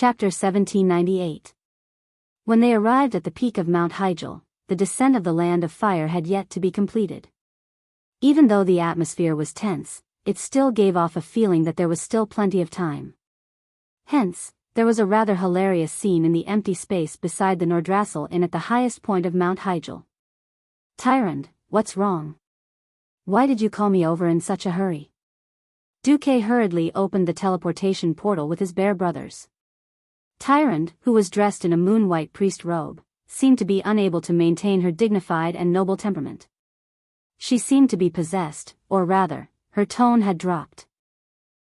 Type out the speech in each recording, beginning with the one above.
Chapter 1798. When they arrived at the peak of Mount Hyjal, the descent of the Land of Fire had yet to be completed. Even though the atmosphere was tense, it still gave off a feeling that there was still plenty of time. Hence, there was a rather hilarious scene in the empty space beside the Nordrassel Inn at the highest point of Mount Hyjal. "Tyrant, what's wrong? Why did you call me over in such a hurry?" Duque hurriedly opened the teleportation portal with his bear brothers. Tyrant, who was dressed in a moon-white priest robe, seemed to be unable to maintain her dignified and noble temperament. She seemed to be possessed, or rather, her tone had dropped.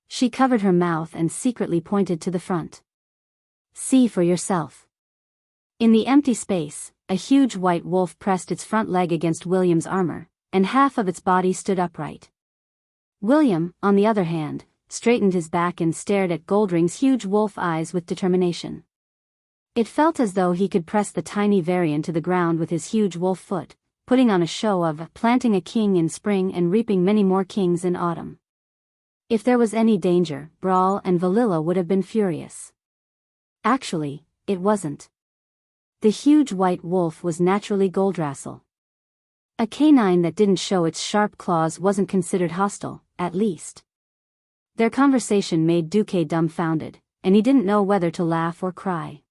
She covered her mouth and secretly pointed to the front. "See for yourself." In the empty space, a huge white wolf pressed its front leg against William's armor, and half of its body stood upright. William, on the other hand, straightened his back and stared at Goldring's huge wolf eyes with determination. It felt as though he could press the tiny Varian to the ground with his huge wolf foot, putting on a show of planting a king in spring and reaping many more kings in autumn. If there was any danger, Brawl and Valilla would have been furious. Actually, it wasn't. The huge white wolf was naturally Goldrassel. A canine that didn't show its sharp claws wasn't considered hostile, at least. Their conversation made Duque dumbfounded, and he didn't know whether to laugh or cry.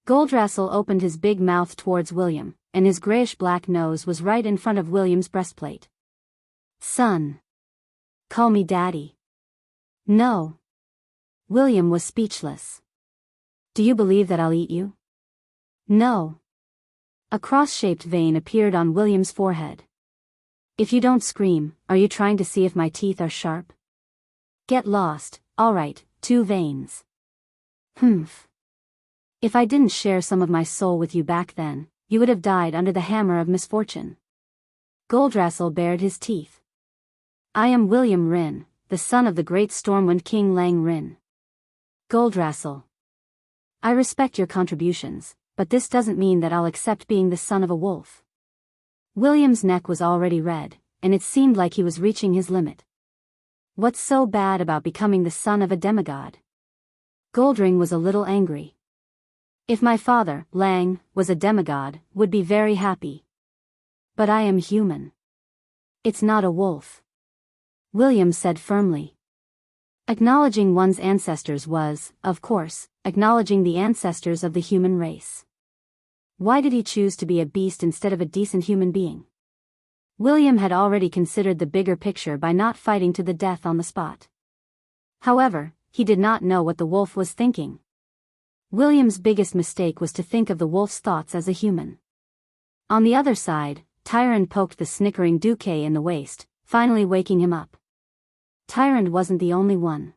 Goldrassel opened his big mouth towards William, and his grayish-black nose was right in front of William's breastplate. "Son. Call me Daddy." "No." William was speechless. "Do you believe that I'll eat you?" "No." A cross-shaped vein appeared on William's forehead. "If you don't scream, are you trying to see if my teeth are sharp?" "Get lost, alright, 2 veins." "Humph. If I didn't share some of my soul with you back then, you would have died under the hammer of misfortune." Goldrassel bared his teeth. "I am William Rin, the son of the great Stormwind King Lang Rin." "Goldrassel. I respect your contributions, but this doesn't mean that I'll accept being the son of a wolf." William's neck was already red, and it seemed like he was reaching his limit. What's so bad about becoming the son of a demigod? Goldring was a little angry. "If my father, Lang, was a demigod, would be very happy. But I am human. It's not a wolf," William said firmly. Acknowledging one's ancestors was, of course, acknowledging the ancestors of the human race. Why did he choose to be a beast instead of a decent human being? William had already considered the bigger picture by not fighting to the death on the spot. However, he did not know what the wolf was thinking. William's biggest mistake was to think of the wolf's thoughts as a human. On the other side, Tyrant poked the snickering Duque in the waist, finally waking him up. Tyrant wasn't the only one.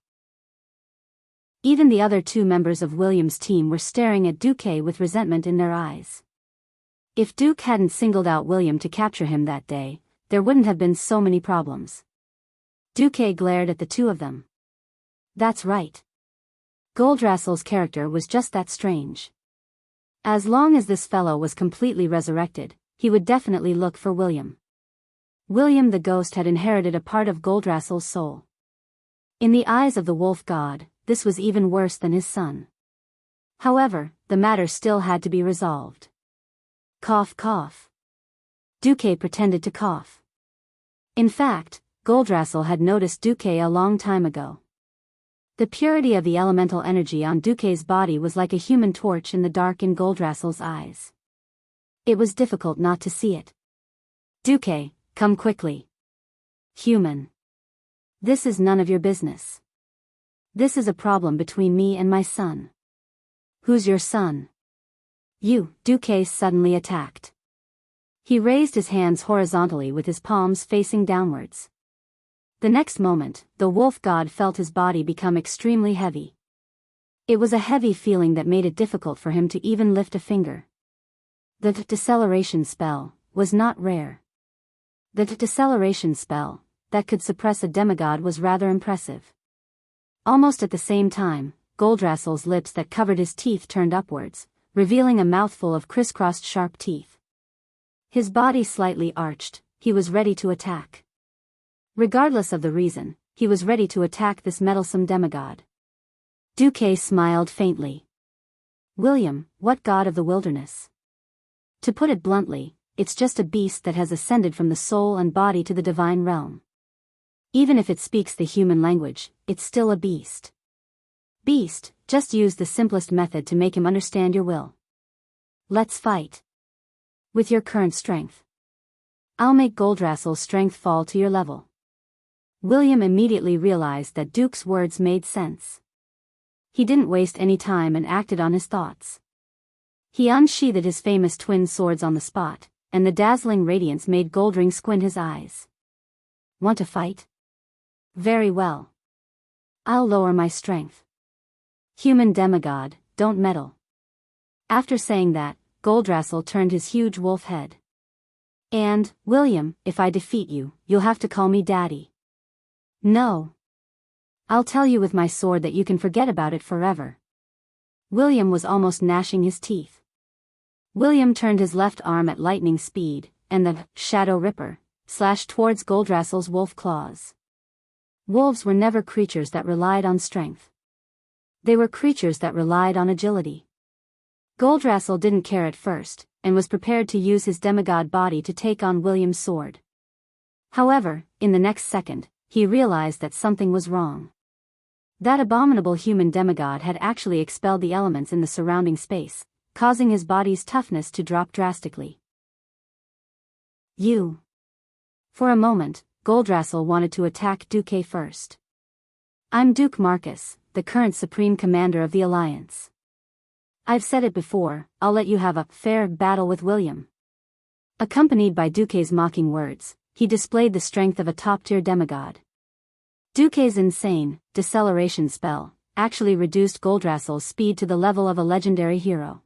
Even the other 2 members of William's team were staring at Duque with resentment in their eyes. If Duke hadn't singled out William to capture him that day, there wouldn't have been so many problems. Duque glared at the 2 of them. That's right. Goldrassel's character was just that strange. As long as this fellow was completely resurrected, he would definitely look for William. William the ghost had inherited a part of Goldrassel's soul. In the eyes of the wolf god, this was even worse than his son. However, the matter still had to be resolved. Cough cough. Duque pretended to cough. In fact, Goldrassel had noticed Duque a long time ago. The purity of the elemental energy on Duque's body was like a human torch in the dark in Goldrassel's eyes. It was difficult not to see it. "Duque, come quickly." "Human. This is none of your business. This is a problem between me and my son." "Who's your son?" "You." Duque suddenly attacked. He raised his hands horizontally with his palms facing downwards. The next moment, the wolf god felt his body become extremely heavy. It was a heavy feeling that made it difficult for him to even lift a finger. The deceleration spell was not rare. The deceleration spell that could suppress a demigod was rather impressive. Almost at the same time, Goldrassel's lips that covered his teeth turned upwards, revealing a mouthful of crisscrossed sharp teeth. His body slightly arched, he was ready to attack. Regardless of the reason, he was ready to attack this meddlesome demigod. Duque smiled faintly. William, what god of the wilderness? To put it bluntly, it's just a beast that has ascended from the soul and body to the divine realm. Even if it speaks the human language, it's still a beast. Beast, just use the simplest method to make him understand your will. Let's fight. With your current strength. I'll make Goldrassil's strength fall to your level. William immediately realized that Duke's words made sense. He didn't waste any time and acted on his thoughts. He unsheathed his famous twin swords on the spot, and the dazzling radiance made Goldring squint his eyes. Want to fight? Very well. I'll lower my strength. Human demigod, don't meddle. After saying that, Goldrassil turned his huge wolf head. And, William, if I defeat you, you'll have to call me Daddy. No. I'll tell you with my sword that you can forget about it forever. William was almost gnashing his teeth. William turned his left arm at lightning speed, and the Shadow Ripper slashed towards Goldrassil's wolf claws. Wolves were never creatures that relied on strength. They were creatures that relied on agility. Goldrassil didn't care at first, and was prepared to use his demigod body to take on William's sword. However, in the next second, he realized that something was wrong. That abominable human demigod had actually expelled the elements in the surrounding space, causing his body's toughness to drop drastically. You. For a moment, Goldrassil wanted to attack Duque first. I'm Duke Marcus, the current Supreme Commander of the Alliance. I've said it before, I'll let you have a fair battle with William. Accompanied by Duque's mocking words, he displayed the strength of a top-tier demigod. Duque's insane deceleration spell actually reduced Goldrassil's speed to the level of a legendary hero.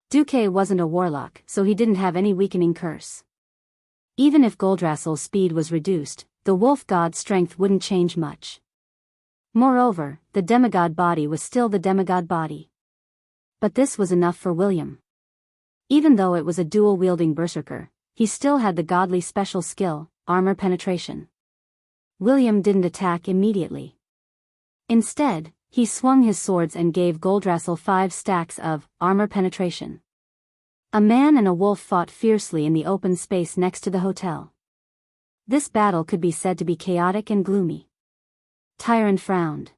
Duque wasn't a warlock, so he didn't have any weakening curse. Even if Goldrassil's speed was reduced, the wolf god's strength wouldn't change much. Moreover, the demigod body was still the demigod body. But this was enough for William. Even though it was a dual-wielding berserker, he still had the godly special skill, armor penetration. William didn't attack immediately. Instead, he swung his swords and gave Goldrassil 5 stacks of armor penetration. A man and a wolf fought fiercely in the open space next to the hotel. This battle could be said to be chaotic and gloomy. Tyrant frowned.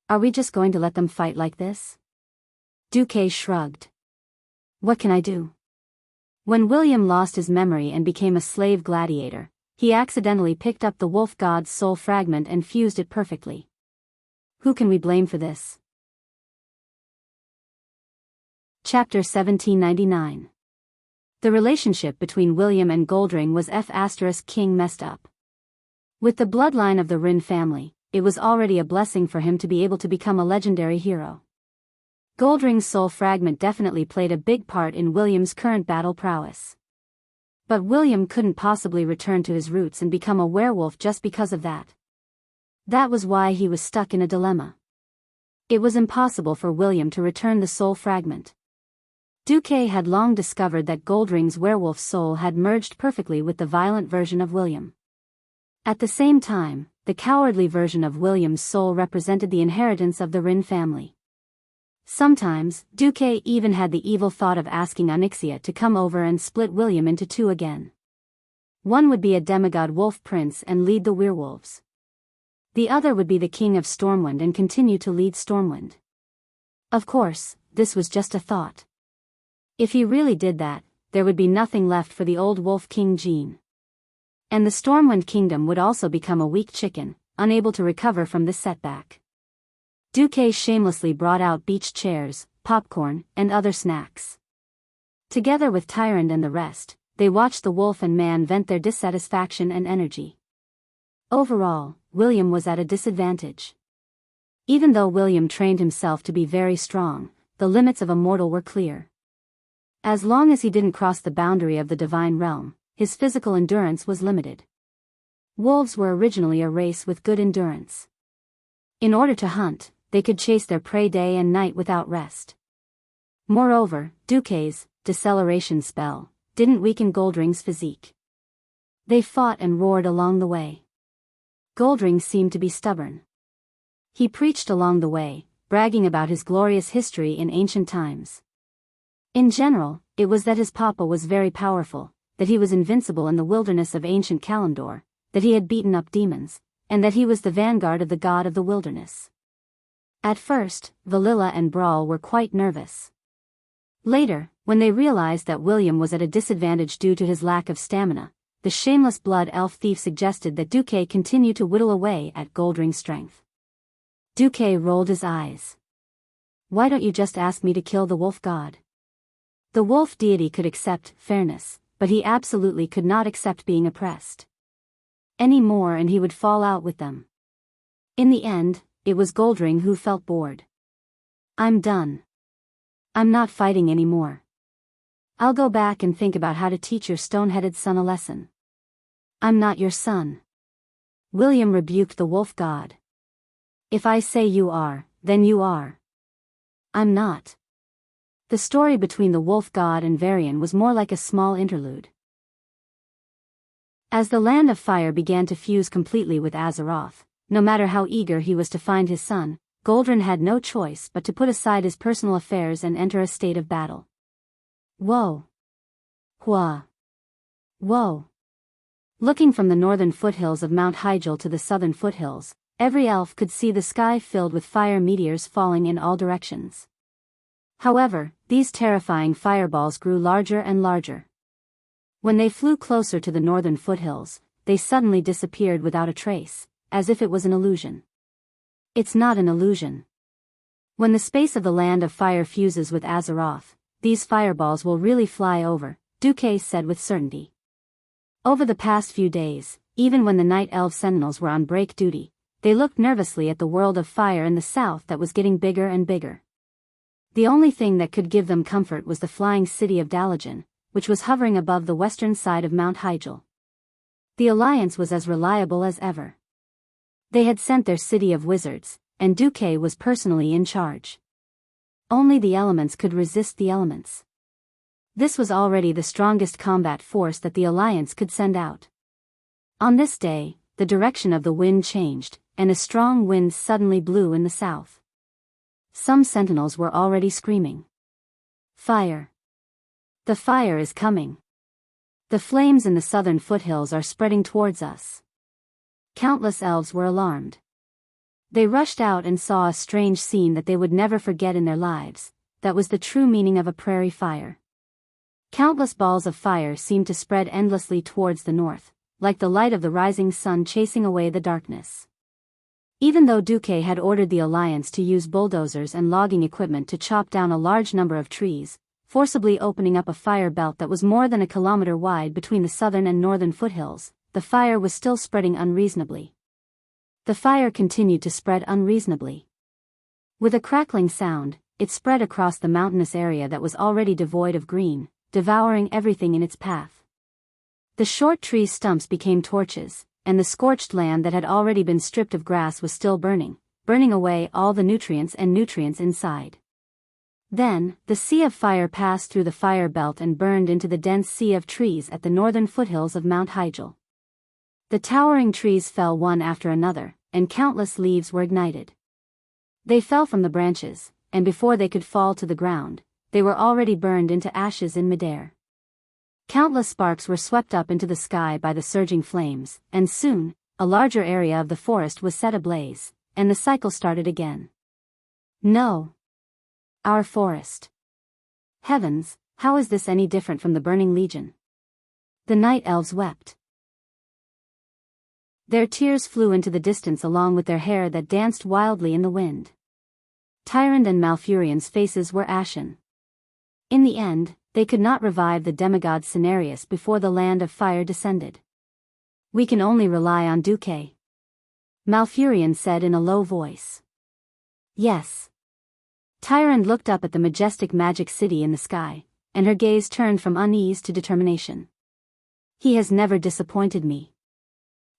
Are we just going to let them fight like this? Duque shrugged. What can I do? When William lost his memory and became a slave gladiator, he accidentally picked up the wolf god's soul fragment and fused it perfectly. Who can we blame for this? Chapter 1799. The relationship between William and Goldring was King messed up. With the bloodline of the Rin family, it was already a blessing for him to be able to become a legendary hero. Goldring's soul fragment definitely played a big part in William's current battle prowess. But William couldn't possibly return to his roots and become a werewolf just because of that. That was why he was stuck in a dilemma. It was impossible for William to return the soul fragment. Duque had long discovered that Goldring's werewolf soul had merged perfectly with the violent version of William. At the same time, the cowardly version of William's soul represented the inheritance of the Rin family. Sometimes, Duque even had the evil thought of asking Onyxia to come over and split William into 2 again. One would be a demigod wolf prince and lead the werewolves. The other would be the king of Stormwind and continue to lead Stormwind. Of course, this was just a thought. If he really did that, there would be nothing left for the old wolf king Jean. And the Stormwind kingdom would also become a weak chicken, unable to recover from this setback. Duque shamelessly brought out beach chairs, popcorn, and other snacks. Together with Tyrant and the rest, they watched the wolf and man vent their dissatisfaction and energy. Overall, William was at a disadvantage. Even though William trained himself to be very strong, the limits of a mortal were clear. As long as he didn't cross the boundary of the divine realm, his physical endurance was limited. Wolves were originally a race with good endurance. In order to hunt, they could chase their prey day and night without rest. Moreover, Duque's deceleration spell didn't weaken Goldring's physique. They fought and roared along the way. Goldring seemed to be stubborn. He preached along the way, bragging about his glorious history in ancient times. In general, it was that his papa was very powerful, that he was invincible in the wilderness of ancient Kalimdor, that he had beaten up demons, and that he was the vanguard of the god of the wilderness. At first, Valilla and Brawl were quite nervous. Later, when they realized that William was at a disadvantage due to his lack of stamina, the shameless blood elf thief suggested that Duque continue to whittle away at Goldring's strength. Duque rolled his eyes. Why don't you just ask me to kill the wolf god? The wolf deity could accept fairness, but he absolutely could not accept being oppressed. Any more and he would fall out with them. In the end, it was Goldring who felt bored. I'm done. I'm not fighting anymore. I'll go back and think about how to teach your stone-headed son a lesson. I'm not your son. William rebuked the wolf god. If I say you are, then you are. I'm not. The story between the wolf god and Varian was more like a small interlude. As the Land of Fire began to fuse completely with Azeroth, no matter how eager he was to find his son, Goldring had no choice but to put aside his personal affairs and enter a state of battle. Whoa. Hua. Whoa. Looking from the northern foothills of Mount Hyjal to the southern foothills, every elf could see the sky filled with fire meteors falling in all directions. However, these terrifying fireballs grew larger and larger. When they flew closer to the northern foothills, they suddenly disappeared without a trace, as if it was an illusion. It's not an illusion. When the space of the Land of Fire fuses with Azeroth, these fireballs will really fly over, Duque said with certainty. Over the past few days, even when the Night Elf Sentinels were on break duty, they looked nervously at the world of fire in the south that was getting bigger and bigger. The only thing that could give them comfort was the flying city of Dalajan, which was hovering above the western side of Mount Hyjal. The Alliance was as reliable as ever. They had sent their city of wizards, and Duque was personally in charge. Only the elements could resist the elements. This was already the strongest combat force that the Alliance could send out. On this day, the direction of the wind changed, and a strong wind suddenly blew in the south. Some sentinels were already screaming. Fire! The fire is coming! The flames in the southern foothills are spreading towards us. Countless elves were alarmed. They rushed out and saw a strange scene that they would never forget in their lives. That was the true meaning of a prairie fire. Countless balls of fire seemed to spread endlessly towards the north, like the light of the rising sun chasing away the darkness. Even though Duque had ordered the Alliance to use bulldozers and logging equipment to chop down a large number of trees, forcibly opening up a fire belt that was more than a kilometer wide between the southern and northern foothills, the fire was still spreading unreasonably. The fire continued to spread unreasonably. With a crackling sound, it spread across the mountainous area that was already devoid of green, devouring everything in its path. The short tree stumps became torches, and the scorched land that had already been stripped of grass was still burning away all the nutrients inside. Then, the sea of fire passed through the fire belt and burned into the dense sea of trees at the northern foothills of Mount Hyjal. The towering trees fell one after another, and countless leaves were ignited. They fell from the branches, and before they could fall to the ground, they were already burned into ashes in midair. Countless sparks were swept up into the sky by the surging flames, and soon, a larger area of the forest was set ablaze, and the cycle started again. No! Our forest. Heavens, how is this any different from the Burning Legion? The night elves wept. Their tears flew into the distance along with their hair that danced wildly in the wind. Tyrant and Malfurion's faces were ashen. In the end, they could not revive the demigod Cenarius before the Land of Fire descended. We can only rely on Duque. Malfurion said in a low voice. Yes. Tyrant looked up at the majestic magic city in the sky, and her gaze turned from unease to determination. He has never disappointed me.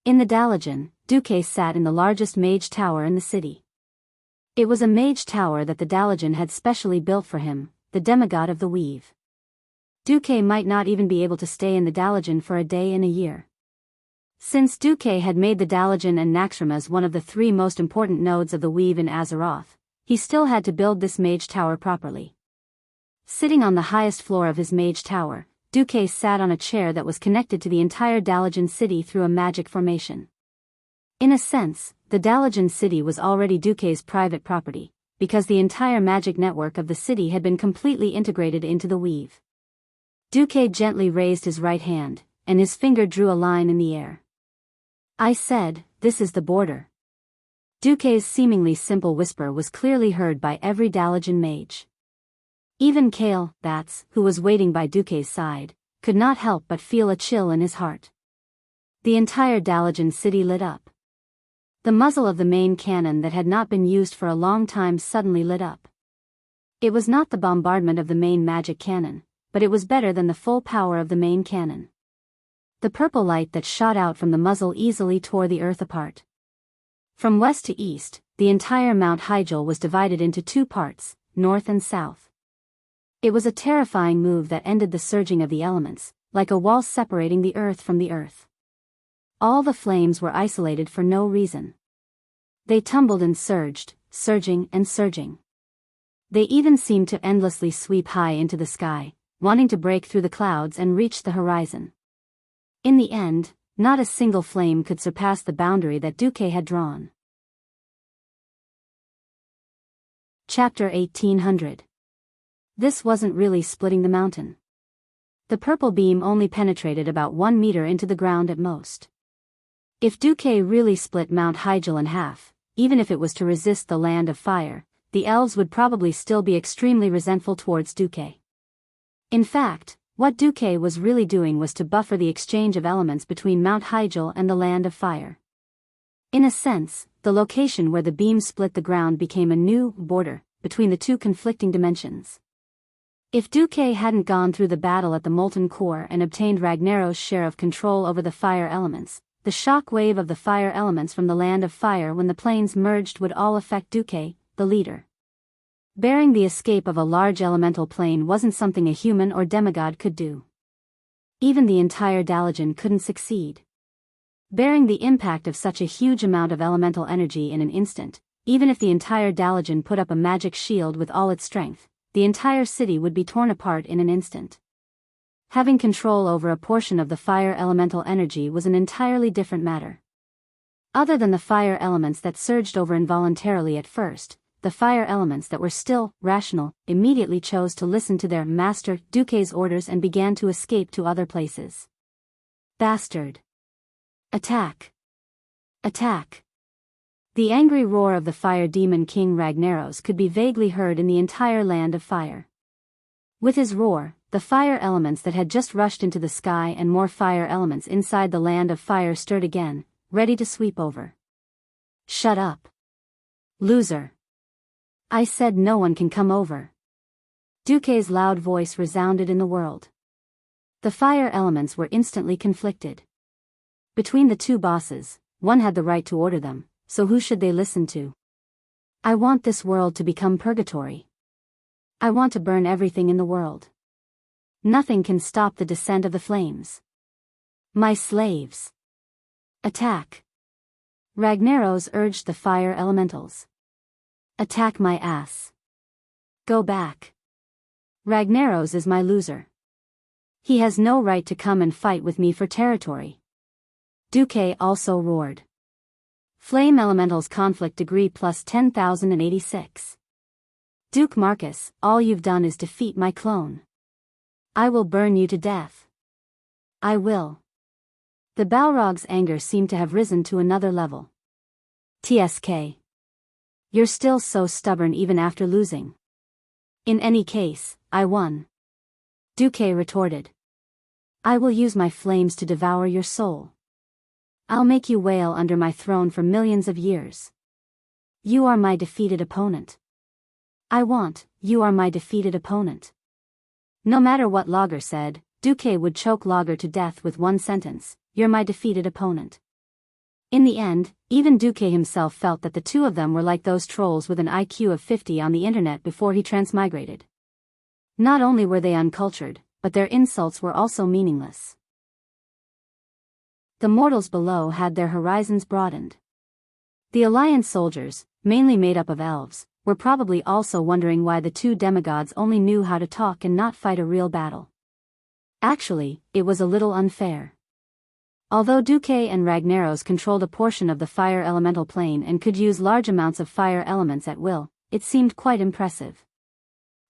In the Dalajan, Duque sat in the largest mage tower in the city. It was a mage tower that the Dalajan had specially built for him, the demigod of the weave. Duque might not even be able to stay in the Dalajan for a day in a year. Since Duque had made the Dalajan and Naxxramas one of the three most important nodes of the weave in Azeroth, he still had to build this mage tower properly. Sitting on the highest floor of his mage tower, Duque sat on a chair that was connected to the entire Dalian city through a magic formation. In a sense, the Dalian city was already Duque's private property, because the entire magic network of the city had been completely integrated into the weave. Duque gently raised his right hand, and his finger drew a line in the air. I said, "This is the border." Duque's seemingly simple whisper was clearly heard by every Dalian mage. Even Kale, Bats, who was waiting by Duque's side, could not help but feel a chill in his heart. The entire Dalian city lit up. The muzzle of the main cannon that had not been used for a long time suddenly lit up. It was not the bombardment of the main magic cannon, but it was better than the full power of the main cannon. The purple light that shot out from the muzzle easily tore the earth apart. From west to east, the entire Mount Hyjal was divided into two parts, north and south. It was a terrifying move that ended the surging of the elements, like a wall separating the earth from the earth. All the flames were isolated for no reason. They tumbled and surged, surging and surging. They even seemed to endlessly sweep high into the sky, wanting to break through the clouds and reach the horizon. In the end, not a single flame could surpass the boundary that Duque had drawn. Chapter 1800. This wasn't really splitting the mountain. The purple beam only penetrated about 1 meter into the ground at most. If Duque really split Mount Hyjal in half, even if it was to resist the land of fire, the elves would probably still be extremely resentful towards Duque. In fact, what Duque was really doing was to buffer the exchange of elements between Mount Hyjal and the land of fire. In a sense, the location where the beam split the ground became a new border between the two conflicting dimensions. If Duque hadn't gone through the battle at the Molten Core and obtained Ragnaros's share of control over the fire elements, the shock wave of the fire elements from the land of fire when the planes merged would all affect Duque, the leader. Bearing the escape of a large elemental plane wasn't something a human or demigod could do. Even the entire Dalian couldn't succeed. Bearing the impact of such a huge amount of elemental energy in an instant, even if the entire Dalian put up a magic shield with all its strength, the entire city would be torn apart in an instant. Having control over a portion of the fire elemental energy was an entirely different matter. Other than the fire elements that surged over involuntarily at first, the fire elements that were still rational immediately chose to listen to their master Duque's orders and began to escape to other places. Bastard! Attack! Attack! The angry roar of the fire demon King Ragnaros could be vaguely heard in the entire land of fire. With his roar, the fire elements that had just rushed into the sky and more fire elements inside the land of fire stirred again, ready to sweep over. Shut up! Loser! I said no one can come over. Duque's loud voice resounded in the world. The fire elements were instantly conflicted. Between the two bosses, one had the right to order them, so who should they listen to? I want this world to become purgatory. I want to burn everything in the world. Nothing can stop the descent of the flames. My slaves! Attack! Ragnaros urged the fire elementals. Attack my ass. Go back. Ragnaros is my loser. He has no right to come and fight with me for territory. Duque also roared. Flame Elementals Conflict Degree plus 10,086. Duke Marcus, all you've done is defeat my clone. I will burn you to death. I will. The Balrog's anger seemed to have risen to another level. TSK. You're still so stubborn even after losing. In any case, I won. Duque retorted. I will use my flames to devour your soul. I'll make you wail under my throne for millions of years. You are my defeated opponent. You are my defeated opponent. No matter what Lager said, Duque would choke Lager to death with one sentence, you're my defeated opponent. In the end, even Duque himself felt that the two of them were like those trolls with an IQ of 50 on the internet before he transmigrated. Not only were they uncultured, but their insults were also meaningless. The mortals below had their horizons broadened. The Alliance soldiers, mainly made up of elves, were probably also wondering why the two demigods only knew how to talk and not fight a real battle. Actually, it was a little unfair. Although Duque and Ragnaros controlled a portion of the fire elemental plane and could use large amounts of fire elements at will, it seemed quite impressive.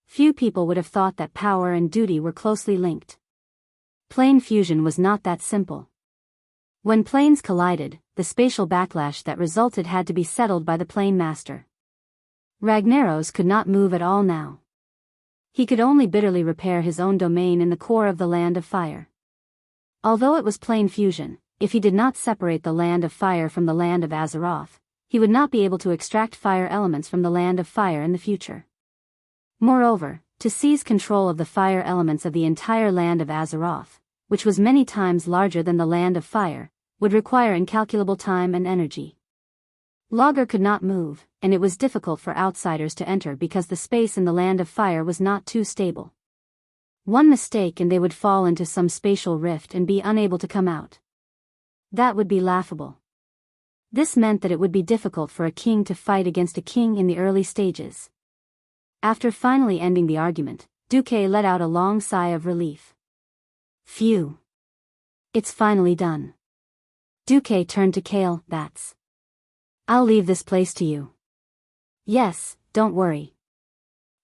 Few people would have thought that power and duty were closely linked. Plane fusion was not that simple. When planes collided, the spatial backlash that resulted had to be settled by the plane master. Ragnaros could not move at all now. He could only bitterly repair his own domain in the core of the Land of Fire. Although it was plane fusion, if he did not separate the Land of Fire from the Land of Azeroth, he would not be able to extract fire elements from the Land of Fire in the future. Moreover, to seize control of the fire elements of the entire Land of Azeroth, which was many times larger than the Land of Fire, would require incalculable time and energy. Logger could not move, and it was difficult for outsiders to enter because the space in the Land of Fire was not too stable. One mistake and they would fall into some spatial rift and be unable to come out. That would be laughable. This meant that it would be difficult for a king to fight against a king in the early stages. After finally ending the argument, Duque let out a long sigh of relief. Phew. It's finally done. Duque turned to Kale. I'll leave this place to you. Yes, don't worry.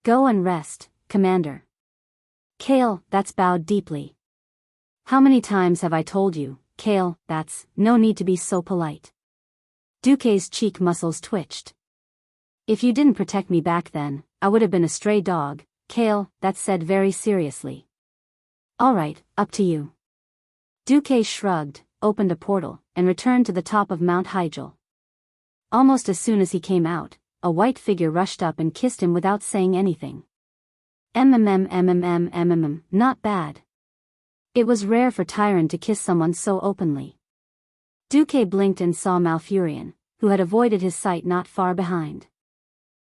Go and rest, Commander. Kale, bowed deeply. How many times have I told you, Kale, no need to be so polite. Duque's cheek muscles twitched. If you didn't protect me back then, I would have been a stray dog, Kale, said very seriously. Alright, up to you. Duque shrugged, opened a portal, and returned to the top of Mount Hyjal. Almost as soon as he came out, a white figure rushed up and kissed him without saying anything. Not bad. It was rare for Tyron to kiss someone so openly. Duque blinked and saw Malfurion, who had avoided his sight not far behind.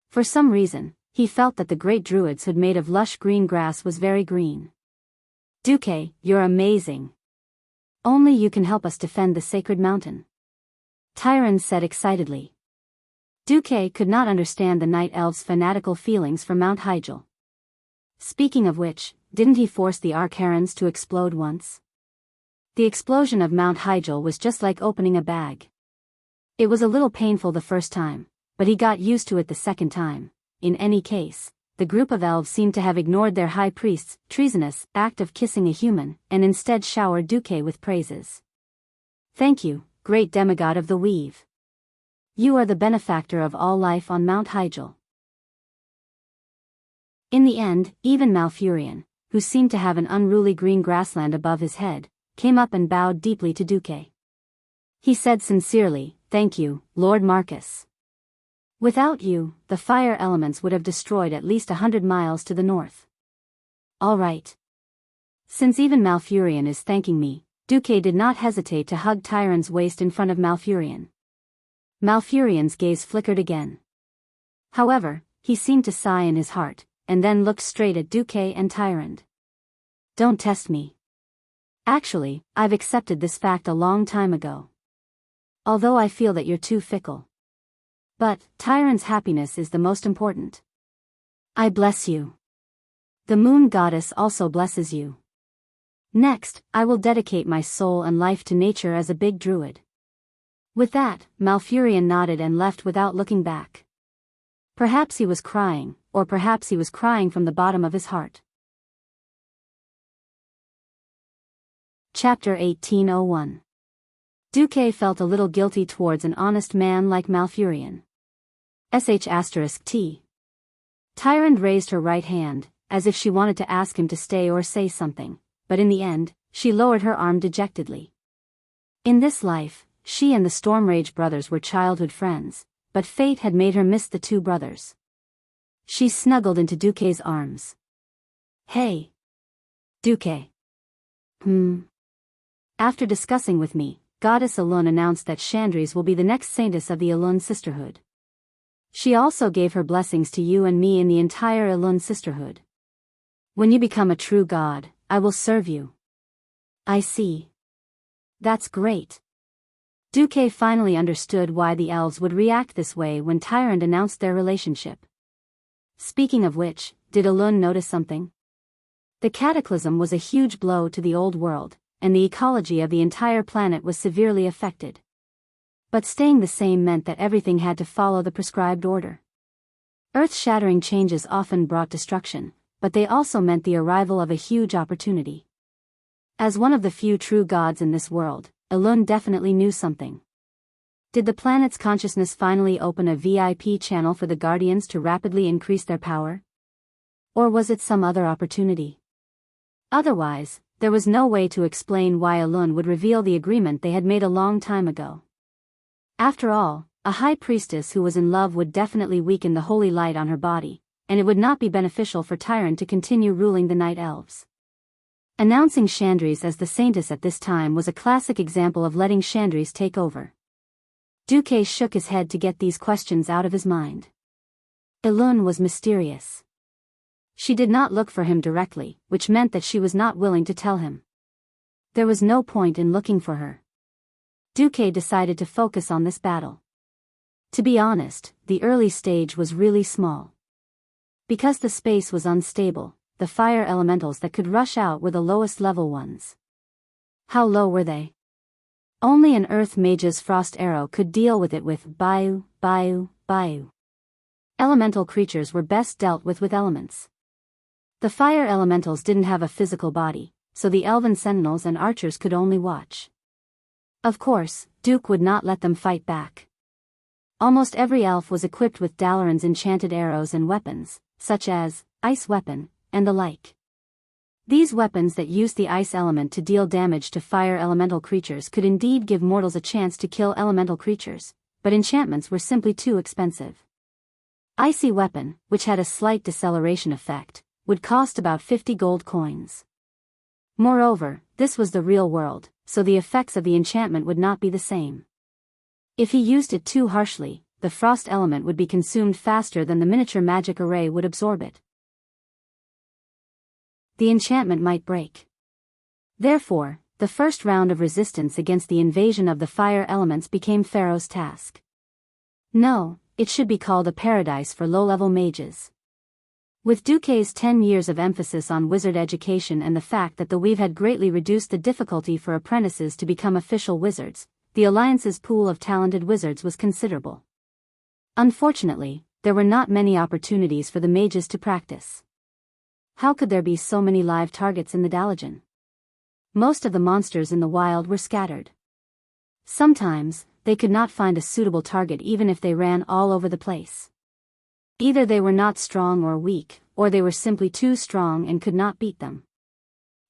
For some reason, he felt that the great druid's hood made of lush green grass was very green. Duque, you're amazing. Only you can help us defend the sacred mountain. Tyron said excitedly. Duque could not understand the night elf's fanatical feelings for Mount Hyjal. Speaking of which, didn't he force the Archerons to explode once? The explosion of Mount Hyjal was just like opening a bag. It was a little painful the first time, but he got used to it the second time. In any case, the group of elves seemed to have ignored their high priest's treasonous act of kissing a human, and instead showered Duque with praises. Thank you, great demigod of the weave. You are the benefactor of all life on Mount Hyjal. In the end, even Malfurion, who seemed to have an unruly green grassland above his head, came up and bowed deeply to Duque. He said sincerely, "Thank you, Lord Marcus. Without you, the fire elements would have destroyed at least 100 miles to the north." All right. Since even Malfurion is thanking me, Duque did not hesitate to hug Tyron's waist in front of Malfurion. Malfurion's gaze flickered again. However, he seemed to sigh in his heart, and then looked straight at Duque and Tyron. Don't test me. Actually, I've accepted this fact a long time ago. Although I feel that you're too fickle. But, Tyron's happiness is the most important. I bless you. The moon goddess also blesses you. Next, I will dedicate my soul and life to nature as a big druid. With that, Malfurion nodded and left without looking back. Perhaps he was crying, or perhaps he was crying from the bottom of his heart. Chapter 1801. Duque felt a little guilty towards an honest man like Malfurion. **T. Tyron raised her right hand, as if she wanted to ask him to stay or say something, but in the end, she lowered her arm dejectedly. In this life, she and the Stormrage brothers were childhood friends, but fate had made her miss the two brothers. She snuggled into Duque's arms. Hey. Duque. After discussing with me, Goddess Elune announced that Chandris will be the next saintess of the Elune Sisterhood. She also gave her blessings to you and me in the entire Elune Sisterhood. When you become a true god, I will serve you. I see. That's great. Duque finally understood why the elves would react this way when Tyrant announced their relationship. Speaking of which, did Alun notice something? The cataclysm was a huge blow to the old world, and the ecology of the entire planet was severely affected. But staying the same meant that everything had to follow the prescribed order. Earth-shattering changes often brought destruction, but they also meant the arrival of a huge opportunity. As one of the few true gods in this world, Alun definitely knew something. Did the planet's consciousness finally open a VIP channel for the Guardians to rapidly increase their power? Or was it some other opportunity? Otherwise, there was no way to explain why Alun would reveal the agreement they had made a long time ago. After all, a high priestess who was in love would definitely weaken the holy light on her body, and it would not be beneficial for Tyron to continue ruling the Night Elves. Announcing Chandris as the Saintess at this time was a classic example of letting Chandris take over. Duque shook his head to get these questions out of his mind. Alun was mysterious. She did not look for him directly, which meant that she was not willing to tell him. There was no point in looking for her. Duque decided to focus on this battle. To be honest, the early stage was really small. Because the space was unstable, the fire elementals that could rush out were the lowest level ones. How low were they? Only an earth mage's frost arrow could deal with it with Biyao, Biyao, Biyao. Elemental creatures were best dealt with elements. The fire elementals didn't have a physical body, so the elven sentinels and archers could only watch. Of course, Duke would not let them fight back. Almost every elf was equipped with Dalaran's enchanted arrows and weapons, such as ice weapon, and the like. These weapons that used the ice element to deal damage to fire elemental creatures could indeed give mortals a chance to kill elemental creatures, but enchantments were simply too expensive. Icy weapon, which had a slight deceleration effect, would cost about 50 gold coins. Moreover, this was the real world, so the effects of the enchantment would not be the same. If he used it too harshly, the frost element would be consumed faster than the miniature magic array would absorb it. The enchantment might break. Therefore, the first round of resistance against the invasion of the fire elements became Pharaoh's task. No, it should be called a paradise for low-level mages. With Duque's 10 years of emphasis on wizard education and the fact that the weave had greatly reduced the difficulty for apprentices to become official wizards, the Alliance's pool of talented wizards was considerable. Unfortunately, there were not many opportunities for the mages to practice. How could there be so many live targets in the Dalajan? Most of the monsters in the wild were scattered. Sometimes, they could not find a suitable target even if they ran all over the place. Either they were not strong or weak, or they were simply too strong and could not beat them.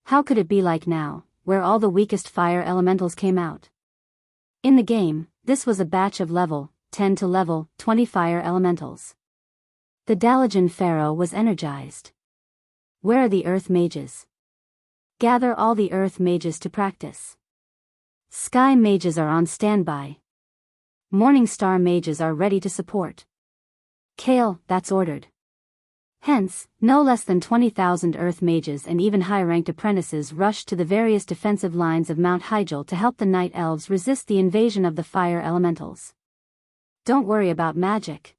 How could it be like now, where all the weakest fire elementals came out? In the game, this was a batch of level 10 to level 20 fire elementals. The Dalajan Pharaoh was energized. Where are the earth mages? Gather all the earth mages to practice. Sky mages are on standby. Morning star mages are ready to support. Kale, that's ordered. Hence, no less than 20,000 earth mages and even high-ranked apprentices rushed to the various defensive lines of Mount Hyjal to help the Night Elves resist the invasion of the fire elementals. Don't worry about magic.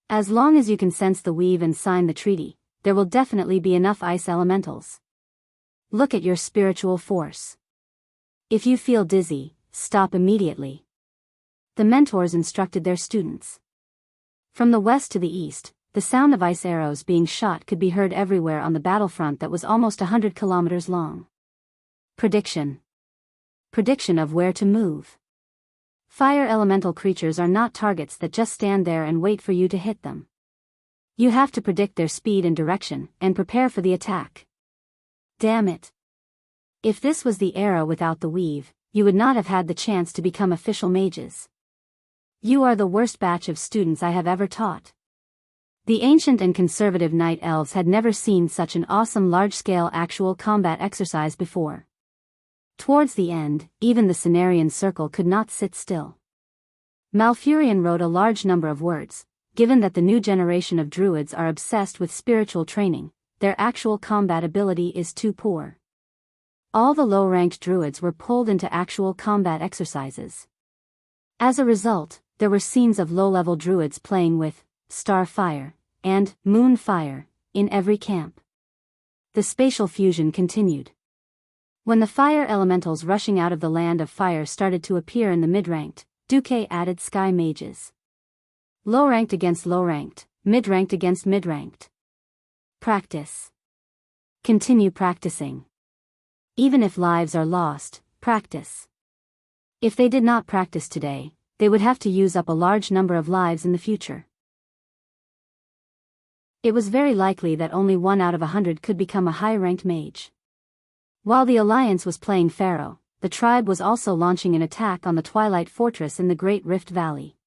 As long as you can sense the weave and sign the treaty, there will definitely be enough ice elementals. Look at your spiritual force. If you feel dizzy, stop immediately. The mentors instructed their students. From the west to the east, the sound of ice arrows being shot could be heard everywhere on the battlefront that was almost 100 kilometers long. Prediction. Prediction of where to move. Fire elemental creatures are not targets that just stand there and wait for you to hit them. You have to predict their speed and direction, and prepare for the attack. Damn it. If this was the era without the weave, you would not have had the chance to become official mages. You are the worst batch of students I have ever taught. The ancient and conservative Night Elves had never seen such an awesome large-scale actual combat exercise before. Towards the end, even the Cenarian Circle could not sit still. Malfurion wrote a large number of words. Given that the new generation of druids are obsessed with spiritual training, their actual combat ability is too poor. All the low-ranked druids were pulled into actual combat exercises. As a result, there were scenes of low-level druids playing with Starfire, and moon fire in every camp. The spatial fusion continued. When the fire elementals rushing out of the land of fire started to appear in the mid-ranked, Duque added sky mages. Low-ranked against low-ranked, mid-ranked against mid-ranked. Practice. Continue practicing. Even if lives are lost, practice. If they did not practice today, they would have to use up a large number of lives in the future. It was very likely that only 1 out of 100 could become a high-ranked mage. While the Alliance was playing Pharaoh, the tribe was also launching an attack on the Twilight Fortress in the Great Rift Valley.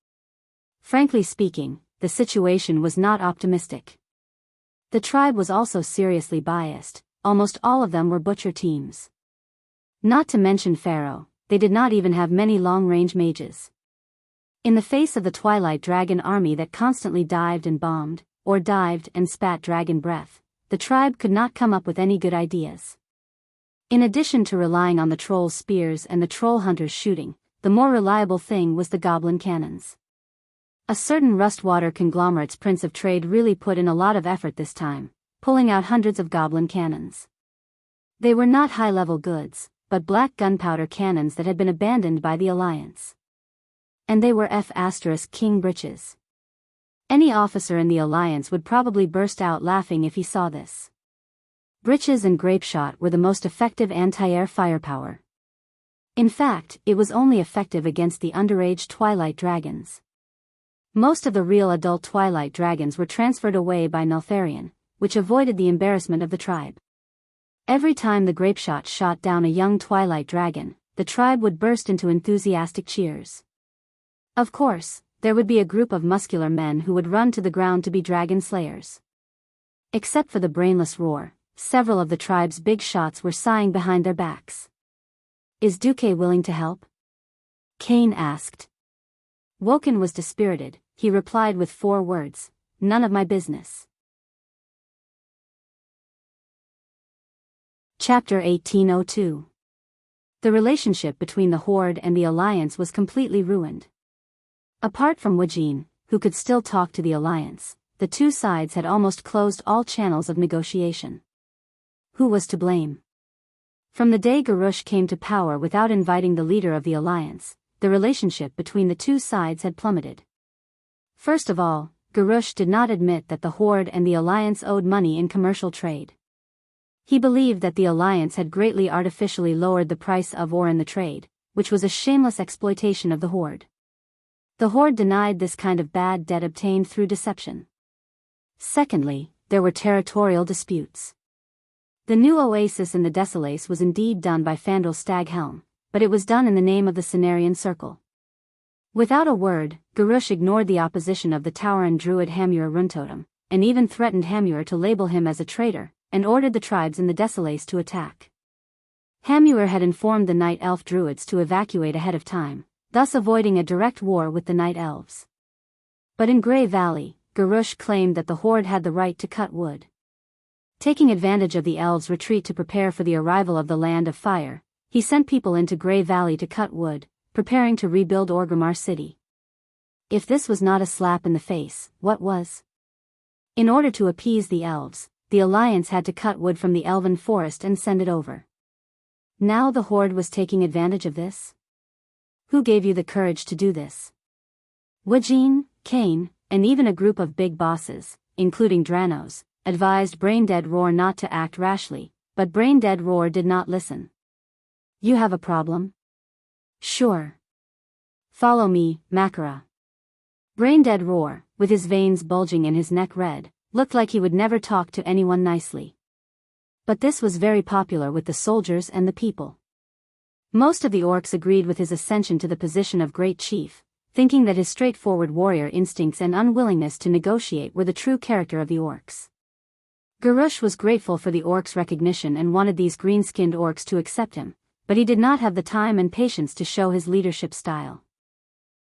Frankly speaking, the situation was not optimistic. The tribe was also seriously biased, almost all of them were butcher teams. Not to mention Pharaoh, they did not even have many long-range mages. In the face of the Twilight Dragon army that constantly dived and bombed, or dived and spat dragon breath, the tribe could not come up with any good ideas. In addition to relying on the trolls' spears and the troll hunters' shooting, the more reliable thing was the goblin cannons. A certain Rustwater conglomerate's Prince of Trade really put in a lot of effort this time, pulling out hundreds of goblin cannons. They were not high-level goods, but black gunpowder cannons that had been abandoned by the Alliance. And they were King britches. Any officer in the Alliance would probably burst out laughing if he saw this. Breeches and grapeshot were the most effective anti-air firepower. In fact, it was only effective against the underage Twilight Dragons. Most of the real adult Twilight Dragons were transferred away by Neltharion, which avoided the embarrassment of the tribe. Every time the grapeshot shot down a young Twilight Dragon, the tribe would burst into enthusiastic cheers. Of course, there would be a group of muscular men who would run to the ground to be dragon slayers. Except for the brainless roar, several of the tribe's big shots were sighing behind their backs. "Is Duque willing to help?" Cain asked. Woken was dispirited. He replied with 4 words, "None of my business." Chapter 1802. The relationship between the Horde and the Alliance was completely ruined. Apart from Wujin, who could still talk to the Alliance, the two sides had almost closed all channels of negotiation. Who was to blame? From the day Garush came to power without inviting the leader of the Alliance, the relationship between the two sides had plummeted. First of all, Garush did not admit that the Horde and the Alliance owed money in commercial trade. He believed that the Alliance had greatly artificially lowered the price of ore in the trade, which was a shameless exploitation of the Horde. The Horde denied this kind of bad debt obtained through deception. Secondly, there were territorial disputes. The new oasis in the Desolace was indeed done by Fandral Staghelm, but it was done in the name of the Cenarian Circle. Without a word, Garush ignored the opposition of the Tauran druid Hamur Runtotem, and even threatened Hamur to label him as a traitor, and ordered the tribes in the Desolace to attack. Hamur had informed the Night Elf druids to evacuate ahead of time, thus avoiding a direct war with the Night Elves. But in Grey Valley, Garush claimed that the Horde had the right to cut wood. Taking advantage of the Elves' retreat to prepare for the arrival of the Land of Fire, he sent people into Grey Valley to cut wood, preparing to rebuild Orgrimmar City. If this was not a slap in the face, what was? In order to appease the Elves, the Alliance had to cut wood from the Elven forest and send it over. Now the Horde was taking advantage of this? Who gave you the courage to do this? Wujin, Cain, and even a group of big bosses, including Dranos, advised Braindead Roar not to act rashly, but Braindead Roar did not listen. You have a problem? Sure. Follow me, Makara. Braindead Roar, with his veins bulging and his neck red, looked like he would never talk to anyone nicely. But this was very popular with the soldiers and the people. Most of the orcs agreed with his ascension to the position of Great Chief, thinking that his straightforward warrior instincts and unwillingness to negotiate were the true character of the orcs. Garush was grateful for the orcs' recognition and wanted these green-skinned orcs to accept him, but he did not have the time and patience to show his leadership style.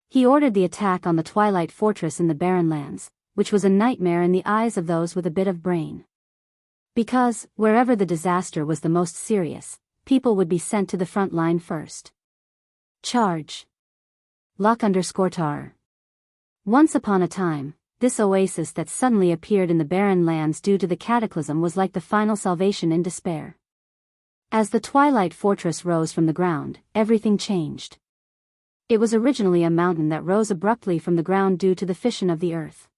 He ordered the attack on the Twilight Fortress in the Barren Lands, which was a nightmare in the eyes of those with a bit of brain. Because, wherever the disaster was the most serious, people would be sent to the front line first. Charge. Lock_tar. Once upon a time, this oasis that suddenly appeared in the barren lands due to the cataclysm was like the final salvation in despair. As the Twilight Fortress rose from the ground, everything changed. It was originally a mountain that rose abruptly from the ground due to the fission of the earth.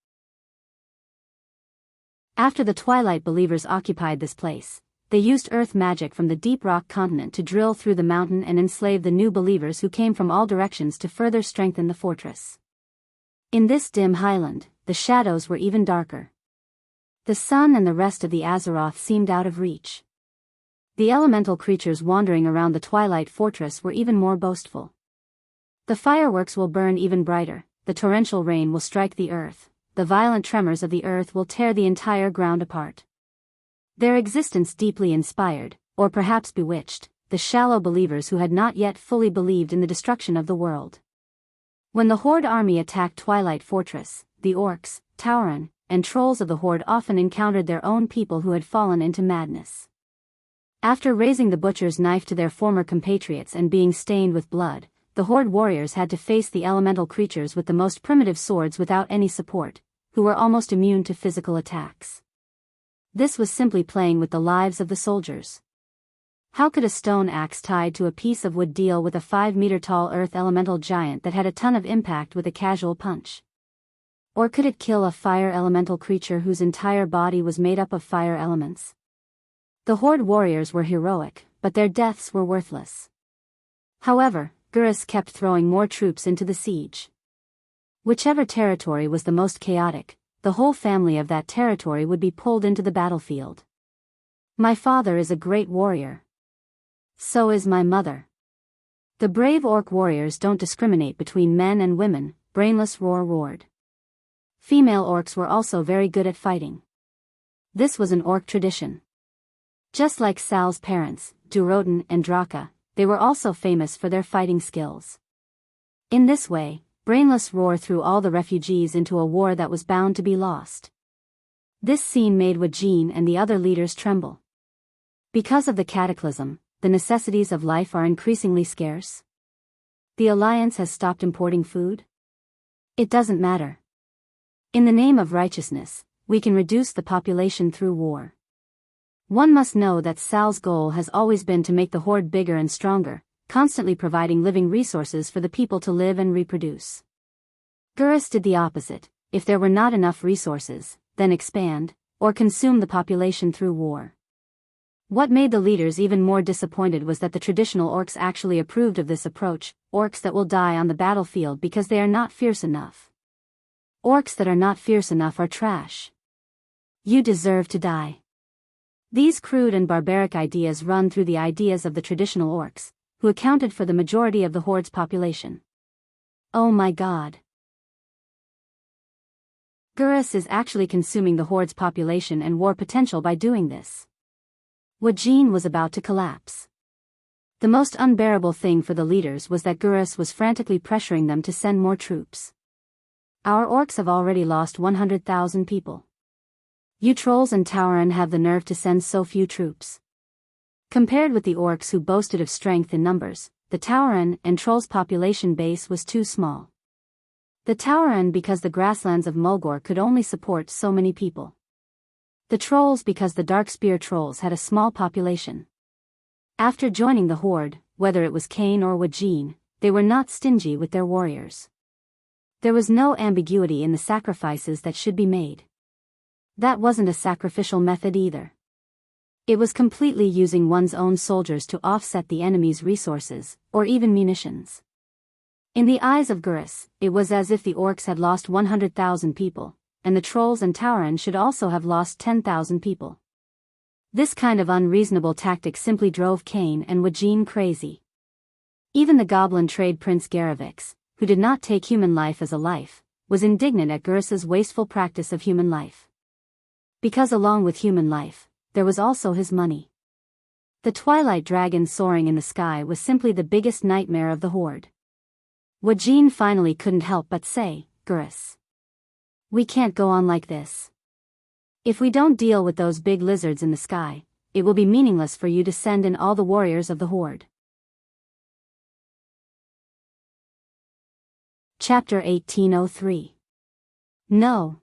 After the Twilight Believers occupied this place, they used earth magic from the deep rock continent to drill through the mountain and enslave the new believers who came from all directions to further strengthen the fortress. In this dim highland, the shadows were even darker. The sun and the rest of the Azeroth seemed out of reach. The elemental creatures wandering around the Twilight Fortress were even more boastful. The fireworks will burn even brighter, the torrential rain will strike the earth, the violent tremors of the earth will tear the entire ground apart. Their existence deeply inspired, or perhaps bewitched, the shallow believers who had not yet fully believed in the destruction of the world. When the Horde army attacked Twilight Fortress, the orcs, Tauren, and trolls of the Horde often encountered their own people who had fallen into madness. After raising the butcher's knife to their former compatriots and being stained with blood, the Horde warriors had to face the elemental creatures with the most primitive swords without any support, who were almost immune to physical attacks. This was simply playing with the lives of the soldiers. How could a stone axe tied to a piece of wood deal with a 5-meter-tall earth elemental giant that had a ton of impact with a casual punch? Or could it kill a fire elemental creature whose entire body was made up of fire elements? The Horde warriors were heroic, but their deaths were worthless. However, Gurus kept throwing more troops into the siege. Whichever territory was the most chaotic, the whole family of that territory would be pulled into the battlefield. My father is a great warrior. So is my mother. The brave orc warriors don't discriminate between men and women, Brainless roared. Female orcs were also very good at fighting. This was an orc tradition. Just like Sal's parents, Durotan and Draka, they were also famous for their fighting skills. In this way, Brainless Roar threw all the refugees into a war that was bound to be lost. This scene made Wajin and the other leaders tremble. Because of the cataclysm, the necessities of life are increasingly scarce. The Alliance has stopped importing food? It doesn't matter. In the name of righteousness, we can reduce the population through war. One must know that Sal's goal has always been to make the Horde bigger and stronger, constantly providing living resources for the people to live and reproduce. Gurus did the opposite. If there were not enough resources, then expand, or consume the population through war. What made the leaders even more disappointed was that the traditional orcs actually approved of this approach, orcs that will die on the battlefield because they are not fierce enough. Orcs that are not fierce enough are trash. You deserve to die. These crude and barbaric ideas run through the ideas of the traditional orcs, who accounted for the majority of the Horde's population. Oh my god. Gurus is actually consuming the Horde's population and war potential by doing this. Wajin was about to collapse. The most unbearable thing for the leaders was that Gurus was frantically pressuring them to send more troops. Our orcs have already lost 100,000 people. You trolls and Tauren have the nerve to send so few troops. Compared with the orcs who boasted of strength in numbers, the Tauren and trolls' population base was too small. The Tauren because the grasslands of Mulgore could only support so many people. The trolls because the Darkspear trolls had a small population. After joining the Horde, whether it was Kane or Wajin, they were not stingy with their warriors. There was no ambiguity in the sacrifices that should be made. That wasn't a sacrificial method either. It was completely using one's own soldiers to offset the enemy's resources, or even munitions. In the eyes of Gurus, it was as if the orcs had lost 100,000 people, and the trolls and Tauren should also have lost 10,000 people. This kind of unreasonable tactic simply drove Kane and Wajin crazy. Even the goblin trade prince Garavix, who did not take human life as a life, was indignant at Gurus's wasteful practice of human life. Because along with human life, there was also his money. The Twilight Dragon soaring in the sky was simply the biggest nightmare of the Horde. Wajin finally couldn't help but say, Gurus, we can't go on like this. If we don't deal with those big lizards in the sky, it will be meaningless for you to send in all the warriors of the Horde. Chapter 1803. No.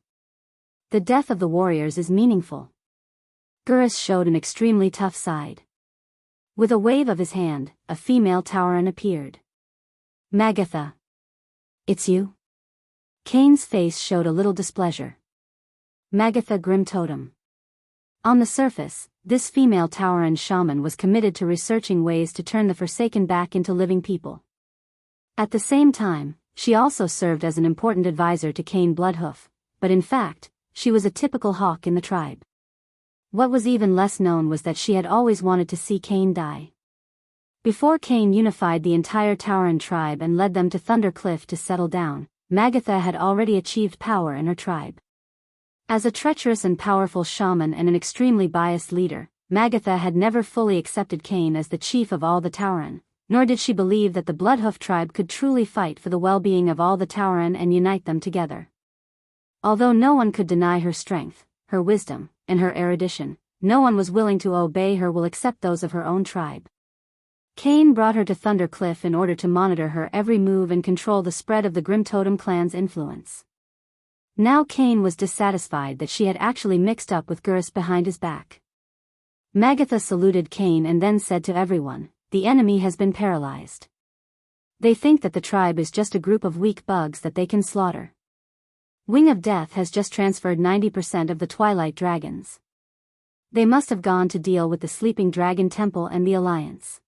The death of the warriors is meaningful. Gurus showed an extremely tough side. With a wave of his hand, a female Tauren appeared. Magatha. It's you? Kane's face showed a little displeasure. Magatha Grim Totem. On the surface, this female Tauren shaman was committed to researching ways to turn the Forsaken back into living people. At the same time, she also served as an important advisor to Kane Bloodhoof, but in fact, she was a typical hawk in the tribe. What was even less known was that she had always wanted to see Kane die. Before Kane unified the entire Tauren tribe and led them to Thunder Cliff to settle down, Magatha had already achieved power in her tribe. As a treacherous and powerful shaman and an extremely biased leader, Magatha had never fully accepted Kane as the chief of all the Tauren, nor did she believe that the Bloodhoof tribe could truly fight for the well-being of all the Tauren and unite them together. Although no one could deny her strength, her wisdom, and her erudition, no one was willing to obey her will except those of her own tribe. Kane brought her to Thunder Cliff in order to monitor her every move and control the spread of the Grim Totem clan's influence. Now Kane was dissatisfied that she had actually mixed up with Gurus behind his back. Magatha saluted Kane and then said to everyone, "The enemy has been paralyzed. They think that the tribe is just a group of weak bugs that they can slaughter. Wing of Death has just transferred 90% of the Twilight Dragons. They must have gone to deal with the Sleeping Dragon Temple and the Alliance."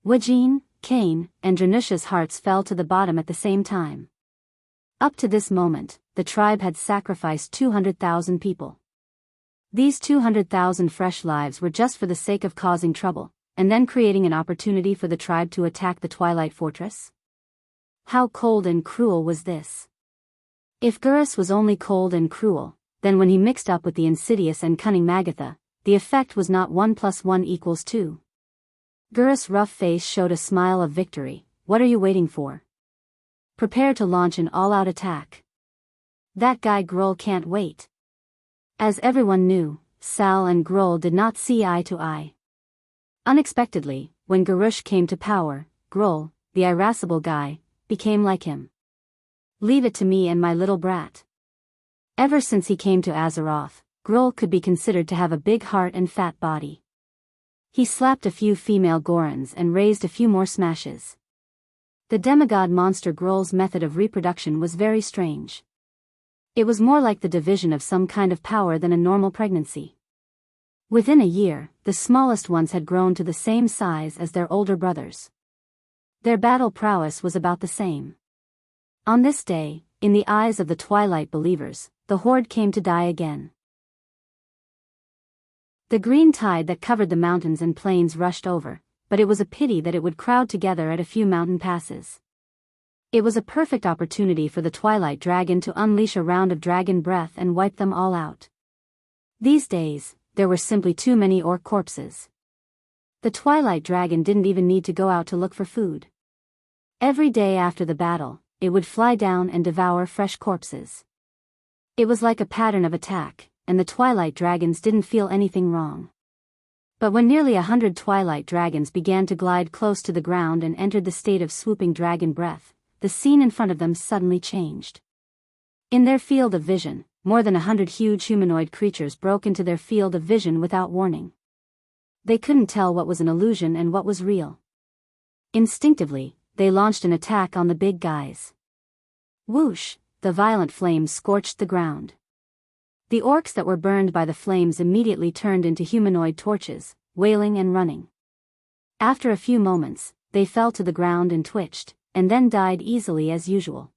Wajin, Kane, and Dranusha's hearts fell to the bottom at the same time. Up to this moment, the tribe had sacrificed 200,000 people. These 200,000 fresh lives were just for the sake of causing trouble, and then creating an opportunity for the tribe to attack the Twilight Fortress? How cold and cruel was this? If Gurus was only cold and cruel, then when he mixed up with the insidious and cunning Magatha, the effect was not 1 + 1 = 2. Gurus' rough face showed a smile of victory. "What are you waiting for? Prepare to launch an all-out attack. That guy Gruul can't wait." As everyone knew, Sal and Gruul did not see eye to eye. Unexpectedly, when Garush came to power, Gruul, the irascible guy, became like him. "Leave it to me and my little brat." Ever since he came to Azeroth, Gruul could be considered to have a big heart and fat body. He slapped a few female Gorons and raised a few more smashes. The demigod monster Gruul's method of reproduction was very strange. It was more like the division of some kind of power than a normal pregnancy. Within a year, the smallest ones had grown to the same size as their older brothers. Their battle prowess was about the same. On this day, in the eyes of the Twilight believers, the Horde came to die again. The green tide that covered the mountains and plains rushed over, but it was a pity that it would crowd together at a few mountain passes. It was a perfect opportunity for the Twilight Dragon to unleash a round of dragon breath and wipe them all out. These days, there were simply too many orc corpses. The Twilight Dragon didn't even need to go out to look for food. Every day after the battle, it would fly down and devour fresh corpses. It was like a pattern of attack, and the Twilight Dragons didn't feel anything wrong. But when nearly 100 Twilight Dragons began to glide close to the ground and entered the state of swooping dragon breath, the scene in front of them suddenly changed. In their field of vision, more than 100 huge humanoid creatures broke into their field of vision without warning. They couldn't tell what was an illusion and what was real. Instinctively, they launched an attack on the big guys. Whoosh! The violent flames scorched the ground. The orcs that were burned by the flames immediately turned into humanoid torches, wailing and running. After a few moments, they fell to the ground and twitched, and then died easily as usual.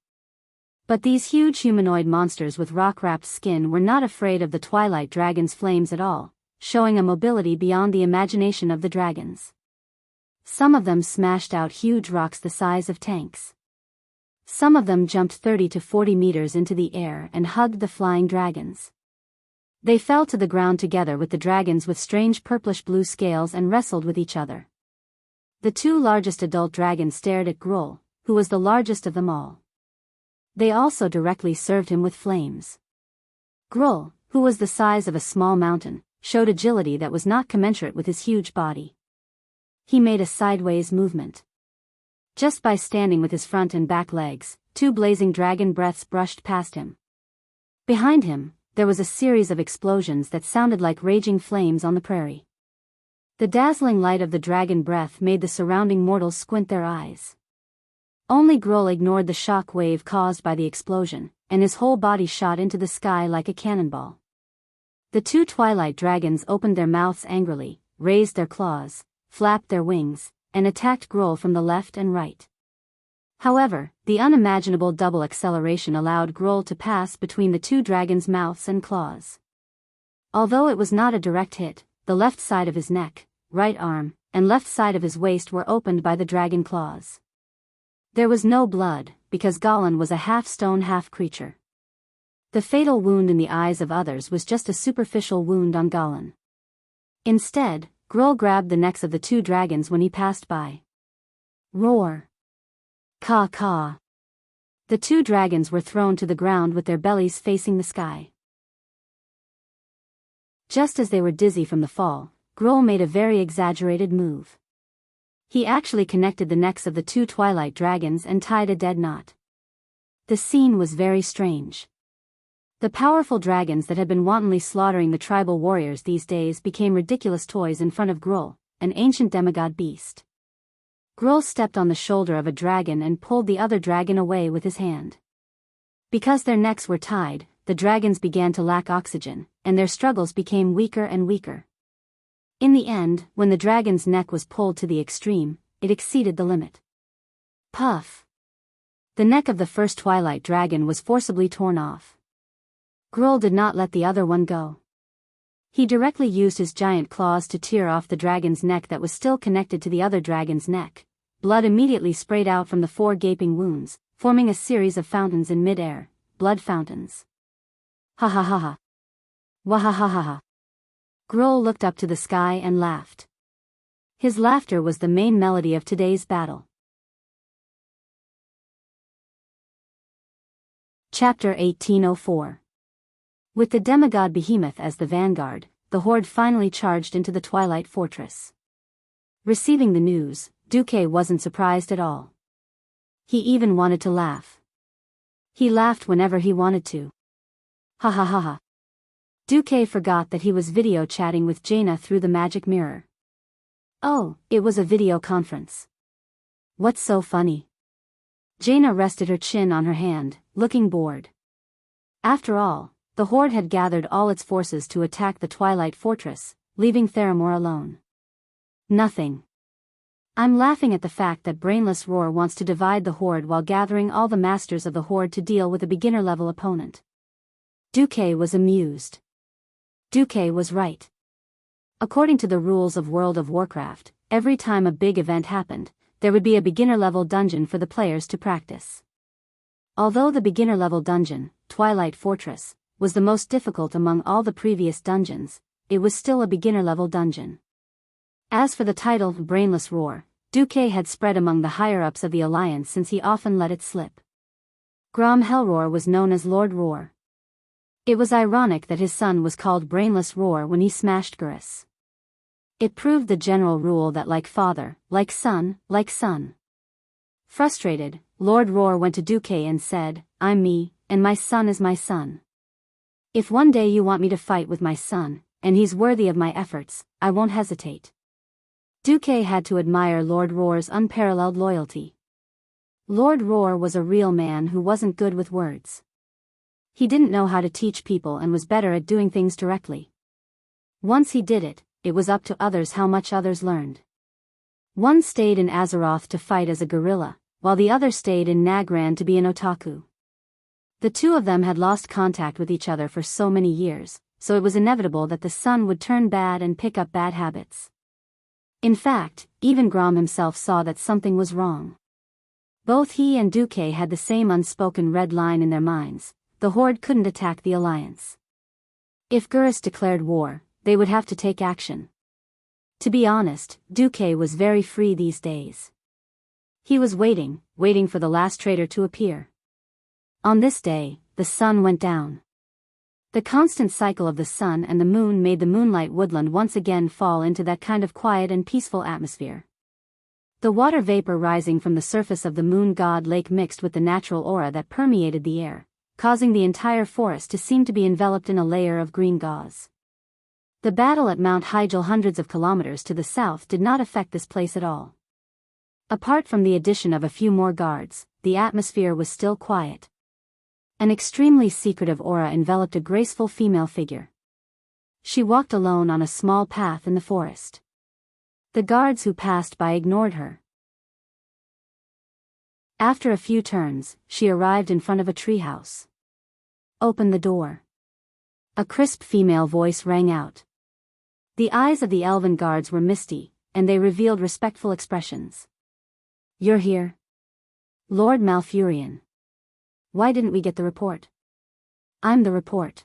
But these huge humanoid monsters with rock-wrapped skin were not afraid of the Twilight Dragon's flames at all, showing a mobility beyond the imagination of the dragons. Some of them smashed out huge rocks the size of tanks. Some of them jumped 30 to 40 meters into the air and hugged the flying dragons. They fell to the ground together with the dragons with strange purplish-blue scales and wrestled with each other. The two largest adult dragons stared at Gruul, who was the largest of them all. They also directly served him with flames. Gruul, who was the size of a small mountain, showed agility that was not commensurate with his huge body. He made a sideways movement. Just by standing with his front and back legs, two blazing dragon breaths brushed past him. Behind him, there was a series of explosions that sounded like raging flames on the prairie. The dazzling light of the dragon breath made the surrounding mortals squint their eyes. Only Gruul ignored the shock wave caused by the explosion, and his whole body shot into the sky like a cannonball. The two twilight dragons opened their mouths angrily, raised their claws, flapped their wings, and attacked Gruul from the left and right. However, the unimaginable double acceleration allowed Gruul to pass between the two dragons' mouths and claws. Although it was not a direct hit, the left side of his neck, right arm, and left side of his waist were opened by the dragon claws. There was no blood, because Gollin was a half-stone half-creature. The fatal wound in the eyes of others was just a superficial wound on Gollin. Instead, Gruul grabbed the necks of the two dragons when he passed by. Roar! Caw-caw! The two dragons were thrown to the ground with their bellies facing the sky. Just as they were dizzy from the fall, Gruul made a very exaggerated move. He actually connected the necks of the two twilight dragons and tied a dead knot. The scene was very strange. The powerful dragons that had been wantonly slaughtering the tribal warriors these days became ridiculous toys in front of Gruul, an ancient demigod beast. Gruul stepped on the shoulder of a dragon and pulled the other dragon away with his hand. Because their necks were tied, the dragons began to lack oxygen, and their struggles became weaker and weaker. In the end, when the dragon's neck was pulled to the extreme, it exceeded the limit. Puff! The neck of the first twilight dragon was forcibly torn off. Gruul did not let the other one go. He directly used his giant claws to tear off the dragon's neck that was still connected to the other dragon's neck. Blood immediately sprayed out from the 4 gaping wounds, forming a series of fountains in mid-air, blood fountains. Ha ha ha ha! Wahahaha! Gruul looked up to the sky and laughed. His laughter was the main melody of today's battle. Chapter 1804. With the demigod Behemoth as the vanguard, the horde finally charged into the Twilight Fortress. Receiving the news, Duque wasn't surprised at all. He even wanted to laugh. He laughed whenever he wanted to. Ha ha ha ha. Duque forgot that he was video chatting with Jaina through the magic mirror. Oh, it was a video conference. What's so funny? Jaina rested her chin on her hand, looking bored. After all, the horde had gathered all its forces to attack the Twilight Fortress, leaving Theramore alone. Nothing. I'm laughing at the fact that Brainless Roar wants to divide the horde while gathering all the masters of the horde to deal with a beginner-level opponent. Duque was amused. Duque was right. According to the rules of World of Warcraft, every time a big event happened, there would be a beginner-level dungeon for the players to practice. Although the beginner-level dungeon, Twilight Fortress, was the most difficult among all the previous dungeons, it was still a beginner-level dungeon. As for the title Brainless Roar, Duque had spread among the higher-ups of the Alliance since he often let it slip. Grom Hellroar was known as Lord Roar. It was ironic that his son was called Brainless Roar when he smashed Gurus. It proved the general rule that like father, like son, like son. Frustrated, Lord Roar went to Duque and said, I'm me, and my son is my son. If one day you want me to fight with my son, and he's worthy of my efforts, I won't hesitate. Duque had to admire Lord Roar's unparalleled loyalty. Lord Roar was a real man who wasn't good with words. He didn't know how to teach people and was better at doing things directly. Once he did it, it was up to others how much others learned. One stayed in Azeroth to fight as a guerrilla, while the other stayed in Nagran to be an otaku. The two of them had lost contact with each other for so many years, so it was inevitable that the son would turn bad and pick up bad habits. In fact, even Grom himself saw that something was wrong. Both he and Duque had the same unspoken red line in their minds: the horde couldn't attack the Alliance. If Gurus declared war, they would have to take action. To be honest, Duque was very free these days. He was waiting for the last traitor to appear. On this day, the sun went down. The constant cycle of the sun and the moon made the moonlight woodland once again fall into that kind of quiet and peaceful atmosphere. The water vapor rising from the surface of the moon god lake mixed with the natural aura that permeated the air, causing the entire forest to seem to be enveloped in a layer of green gauze. The battle at Mount Hyjal hundreds of kilometers to the south did not affect this place at all. Apart from the addition of a few more guards, the atmosphere was still quiet. An extremely secretive aura enveloped a graceful female figure. She walked alone on a small path in the forest. The guards who passed by ignored her. After a few turns, she arrived in front of a treehouse. "Open the door." A crisp female voice rang out. The eyes of the elven guards were misty, and they revealed respectful expressions. "You're here? Lord Malfurion. Why didn't we get the report?" "I'm the report."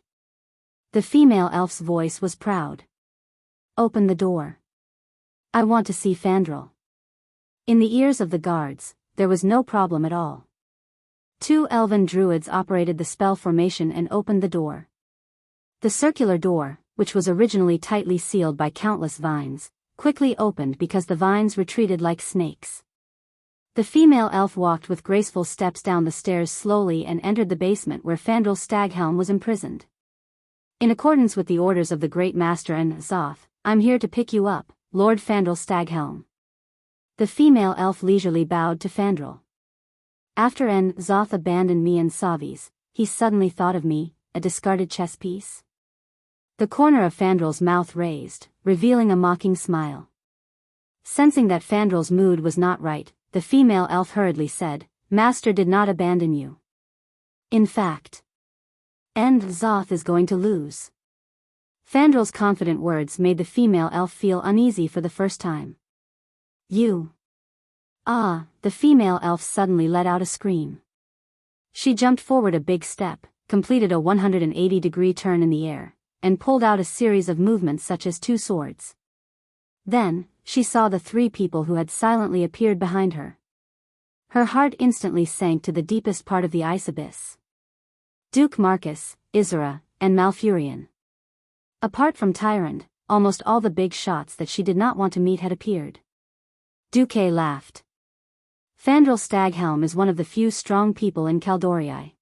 The female elf's voice was proud. "Open the door. I want to see Fandral." In the ears of the guards, there was no problem at all. Two elven druids operated the spell formation and opened the door. The circular door, which was originally tightly sealed by countless vines, quickly opened because the vines retreated like snakes. The female elf walked with graceful steps down the stairs slowly and entered the basement where Fandral Staghelm was imprisoned. "In accordance with the orders of the Great Master and Zoth, I'm here to pick you up, Lord Fandral Staghelm." The female elf leisurely bowed to Fandral. "After Zoth abandoned me and Savi's, he suddenly thought of me, a discarded chess piece?" The corner of Fandral's mouth raised, revealing a mocking smile. Sensing that Fandral's mood was not right, the female elf hurriedly said, "Master did not abandon you. In fact, Zoth is going to lose." Fandral's confident words made the female elf feel uneasy for the first time. "You." "Ah," the female elf suddenly let out a scream. She jumped forward a big step, completed a 180-degree turn in the air, and pulled out a series of movements such as two swords. Then, she saw the three people who had silently appeared behind her. Her heart instantly sank to the deepest part of the ice abyss. Duke Marcus, Isra, and Malfurion. Apart from Tyrande, almost all the big shots that she did not want to meet had appeared. Duque laughed. "Fandral Staghelm is one of the few strong people in Caldorii.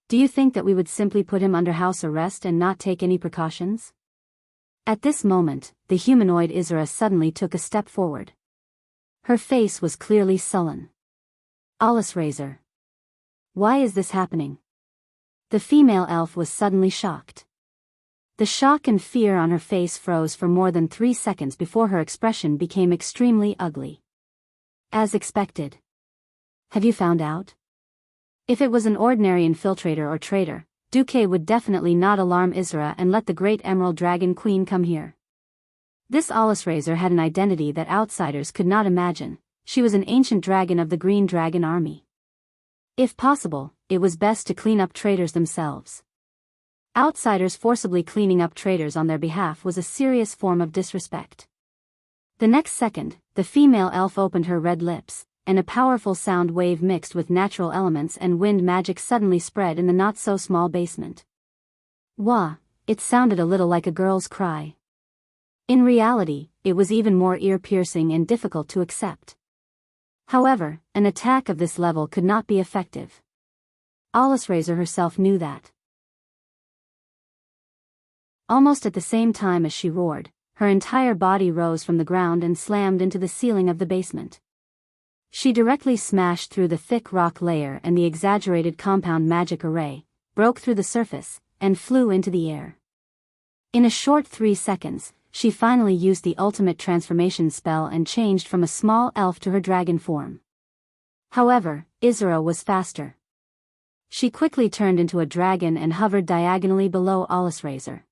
Do you think that we would simply put him under house arrest and not take any precautions?" At this moment, the humanoid Isra suddenly took a step forward. Her face was clearly sullen. "Razor. Why is this happening?" The female elf was suddenly shocked. The shock and fear on her face froze for more than 3 seconds before her expression became extremely ugly. "As expected. Have you found out?" If it was an ordinary infiltrator or traitor, Duque would definitely not alarm Isra and let the great Emerald Dragon Queen come here. This Razor had an identity that outsiders could not imagine. She was an ancient dragon of the Green Dragon Army. If possible, it was best to clean up traitors themselves. Outsiders forcibly cleaning up traitors on their behalf was a serious form of disrespect. The next second, the female elf opened her red lips, and a powerful sound wave mixed with natural elements and wind magic suddenly spread in the not-so-small basement. Wah! It sounded a little like a girl's cry. In reality, it was even more ear-piercing and difficult to accept. However, an attack of this level could not be effective. Razor herself knew that. Almost at the same time as she roared, her entire body rose from the ground and slammed into the ceiling of the basement. She directly smashed through the thick rock layer and the exaggerated compound magic array, broke through the surface, and flew into the air. In a short 3 seconds, she finally used the ultimate transformation spell and changed from a small elf to her dragon form. However, Isra was faster. She quickly turned into a dragon and hovered diagonally below Razor.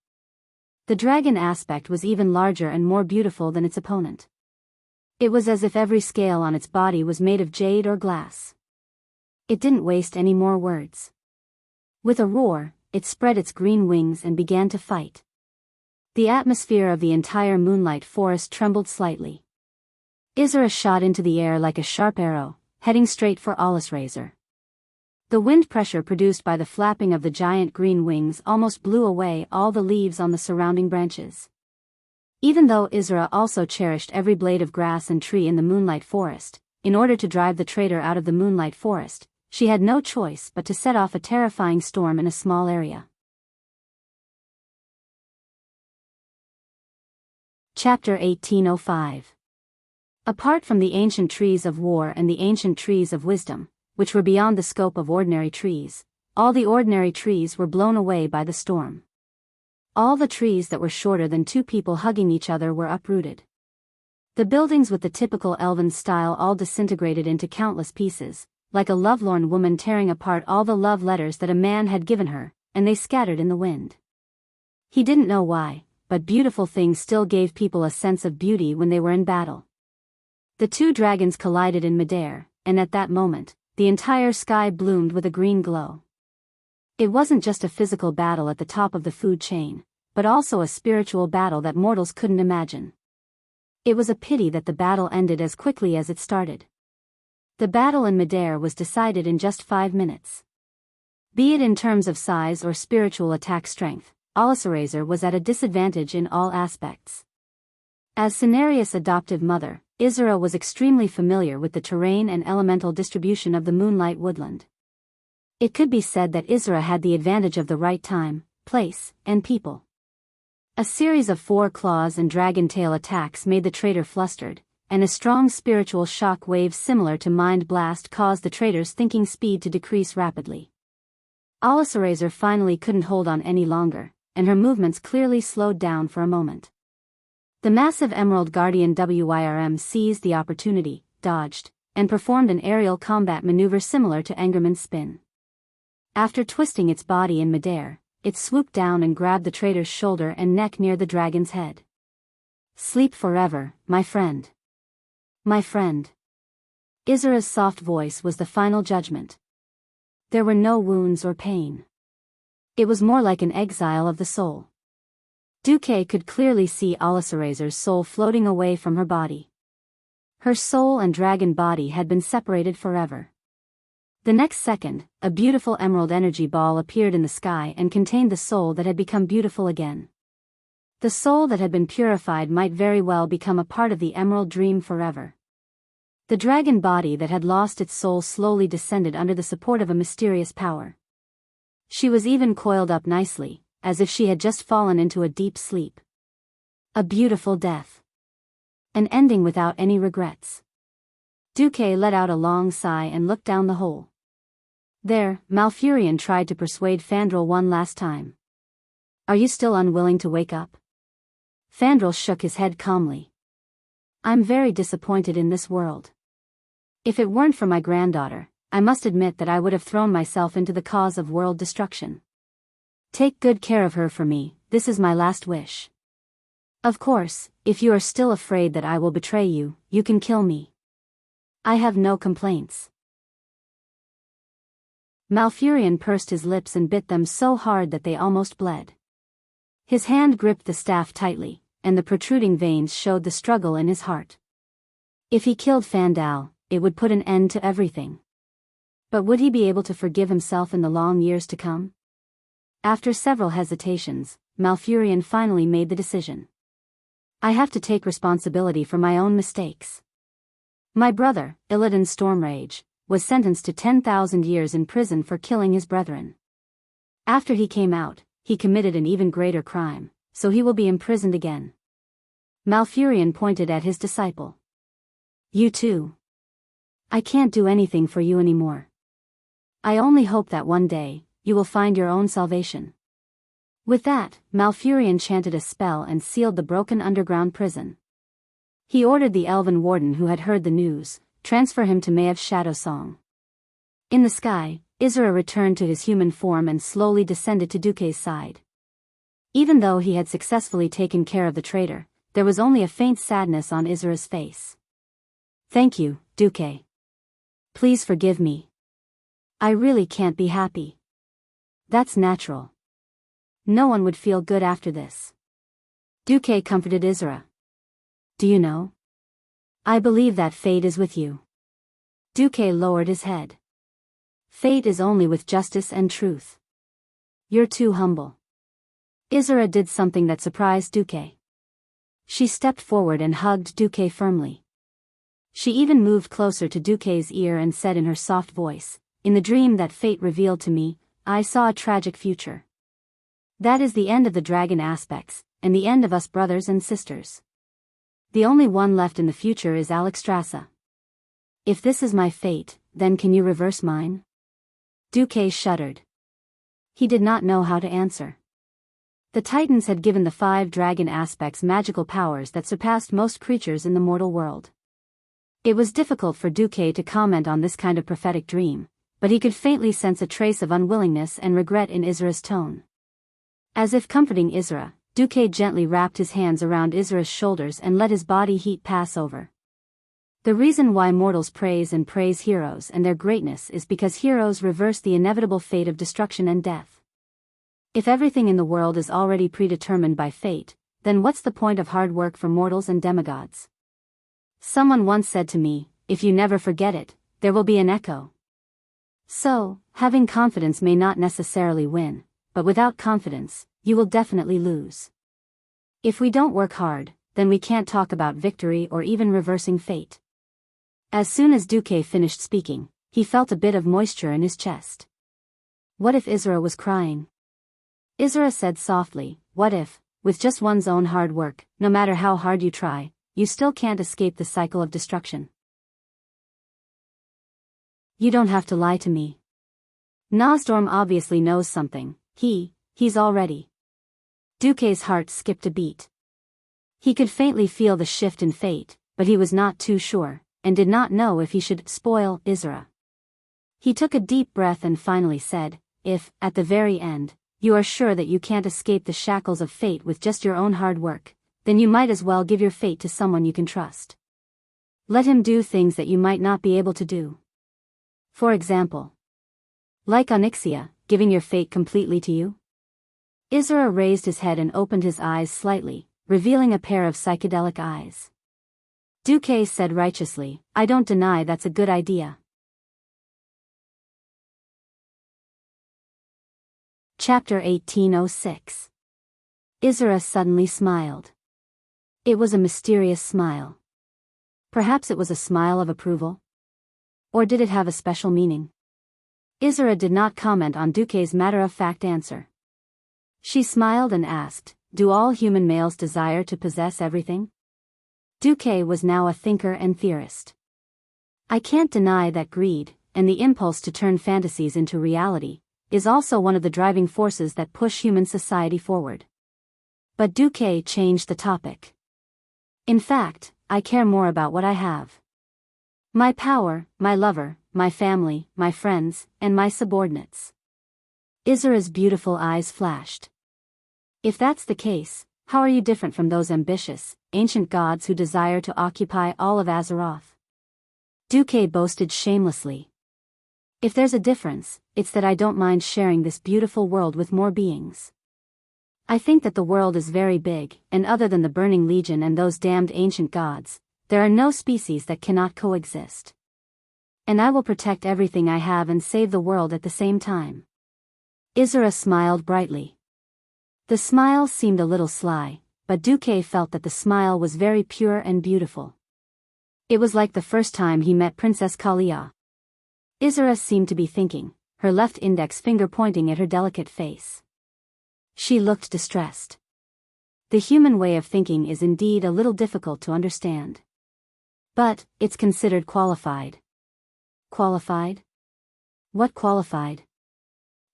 The dragon aspect was even larger and more beautiful than its opponent. It was as if every scale on its body was made of jade or glass. It didn't waste any more words. With a roar, it spread its green wings and began to fight. The atmosphere of the entire moonlight forest trembled slightly. Isra shot into the air like a sharp arrow, heading straight for Razor. The wind pressure produced by the flapping of the giant green wings almost blew away all the leaves on the surrounding branches. Even though Isra also cherished every blade of grass and tree in the Moonlight Forest, in order to drive the traitor out of the Moonlight Forest, she had no choice but to set off a terrifying storm in a small area. Chapter 1805. Apart from the ancient trees of war and the ancient trees of wisdom, which were beyond the scope of ordinary trees, all the ordinary trees were blown away by the storm. All the trees that were shorter than two people hugging each other were uprooted. The buildings with the typical elven style all disintegrated into countless pieces, like a lovelorn woman tearing apart all the love letters that a man had given her, and they scattered in the wind. He didn't know why, but beautiful things still gave people a sense of beauty when they were in battle. The two dragons collided in midair, and at that moment, the entire sky bloomed with a green glow. It wasn't just a physical battle at the top of the food chain, but also a spiritual battle that mortals couldn't imagine. It was a pity that the battle ended as quickly as it started. The battle in midair was decided in just 5 minutes. Be it in terms of size or spiritual attack strength, Alicerazer was at a disadvantage in all aspects. As Cenarius' adoptive mother, Isra was extremely familiar with the terrain and elemental distribution of the Moonlight Woodland. It could be said that Isra had the advantage of the right time, place, and people. A series of 4 claws and dragon tail attacks made the traitor flustered, and a strong spiritual shock wave similar to Mind Blast caused the traitor's thinking speed to decrease rapidly. Alicerazer finally couldn't hold on any longer, and her movements clearly slowed down for a moment. The massive Emerald Guardian Wyrm seized the opportunity, dodged, and performed an aerial combat maneuver similar to Engerman's spin. After twisting its body in midair, it swooped down and grabbed the traitor's shoulder and neck near the dragon's head. "Sleep forever, my friend. My friend." Isra's soft voice was the final judgment. There were no wounds or pain. It was more like an exile of the soul. Duque could clearly see Alicerazer's soul floating away from her body. Her soul and dragon body had been separated forever. The next second, a beautiful emerald energy ball appeared in the sky and contained the soul that had become beautiful again. The soul that had been purified might very well become a part of the emerald dream forever. The dragon body that had lost its soul slowly descended under the support of a mysterious power. She was even coiled up nicely, as if she had just fallen into a deep sleep. A beautiful death. An ending without any regrets. Duque let out a long sigh and looked down the hole. There, Malfurion tried to persuade Fandral one last time. "Are you still unwilling to wake up?" Fandral shook his head calmly. "I'm very disappointed in this world. If it weren't for my granddaughter, I must admit that I would have thrown myself into the cause of world destruction. Take good care of her for me, this is my last wish. Of course, if you are still afraid that I will betray you, you can kill me. I have no complaints." Malfurion pursed his lips and bit them so hard that they almost bled. His hand gripped the staff tightly, and the protruding veins showed the struggle in his heart. If he killed Fandal, it would put an end to everything. But would he be able to forgive himself in the long years to come? After several hesitations, Malfurion finally made the decision. "I have to take responsibility for my own mistakes. My brother, Illidan Stormrage, was sentenced to 10,000 years in prison for killing his brethren. After he came out, he committed an even greater crime, so he will be imprisoned again." Malfurion pointed at his disciple. "You too. I can't do anything for you anymore. I only hope that one day, you will find your own salvation." With that, Malfurion chanted a spell and sealed the broken underground prison. He ordered the elven warden who had heard the news, transfer him to Maev's Shadow Song. In the sky, Isra returned to his human form and slowly descended to Duque's side. Even though he had successfully taken care of the traitor, there was only a faint sadness on Isra's face. "Thank you, Duque. Please forgive me. I really can't be happy. That's natural. No one would feel good after this." Duque comforted Isra. "Do you know? I believe that fate is with you." Duque lowered his head. "Fate is only with justice and truth. You're too humble." Isra did something that surprised Duque. She stepped forward and hugged Duque firmly. She even moved closer to Duque's ear and said in her soft voice, in the dream that fate revealed to me, I saw a tragic future. That is the end of the dragon aspects, and the end of us brothers and sisters. The only one left in the future is Alexstrasza. If this is my fate, then can you reverse mine? Duque shuddered. He did not know how to answer. The Titans had given the 5 dragon aspects magical powers that surpassed most creatures in the mortal world. It was difficult for Duque to comment on this kind of prophetic dream, but he could faintly sense a trace of unwillingness and regret in Isra's tone. As if comforting Isra, Duque gently wrapped his hands around Isra's shoulders and let his body heat pass over. The reason why mortals praise heroes and their greatness is because heroes reverse the inevitable fate of destruction and death. If everything in the world is already predetermined by fate, then what's the point of hard work for mortals and demigods? Someone once said to me, if you never forget it, there will be an echo. So, having confidence may not necessarily win, but without confidence, you will definitely lose. If we don't work hard, then we can't talk about victory or even reversing fate. As soon as Duque finished speaking, he felt a bit of moisture in his chest. What if Isra was crying? Isra said softly, what if, with just one's own hard work, no matter how hard you try, you still can't escape the cycle of destruction? You don't have to lie to me. Nosdorm obviously knows something. He's already. Duque's heart skipped a beat. He could faintly feel the shift in fate, but he was not too sure, and did not know if he should spoil Isra. He took a deep breath and finally said, if, at the very end, you are sure that you can't escape the shackles of fate with just your own hard work, then you might as well give your fate to someone you can trust. Let him do things that you might not be able to do. For example, like Onyxia, giving your fate completely to you? Isra raised his head and opened his eyes slightly, revealing a pair of psychedelic eyes. Duque said righteously, I don't deny that's a good idea. Chapter 1806. Isra suddenly smiled. It was a mysterious smile. Perhaps it was a smile of approval? Or did it have a special meaning? Isra did not comment on Duque's matter-of-fact answer. She smiled and asked, do all human males desire to possess everything? Duque was now a thinker and theorist. I can't deny that greed, and the impulse to turn fantasies into reality, is also one of the driving forces that push human society forward. But Duque changed the topic. In fact, I care more about what I have. My power, my lover, my family, my friends, and my subordinates. Isra's beautiful eyes flashed. If that's the case, how are you different from those ambitious, ancient gods who desire to occupy all of Azeroth? Duque boasted shamelessly. If there's a difference, it's that I don't mind sharing this beautiful world with more beings. I think that the world is very big, and other than the Burning Legion and those damned ancient gods, there are no species that cannot coexist. And I will protect everything I have and save the world at the same time. Isra smiled brightly. The smile seemed a little sly, but Duque felt that the smile was very pure and beautiful. It was like the first time he met Princess Kalia. Isra seemed to be thinking, her left index finger pointing at her delicate face. She looked distressed. The human way of thinking is indeed a little difficult to understand. But, it's considered qualified. Qualified? What qualified?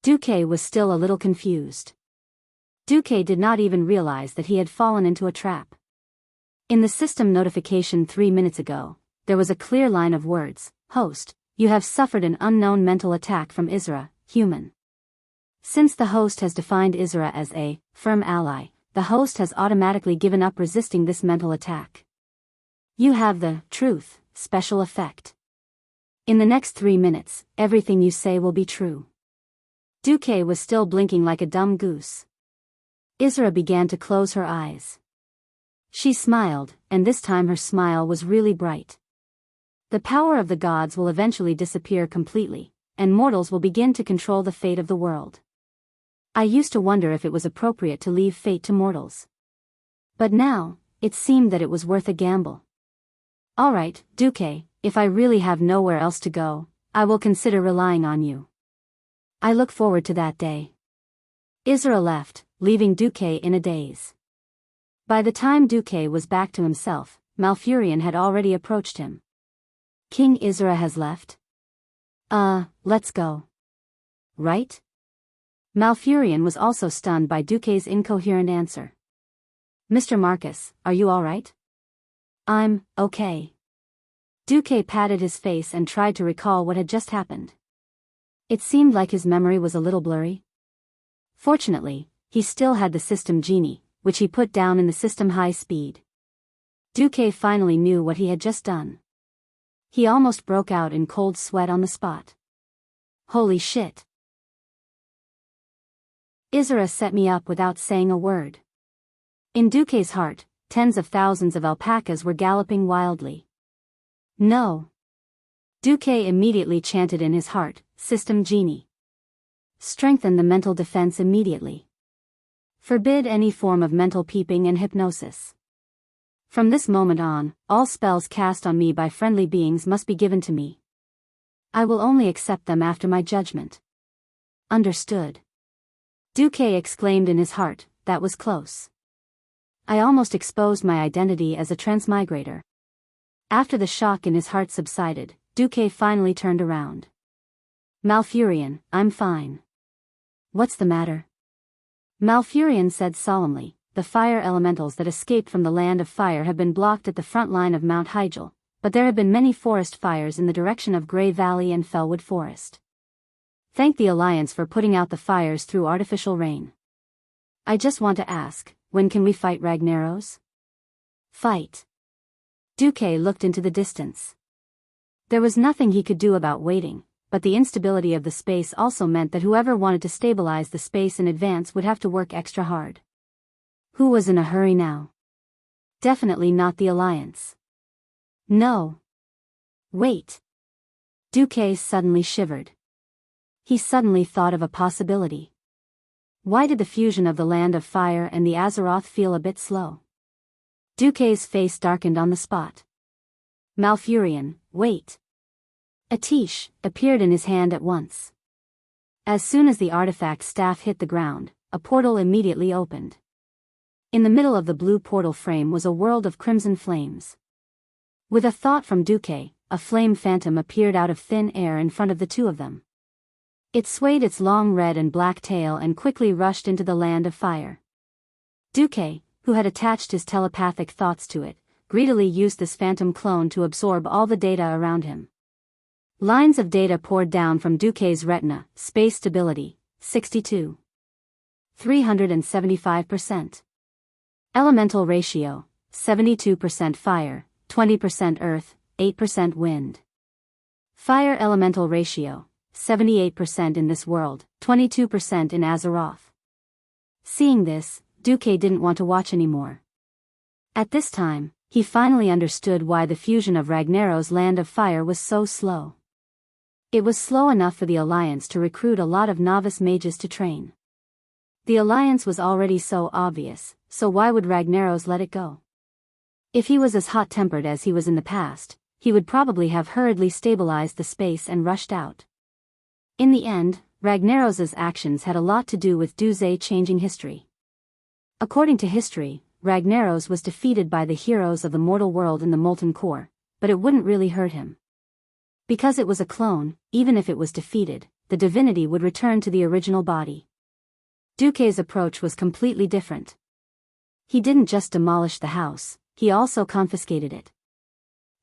Duque was still a little confused. Duque did not even realize that he had fallen into a trap. In the system notification 3 minutes ago, there was a clear line of words, host, you have suffered an unknown mental attack from Isra, human. Since the host has defined Isra as a firm ally, the host has automatically given up resisting this mental attack. You have the truth special effect. In the next 3 minutes, everything you say will be true. Duque was still blinking like a dumb goose. Isra began to close her eyes. She smiled, and this time her smile was really bright. The power of the gods will eventually disappear completely, and mortals will begin to control the fate of the world. I used to wonder if it was appropriate to leave fate to mortals. But now, it seemed that it was worth a gamble. All right, Duque, if I really have nowhere else to go, I will consider relying on you. I look forward to that day. Isra left, leaving Duque in a daze. By the time Duque was back to himself, Malfurion had already approached him. King Isra has left? Let's go. Right? Malfurion was also stunned by Duque's incoherent answer. Mr. Marcus, are you all right? I'm okay. Duque patted his face and tried to recall what had just happened. It seemed like his memory was a little blurry. Fortunately, he still had the system genie, which he put down in the system high speed. Duque finally knew what he had just done. He almost broke out in cold sweat on the spot. Holy shit. Isra set me up without saying a word. In Duque's heart, tens of thousands of alpacas were galloping wildly. No. Duque immediately chanted in his heart, System Genie. Strengthen the mental defense immediately. Forbid any form of mental peeping and hypnosis. From this moment on, all spells cast on me by friendly beings must be given to me. I will only accept them after my judgment. Understood. Duque exclaimed in his heart, that was close. I almost exposed my identity as a transmigrator. After the shock in his heart subsided, Duque finally turned around. Malfurion, I'm fine. What's the matter? Malfurion said solemnly, the fire elementals that escaped from the land of fire have been blocked at the front line of Mount Hyjal, but there have been many forest fires in the direction of Grey Valley and Fellwood Forest. Thank the Alliance for putting out the fires through artificial rain. I just want to ask, when can we fight Ragnaros? Fight. Duque looked into the distance. There was nothing he could do about waiting, but the instability of the space also meant that whoever wanted to stabilize the space in advance would have to work extra hard. Who was in a hurry now? Definitely not the Alliance. No. Wait. Duque suddenly shivered. He suddenly thought of a possibility. Why did the fusion of the Land of Fire and the Azeroth feel a bit slow? Duque's face darkened on the spot. Malfurion, wait. A tish appeared in his hand at once. As soon as the artifact staff hit the ground, a portal immediately opened. In the middle of the blue portal frame was a world of crimson flames. With a thought from Duque, a flame phantom appeared out of thin air in front of the two of them. It swayed its long red and black tail and quickly rushed into the Land of Fire. Duque, who had attached his telepathic thoughts to it, greedily used this phantom clone to absorb all the data around him. Lines of data poured down from Duque's retina, space stability, 62. 375%. Elemental ratio, 72% fire, 20% earth, 8% wind. Fire elemental ratio, 78% in this world, 22% in Azeroth. Seeing this, Duque didn't want to watch anymore. At this time, he finally understood why the fusion of Ragnaros' Land of Fire was so slow. It was slow enough for the Alliance to recruit a lot of novice mages to train. The Alliance was already so obvious, so why would Ragnaros let it go? If he was as hot-tempered as he was in the past, he would probably have hurriedly stabilized the space and rushed out. In the end, Ragnaros' actions had a lot to do with Duze changing history. According to history, Ragnaros was defeated by the heroes of the mortal world in the Molten Core, but it wouldn't really hurt him. Because it was a clone, even if it was defeated, the divinity would return to the original body. Duque's approach was completely different. He didn't just demolish the house, he also confiscated it.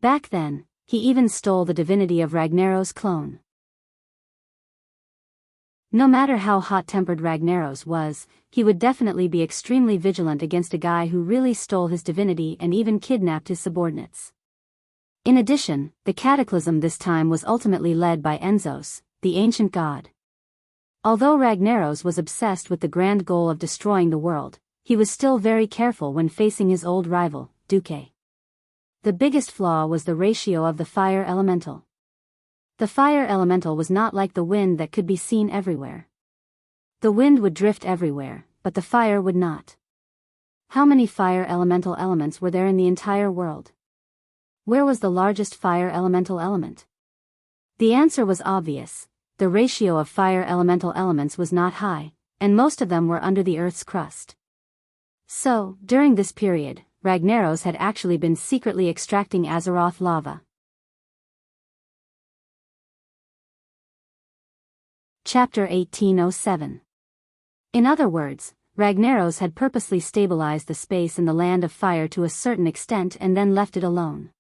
Back then, he even stole the divinity of Ragnaros' clone. No matter how hot-tempered Ragnaros was, he would definitely be extremely vigilant against a guy who really stole his divinity and even kidnapped his subordinates. In addition, the cataclysm this time was ultimately led by Enzos, the ancient god. Although Ragnaros was obsessed with the grand goal of destroying the world, he was still very careful when facing his old rival, Duque. The biggest flaw was the ratio of the fire elemental. The fire elemental was not like the wind that could be seen everywhere. The wind would drift everywhere, but the fire would not. How many fire elemental elements were there in the entire world? Where was the largest fire elemental element? The answer was obvious. The ratio of fire elemental elements was not high, and most of them were under the Earth's crust. So, during this period, Ragnaros had actually been secretly extracting Azeroth lava. Chapter 1807. In other words, Ragnaros had purposely stabilized the space in the Land of Fire to a certain extent and then left it alone.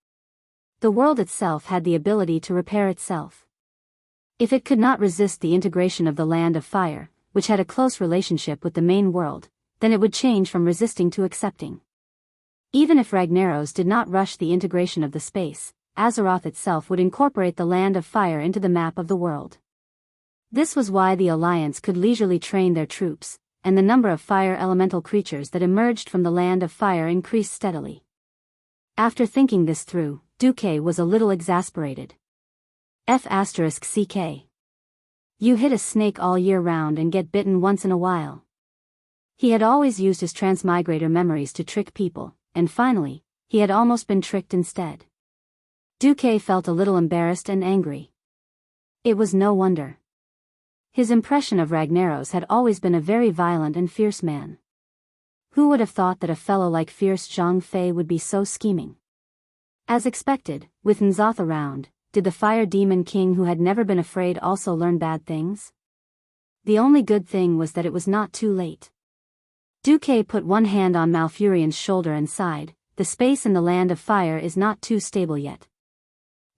The world itself had the ability to repair itself. If it could not resist the integration of the Land of Fire, which had a close relationship with the main world, then it would change from resisting to accepting. Even if Ragnaros did not rush the integration of the space, Azeroth itself would incorporate the Land of Fire into the map of the world. This was why the Alliance could leisurely train their troops, and the number of fire elemental creatures that emerged from the Land of Fire increased steadily. After thinking this through, Duque was a little exasperated. F***CK. You hit a snake all year round and get bitten once in a while. He had always used his transmigrator memories to trick people, and finally, he had almost been tricked instead. Duque felt a little embarrassed and angry. It was no wonder. His impression of Ragnaros had always been a very violent and fierce man. Who would have thought that a fellow like fierce Zhang Fei would be so scheming? As expected, with N'Zoth around, did the Fire Demon King who had never been afraid also learn bad things? The only good thing was that it was not too late. Duque put one hand on Malfurion's shoulder and sighed. The space in the Land of Fire is not too stable yet.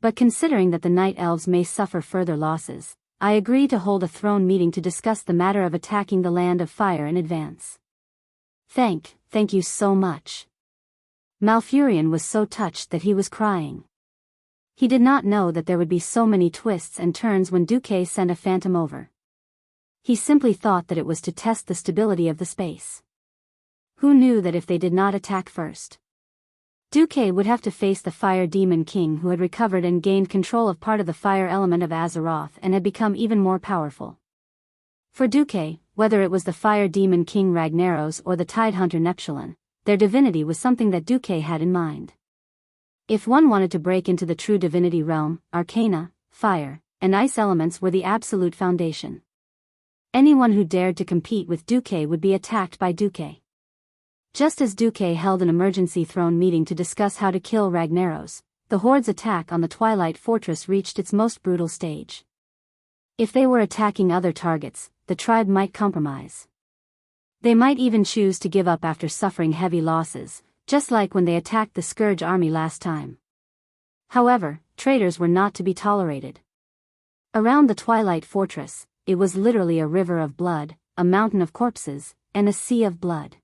But considering that the Night Elves may suffer further losses, I agree to hold a throne meeting to discuss the matter of attacking the Land of Fire in advance. Thank you so much. Malfurion was so touched that he was crying. He did not know that there would be so many twists and turns when Duque sent a phantom over. He simply thought that it was to test the stability of the space. Who knew that if they did not attack first, Duque would have to face the Fire Demon King who had recovered and gained control of part of the fire element of Azeroth and had become even more powerful. For Duque, whether it was the Fire Demon King Ragnaros or the Tidehunter Neptulon, their divinity was something that Duque had in mind. If one wanted to break into the true divinity realm, arcana, fire, and ice elements were the absolute foundation. Anyone who dared to compete with Duque would be attacked by Duque. Just as Duque held an emergency throne meeting to discuss how to kill Ragnaros, the Horde's attack on the Twilight Fortress reached its most brutal stage. If they were attacking other targets, the tribe might compromise. They might even choose to give up after suffering heavy losses, just like when they attacked the Scourge army last time. However, traitors were not to be tolerated. Around the Twilight Fortress, it was literally a river of blood, a mountain of corpses, and a sea of blood.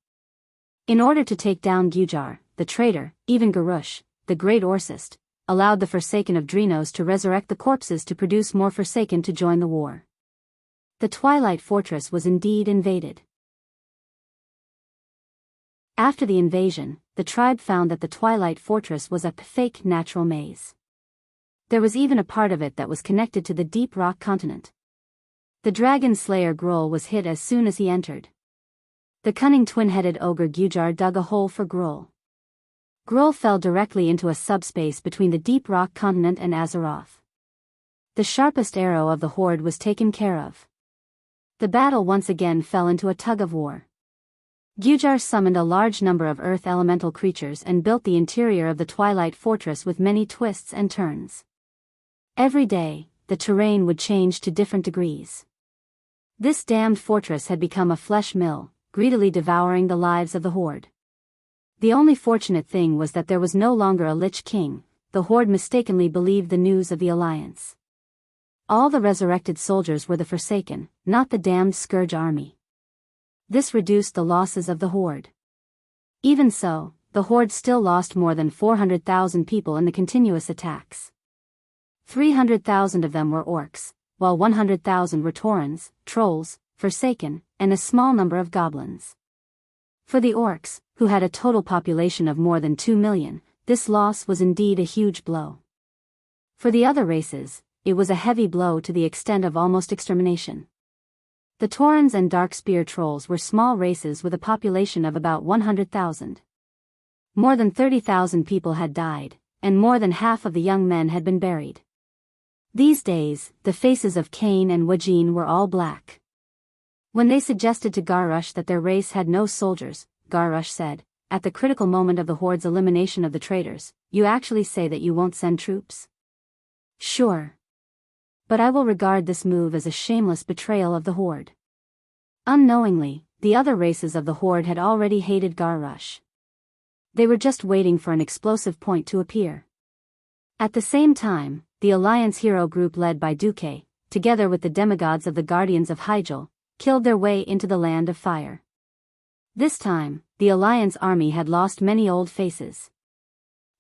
In order to take down Gujar, the traitor, even Garush, the great Orsist, allowed the Forsaken of Drinos to resurrect the corpses to produce more Forsaken to join the war. The Twilight Fortress was indeed invaded. After the invasion, the tribe found that the Twilight Fortress was a fake natural maze. There was even a part of it that was connected to the Deep Rock continent. The dragon slayer Gruul was hit as soon as he entered. The cunning twin-headed ogre Gujar dug a hole for Gruul. Gruul fell directly into a subspace between the Deep Rock continent and Azeroth. The sharpest arrow of the Horde was taken care of. The battle once again fell into a tug-of-war. Gujar summoned a large number of earth elemental creatures and built the interior of the Twilight Fortress with many twists and turns. Every day, the terrain would change to different degrees. This damned fortress had become a flesh mill, greedily devouring the lives of the Horde. The only fortunate thing was that there was no longer a Lich King. The Horde mistakenly believed the news of the Alliance. All the resurrected soldiers were the Forsaken, not the damned Scourge army. This reduced the losses of the Horde. Even so, the Horde still lost more than 400,000 people in the continuous attacks. 300,000 of them were orcs, while 100,000 were Taurens, trolls, Forsaken, and a small number of goblins. For the orcs, who had a total population of more than 2 million, this loss was indeed a huge blow. For the other races, it was a heavy blow to the extent of almost extermination. The Taurens and Darkspear trolls were small races with a population of about 100,000. More than 30,000 people had died, and more than half of the young men had been buried. These days, the faces of Cain and Wajin were all black. When they suggested to Garrush that their race had no soldiers, Garrush said, at the critical moment of the Horde's elimination of the traitors, "You actually say that you won't send troops?" "Sure. But I will regard this move as a shameless betrayal of the Horde." Unknowingly, the other races of the Horde had already hated Garrush. They were just waiting for an explosive point to appear. At the same time, the Alliance hero group led by Duque, together with the demigods of the Guardians of Hyjal, killed their way into the Land of Fire. This time, the Alliance army had lost many old faces.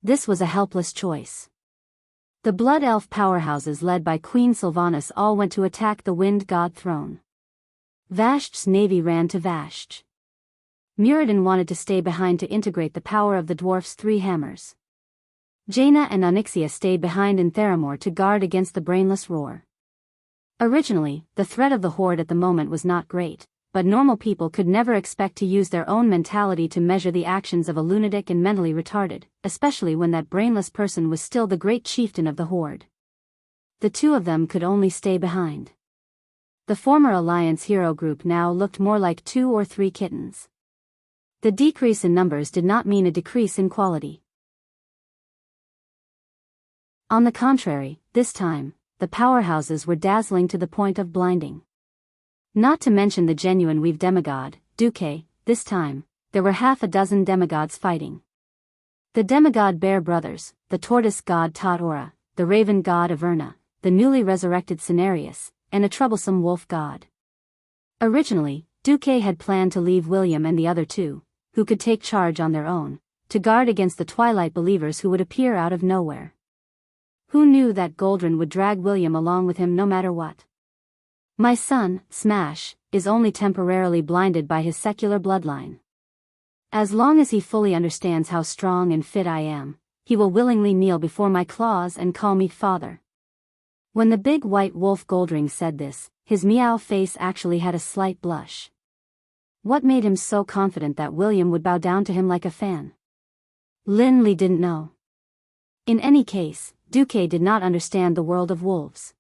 This was a helpless choice. The Blood Elf powerhouses led by Queen Sylvanas all went to attack the Wind God throne. Vasht's navy ran to Vasht. Muradin wanted to stay behind to integrate the power of the dwarf's 3 hammers. Jaina and Onyxia stayed behind in Theramore to guard against the brainless roar. Originally, the threat of the Horde at the moment was not great, but normal people could never expect to use their own mentality to measure the actions of a lunatic and mentally retarded, especially when that brainless person was still the great chieftain of the Horde. The two of them could only stay behind. The former Alliance hero group now looked more like 2 or 3 kittens. The decrease in numbers did not mean a decrease in quality. On the contrary, this time, the powerhouses were dazzling to the point of blinding. Not to mention the genuine Weave demigod, Duque, this time, there were half a dozen demigods fighting. The demigod Bear brothers, the tortoise god Tot-Ora, the raven god Averna, the newly resurrected Cenarius, and a troublesome wolf god. Originally, Duque had planned to leave William and the other 2, who could take charge on their own, to guard against the Twilight Believers who would appear out of nowhere. Who knew that Goldrin would drag William along with him no matter what? My son, Smash, is only temporarily blinded by his secular bloodline. As long as he fully understands how strong and fit I am, he will willingly kneel before my claws and call me father. When the big white wolf Goldring said this, his meow face actually had a slight blush. What made him so confident that William would bow down to him like a fan? Linley didn't know. In any case, Duque did not understand the world of wolves.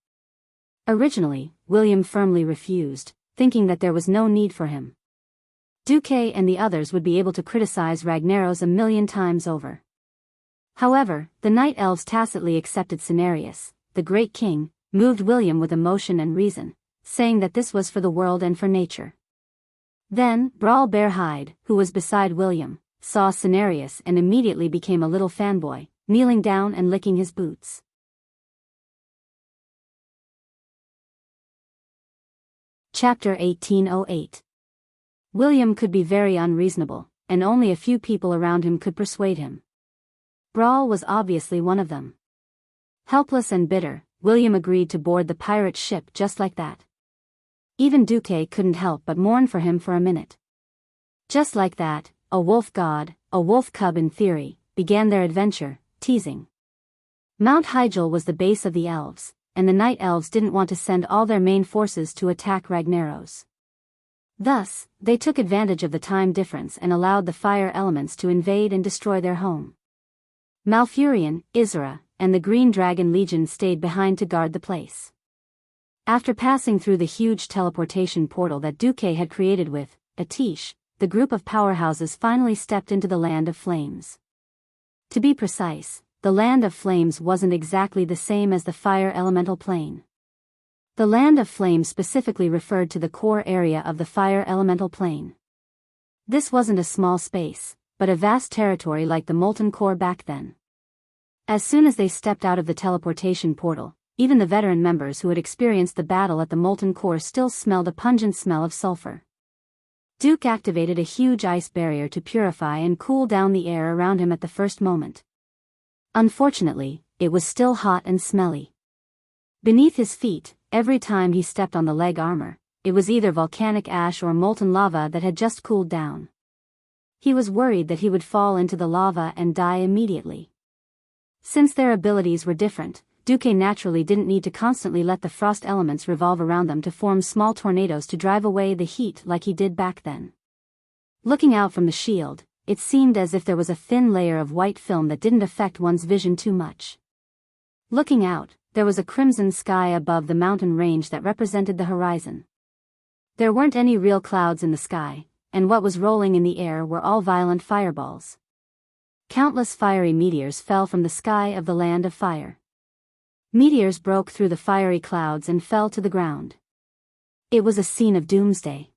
Originally, William firmly refused, thinking that there was no need for him. Duque and the others would be able to criticize Ragnaros 1,000,000 times over. However, the Night Elves tacitly accepted Cenarius, the Great King, moved William with emotion and reason, saying that this was for the world and for nature. Then, Brawl Bearhide, who was beside William, saw Cenarius and immediately became a little fanboy, kneeling down and licking his boots. Chapter 1808. William could be very unreasonable, and only a few people around him could persuade him. Brawl was obviously one of them. Helpless and bitter, William agreed to board the pirate ship just like that. Even Duque couldn't help but mourn for him for a minute. Just like that, a wolf god, a wolf cub in theory, began their adventure, teasing. Mount Hyjal was the base of the elves, and the Night Elves didn't want to send all their main forces to attack Ragnaros. Thus, they took advantage of the time difference and allowed the fire elements to invade and destroy their home. Malfurion, Isra, and the Green Dragon Legion stayed behind to guard the place. After passing through the huge teleportation portal that Duque had created with Atish, the group of powerhouses finally stepped into the Land of Flames. To be precise, the Land of Flames wasn't exactly the same as the Fire Elemental Plane. The Land of Flames specifically referred to the core area of the Fire Elemental Plane. This wasn't a small space, but a vast territory like the Molten Core back then. As soon as they stepped out of the teleportation portal, even the veteran members who had experienced the battle at the Molten Core still smelled a pungent smell of sulfur. Duke activated a huge ice barrier to purify and cool down the air around him at the first moment. Unfortunately, it was still hot and smelly. Beneath his feet, every time he stepped on the leg armor, it was either volcanic ash or molten lava that had just cooled down. He was worried that he would fall into the lava and die immediately. Since their abilities were different, Duque naturally didn't need to constantly let the frost elements revolve around them to form small tornadoes to drive away the heat like he did back then. Looking out from the shield, it seemed as if there was a thin layer of white film that didn't affect one's vision too much. Looking out, there was a crimson sky above the mountain range that represented the horizon. There weren't any real clouds in the sky, and what was rolling in the air were all violent fireballs. Countless fiery meteors fell from the sky of the land of fire. Meteors broke through the fiery clouds and fell to the ground. It was a scene of doomsday.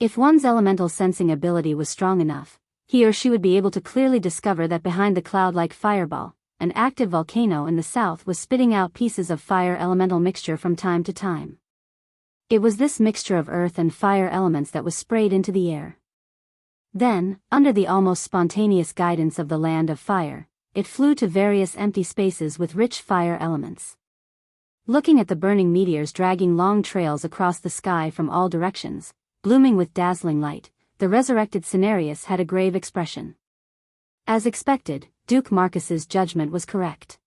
If one's elemental sensing ability was strong enough, he or she would be able to clearly discover that behind the cloud-like fireball, an active volcano in the south was spitting out pieces of fire elemental mixture from time to time. It was this mixture of earth and fire elements that was sprayed into the air. Then, under the almost spontaneous guidance of the land of fire, it flew to various empty spaces with rich fire elements. Looking at the burning meteors dragging long trails across the sky from all directions, blooming with dazzling light, the resurrected Cenarius had a grave expression. As expected, Duke Marcus's judgment was correct.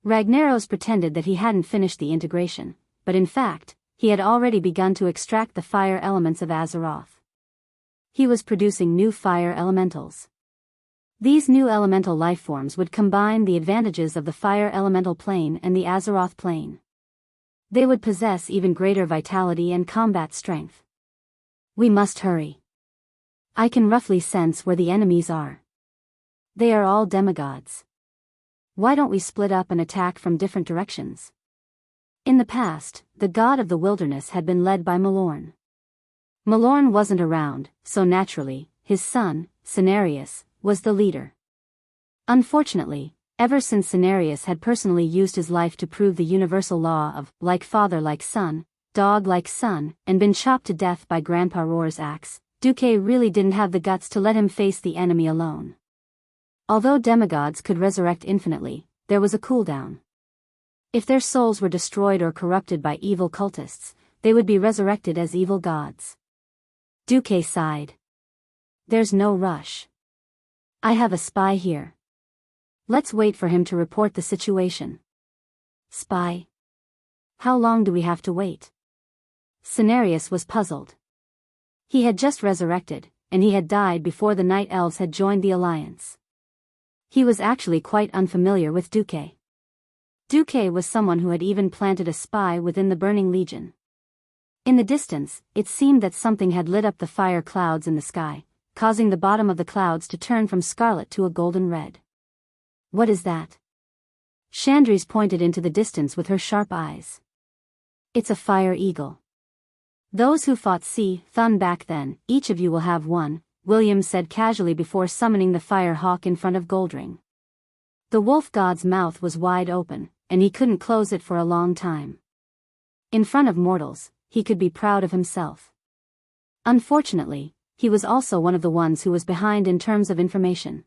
Ragnaros pretended that he hadn't finished the integration, but in fact, he had already begun to extract the fire elements of Azeroth. He was producing new fire elementals. These new elemental lifeforms would combine the advantages of the fire elemental plane and the Azeroth plane. They would possess even greater vitality and combat strength. We must hurry. I can roughly sense where the enemies are. They are all demigods. Why don't we split up and attack from different directions? In the past, the god of the wilderness had been led by Malorn. Malorn wasn't around, so naturally, his son, Cenarius, was the leader. Unfortunately, ever since Cenarius had personally used his life to prove the universal law of like father like son, dog like son, and been chopped to death by Grandpa Roar's axe, Duque really didn't have the guts to let him face the enemy alone. Although demigods could resurrect infinitely, there was a cooldown. If their souls were destroyed or corrupted by evil cultists, they would be resurrected as evil gods. Duque sighed. There's no rush. I have a spy here. Let's wait for him to report the situation. Spy? How long do we have to wait? Cenarius was puzzled. He had just resurrected, and he had died before the Night Elves had joined the Alliance. He was actually quite unfamiliar with Duque. Duque was someone who had even planted a spy within the Burning Legion. In the distance, it seemed that something had lit up the fire clouds in the sky, causing the bottom of the clouds to turn from scarlet to a golden red. What is that? Chandris pointed into the distance with her sharp eyes. It's a fire eagle. Those who fought Thun back then, each of you will have one, William said casually before summoning the fire hawk in front of Goldring. The wolf god's mouth was wide open, and he couldn't close it for a long time. In front of mortals, he could be proud of himself. Unfortunately, he was also one of the ones who was behind in terms of information.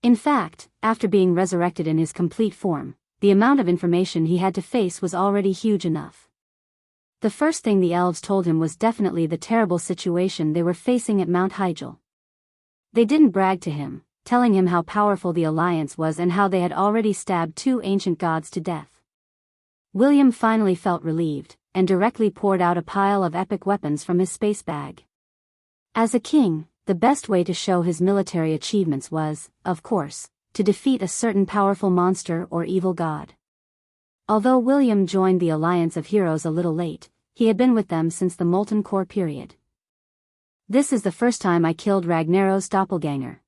In fact, after being resurrected in his complete form, the amount of information he had to face was already huge enough. The first thing the elves told him was definitely the terrible situation they were facing at Mount Hyjal. They didn't brag to him, telling him how powerful the Alliance was and how they had already stabbed 2 ancient gods to death. William finally felt relieved, and directly poured out a pile of epic weapons from his space bag. As a king, the best way to show his military achievements was, of course, to defeat a certain powerful monster or evil god. Although William joined the Alliance of Heroes a little late, he had been with them since the Molten Core period. This is the first time I killed Ragnaros' doppelganger.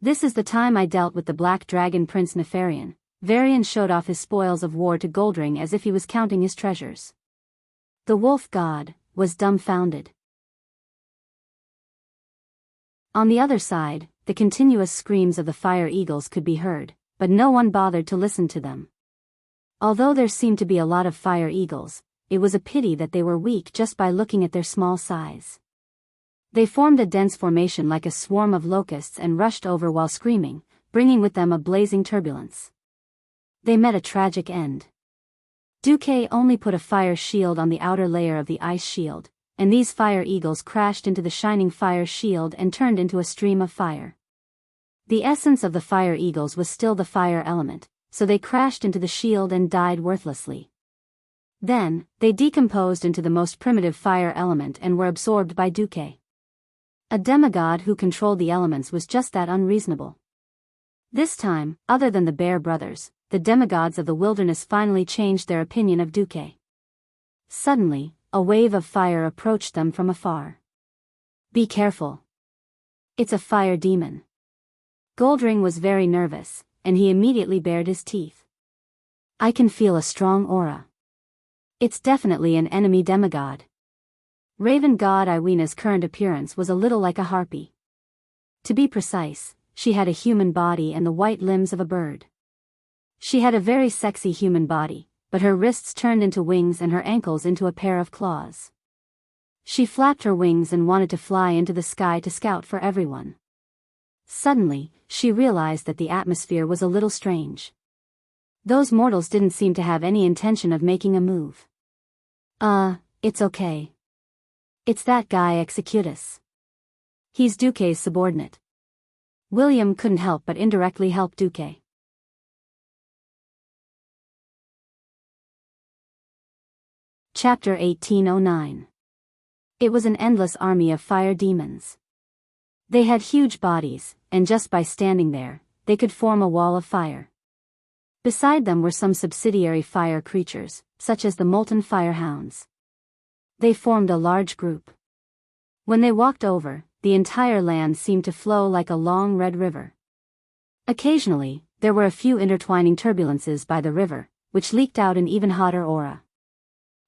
This is the time I dealt with the Black Dragon Prince Nefarian. Varian showed off his spoils of war to Goldring as if he was counting his treasures. The wolf god was dumbfounded. On the other side, the continuous screams of the fire eagles could be heard, but no one bothered to listen to them. Although there seemed to be a lot of fire eagles, it was a pity that they were weak just by looking at their small size. They formed a dense formation like a swarm of locusts and rushed over while screaming, bringing with them a blazing turbulence. They met a tragic end. Duque only put a fire shield on the outer layer of the ice shield, and these fire eagles crashed into the shining fire shield and turned into a stream of fire. The essence of the fire eagles was still the fire element, so they crashed into the shield and died worthlessly. Then, they decomposed into the most primitive fire element and were absorbed by Duque. A demigod who controlled the elements was just that unreasonable. This time, other than the Bear Brothers, the demigods of the wilderness finally changed their opinion of Duque. Suddenly, a wave of fire approached them from afar. "Be careful. It's a fire demon." Goldring was very nervous, and he immediately bared his teeth. "I can feel a strong aura. It's definitely an enemy demigod." Raven god Iwena's current appearance was a little like a harpy. To be precise, she had a human body and the white limbs of a bird. She had a very sexy human body, but her wrists turned into wings and her ankles into a pair of claws. She flapped her wings and wanted to fly into the sky to scout for everyone. Suddenly, she realized that the atmosphere was a little strange. Those mortals didn't seem to have any intention of making a move. It's okay. It's that guy Executus. He's Duque's subordinate." William couldn't help but indirectly help Duque. Chapter 1809. It was an endless army of fire demons. They had huge bodies, and just by standing there, they could form a wall of fire. Beside them were some subsidiary fire creatures, such as the molten firehounds. They formed a large group. When they walked over, the entire land seemed to flow like a long red river. Occasionally, there were a few intertwining turbulences by the river, which leaked out an even hotter aura.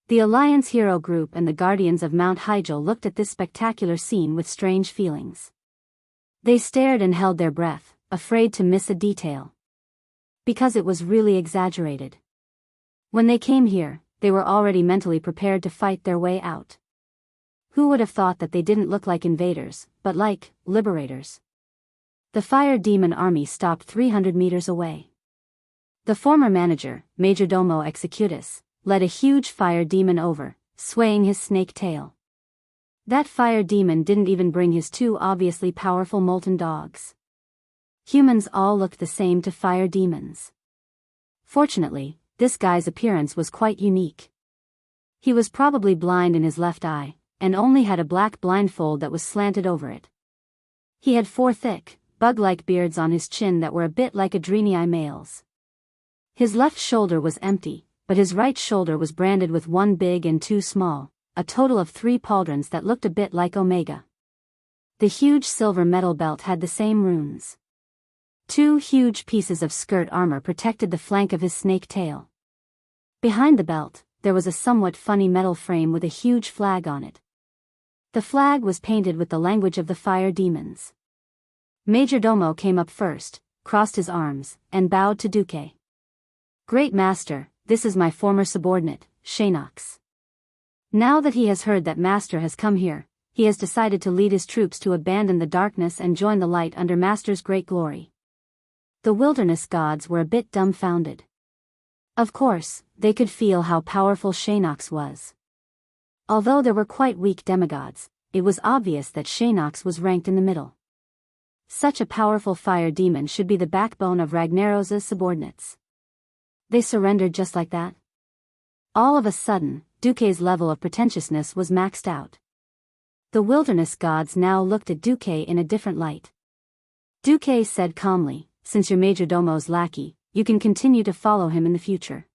The Alliance Hero Group and the Guardians of Mount Hyjal looked at this spectacular scene with strange feelings. They stared and held their breath, afraid to miss a detail. Because it was really exaggerated. When they came here, they were already mentally prepared to fight their way out. Who would have thought that they didn't look like invaders, but like liberators? The fire demon army stopped 300 meters away. The former manager, Majordomo Executus, led a huge fire demon over, swaying his snake tail. That fire demon didn't even bring his two obviously powerful molten dogs. Humans all looked the same to fire demons. Fortunately, this guy's appearance was quite unique. He was probably blind in his left eye, and only had a black blindfold that was slanted over it. He had 4 thick, bug-like beards on his chin that were a bit like Adrenii males. His left shoulder was empty, but his right shoulder was branded with 1 big and 2 small, a total of 3 pauldrons that looked a bit like Omega. The huge silver metal belt had the same runes. 2 huge pieces of skirt armor protected the flank of his snake tail. Behind the belt, there was a somewhat funny metal frame with a huge flag on it. The flag was painted with the language of the fire demons. Majordomo came up first, crossed his arms, and bowed to Duque. "Great Master, this is my former subordinate, Shanox. Now that he has heard that Master has come here, he has decided to lead his troops to abandon the darkness and join the light under Master's great glory." The wilderness gods were a bit dumbfounded. Of course, they could feel how powerful Shanox was. Although there were quite weak demigods, it was obvious that Shanox was ranked in the middle. Such a powerful fire demon should be the backbone of Ragnaros's subordinates. They surrendered just like that? All of a sudden, Duque's level of pretentiousness was maxed out. The wilderness gods now looked at Duque in a different light. Duque said calmly, "Since you're Majordomo's lackey, you can continue to follow him in the future.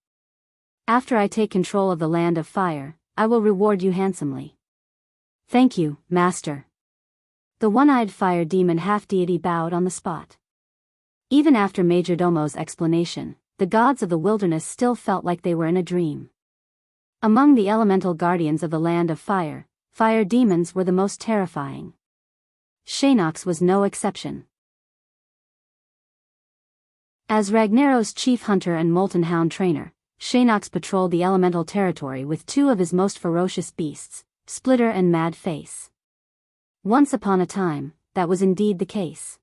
After I take control of the land of fire, I will reward you handsomely." "Thank you, Master." The one-eyed fire demon half-deity bowed on the spot. Even after Majordomo's explanation, the gods of the wilderness still felt like they were in a dream. Among the elemental guardians of the land of fire, fire demons were the most terrifying. Shanox was no exception. As Ragnaros' chief hunter and molten hound trainer, Shanox patrolled the elemental territory with 2 of his most ferocious beasts, Splitter and Mad Face. Once upon a time, that was indeed the case.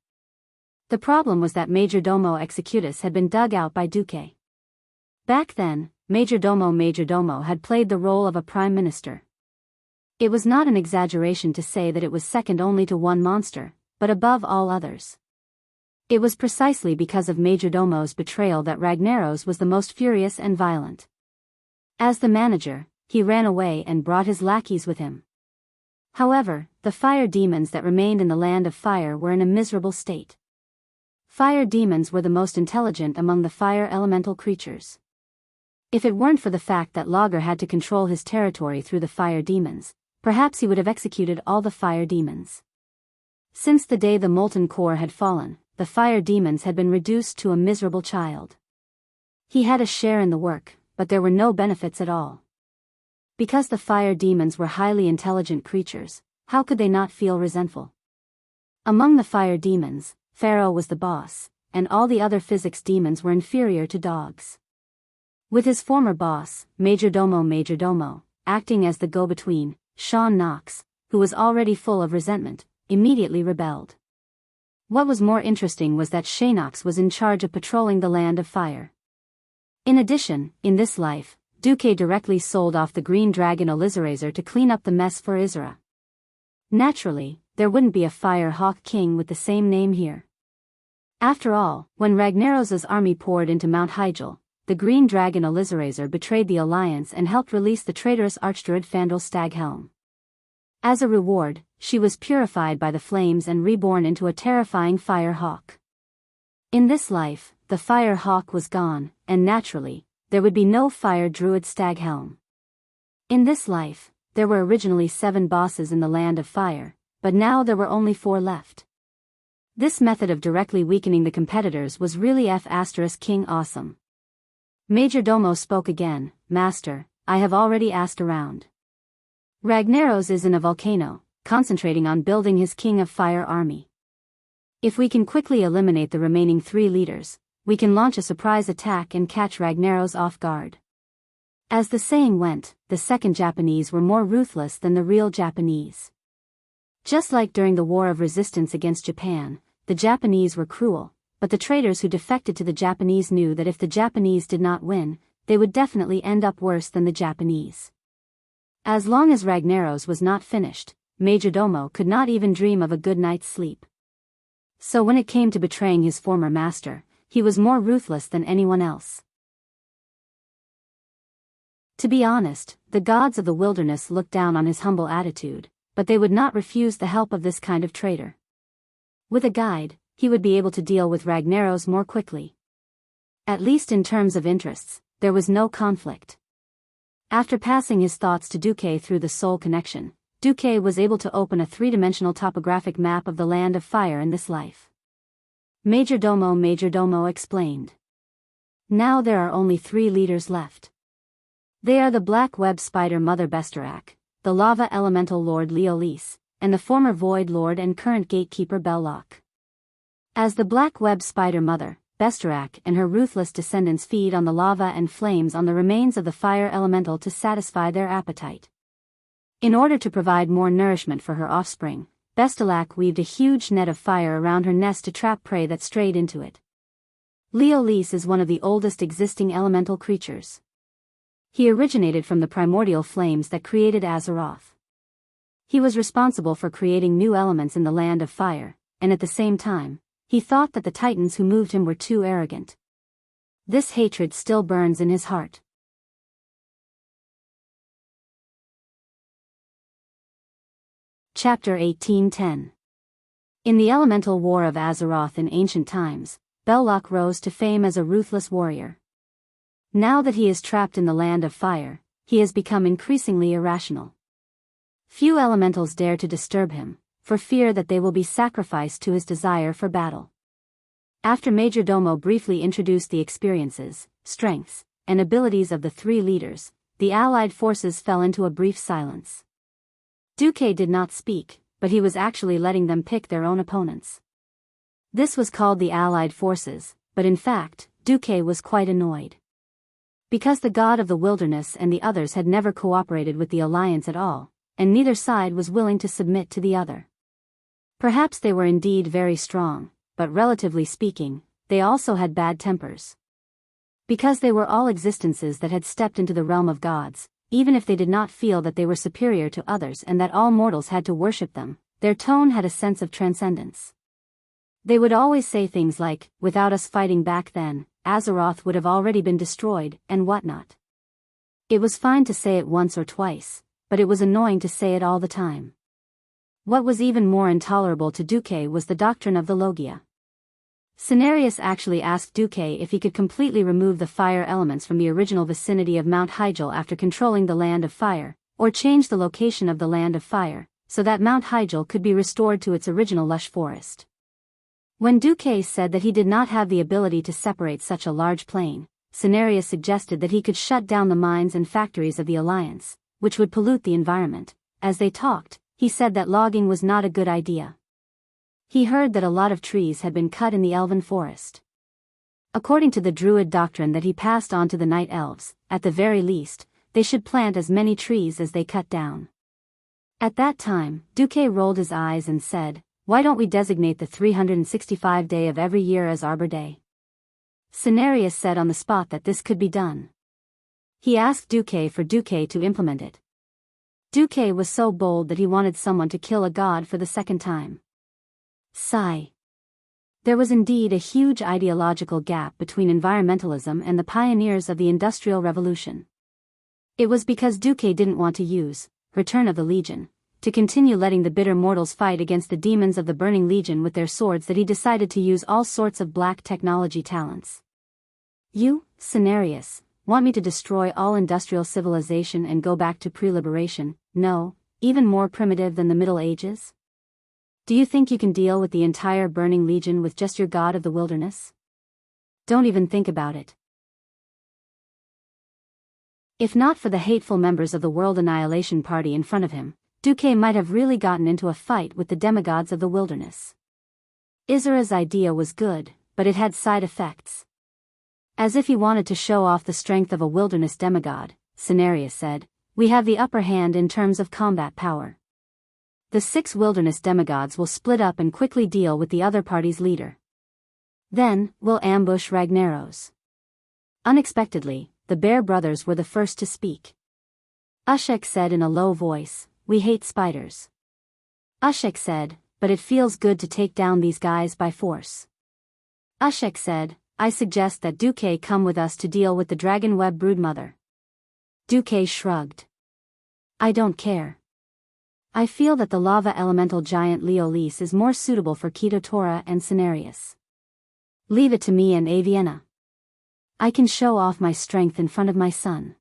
The problem was that Majordomo Executus had been dug out by Duque. Back then, Majordomo had played the role of a prime minister. It was not an exaggeration to say that it was second only to one monster, but above all others. It was precisely because of Majordomo's betrayal that Ragnaros was the most furious and violent. As the manager, he ran away and brought his lackeys with him. However, the fire demons that remained in the land of fire were in a miserable state. Fire demons were the most intelligent among the fire elemental creatures. If it weren't for the fact that Lager had to control his territory through the fire demons, perhaps he would have executed all the fire demons. Since the day the molten core had fallen, the fire demons had been reduced to a miserable child. He had a share in the work, but there were no benefits at all. Because the fire demons were highly intelligent creatures, how could they not feel resentful? Among the fire demons, Pharaoh was the boss, and all the other physics demons were inferior to dogs. With his former boss, Majordomo, acting as the go-between, Sean Knox, who was already full of resentment, immediately rebelled. What was more interesting was that Shanox was in charge of patrolling the land of fire. In addition, in this life, Duque directly sold off the green dragon Elizarazer to clean up the mess for Isra. Naturally, there wouldn't be a fire hawk king with the same name here. After all, when Ragnaros's army poured into Mount Hyjal, the green dragon Elizarazer betrayed the alliance and helped release the traitorous archdruid Fandral Staghelm. As a reward, she was purified by the flames and reborn into a terrifying fire hawk. In this life, the fire hawk was gone, and naturally, there would be no fire druid Staghelm. In this life, there were originally 7 bosses in the land of fire, but now there were only 4 left. This method of directly weakening the competitors was really King awesome. Majordomo spoke again. Master, I have already asked around. Ragnaros is in a volcano, concentrating on building his King of Fire army. If we can quickly eliminate the remaining 3 leaders, we can launch a surprise attack and catch Ragnaros off guard. As the saying went, the second Japanese were more ruthless than the real Japanese. Just like during the War of Resistance against Japan, the Japanese were cruel, but the traitors who defected to the Japanese knew that if the Japanese did not win, they would definitely end up worse than the Japanese. As long as Ragnaros was not finished, Majordomo could not even dream of a good night's sleep. So when it came to betraying his former master, he was more ruthless than anyone else. To be honest, the gods of the wilderness looked down on his humble attitude, but they would not refuse the help of this kind of traitor. With a guide, he would be able to deal with Ragnaros more quickly. At least in terms of interests, there was no conflict. After passing his thoughts to Duque through the soul connection, Duque was able to open a 3-dimensional topographic map of the land of fire in this life. Majordomo explained. Now there are only 3 leaders left. They are the Black Web Spider Mother Bestorak, the Lava Elemental Lord Leolise, and the former Void Lord and current Gatekeeper Belloc. As the Black Web Spider Mother, Bestorak and her ruthless descendants feed on the lava and flames on the remains of the fire elemental to satisfy their appetite. In order to provide more nourishment for her offspring, Bestorak weaved a huge net of fire around her nest to trap prey that strayed into it. Leolise is one of the oldest existing elemental creatures. He originated from the primordial flames that created Azeroth. He was responsible for creating new elements in the land of fire, and at the same time, he thought that the titans who moved him were too arrogant. This hatred still burns in his heart. Chapter 1810. In the elemental war of Azeroth in ancient times, Belloc rose to fame as a ruthless warrior. Now that he is trapped in the land of fire, he has become increasingly irrational. Few elementals dare to disturb him, for fear that they will be sacrificed to his desire for battle. After Majordomo briefly introduced the experiences, strengths, and abilities of the 3 leaders, the allied forces fell into a brief silence. Duque did not speak, but he was actually letting them pick their own opponents. This was called the allied forces, but in fact, Duque was quite annoyed. Because the god of the wilderness and the others had never cooperated with the alliance at all, and neither side was willing to submit to the other. Perhaps they were indeed very strong, but relatively speaking, they also had bad tempers. Because they were all existences that had stepped into the realm of gods, even if they did not feel that they were superior to others and that all mortals had to worship them, their tone had a sense of transcendence. They would always say things like, "Without us fighting back then, Azeroth would have already been destroyed," and whatnot. It was fine to say it once or twice, but it was annoying to say it all the time. What was even more intolerable to Duque was the doctrine of the Logia. Cenarius actually asked Duque if he could completely remove the fire elements from the original vicinity of Mount Hyjal after controlling the Land of Fire, or change the location of the Land of Fire, so that Mount Hyjal could be restored to its original lush forest. When Duque said that he did not have the ability to separate such a large plain, Cenarius suggested that he could shut down the mines and factories of the Alliance, which would pollute the environment. As they talked, he said that logging was not a good idea. He heard that a lot of trees had been cut in the elven forest. According to the druid doctrine that he passed on to the night elves, at the very least, they should plant as many trees as they cut down. At that time, Duque rolled his eyes and said, "Why don't we designate the 365 day of every year as Arbor Day?" Cenarius said on the spot that this could be done. He asked Duque to implement it. Duque was so bold that he wanted someone to kill a god for the second time. Sigh. There was indeed a huge ideological gap between environmentalism and the pioneers of the Industrial Revolution. It was because Duque didn't want to use Return of the Legion to continue letting the bitter mortals fight against the demons of the Burning Legion with their swords that he decided to use all sorts of black technology talents. You, Cenarius, want me to destroy all industrial civilization and go back to pre-liberation, no, even more primitive than the Middle Ages? Do you think you can deal with the entire Burning Legion with just your god of the wilderness? Don't even think about it. If not for the hateful members of the World Annihilation Party in front of him, Duque might have really gotten into a fight with the demigods of the wilderness. Isera's idea was good, but it had side effects. As if he wanted to show off the strength of a wilderness demigod, Cenarius said, "We have the upper hand in terms of combat power. The 6 wilderness demigods will split up and quickly deal with the other party's leader. Then, we'll ambush Ragnaros." Unexpectedly, the Bear brothers were the first to speak. Ushek said in a low voice, "We hate spiders." Ushek said, "But it feels good to take down these guys by force." Ushek said, "I suggest that Duque come with us to deal with the dragon web broodmother." Duque shrugged. "I don't care. I feel that the lava elemental giant Leolise is more suitable for Kitotora and Cenarius. Leave it to me and Avienna. I can show off my strength in front of my son."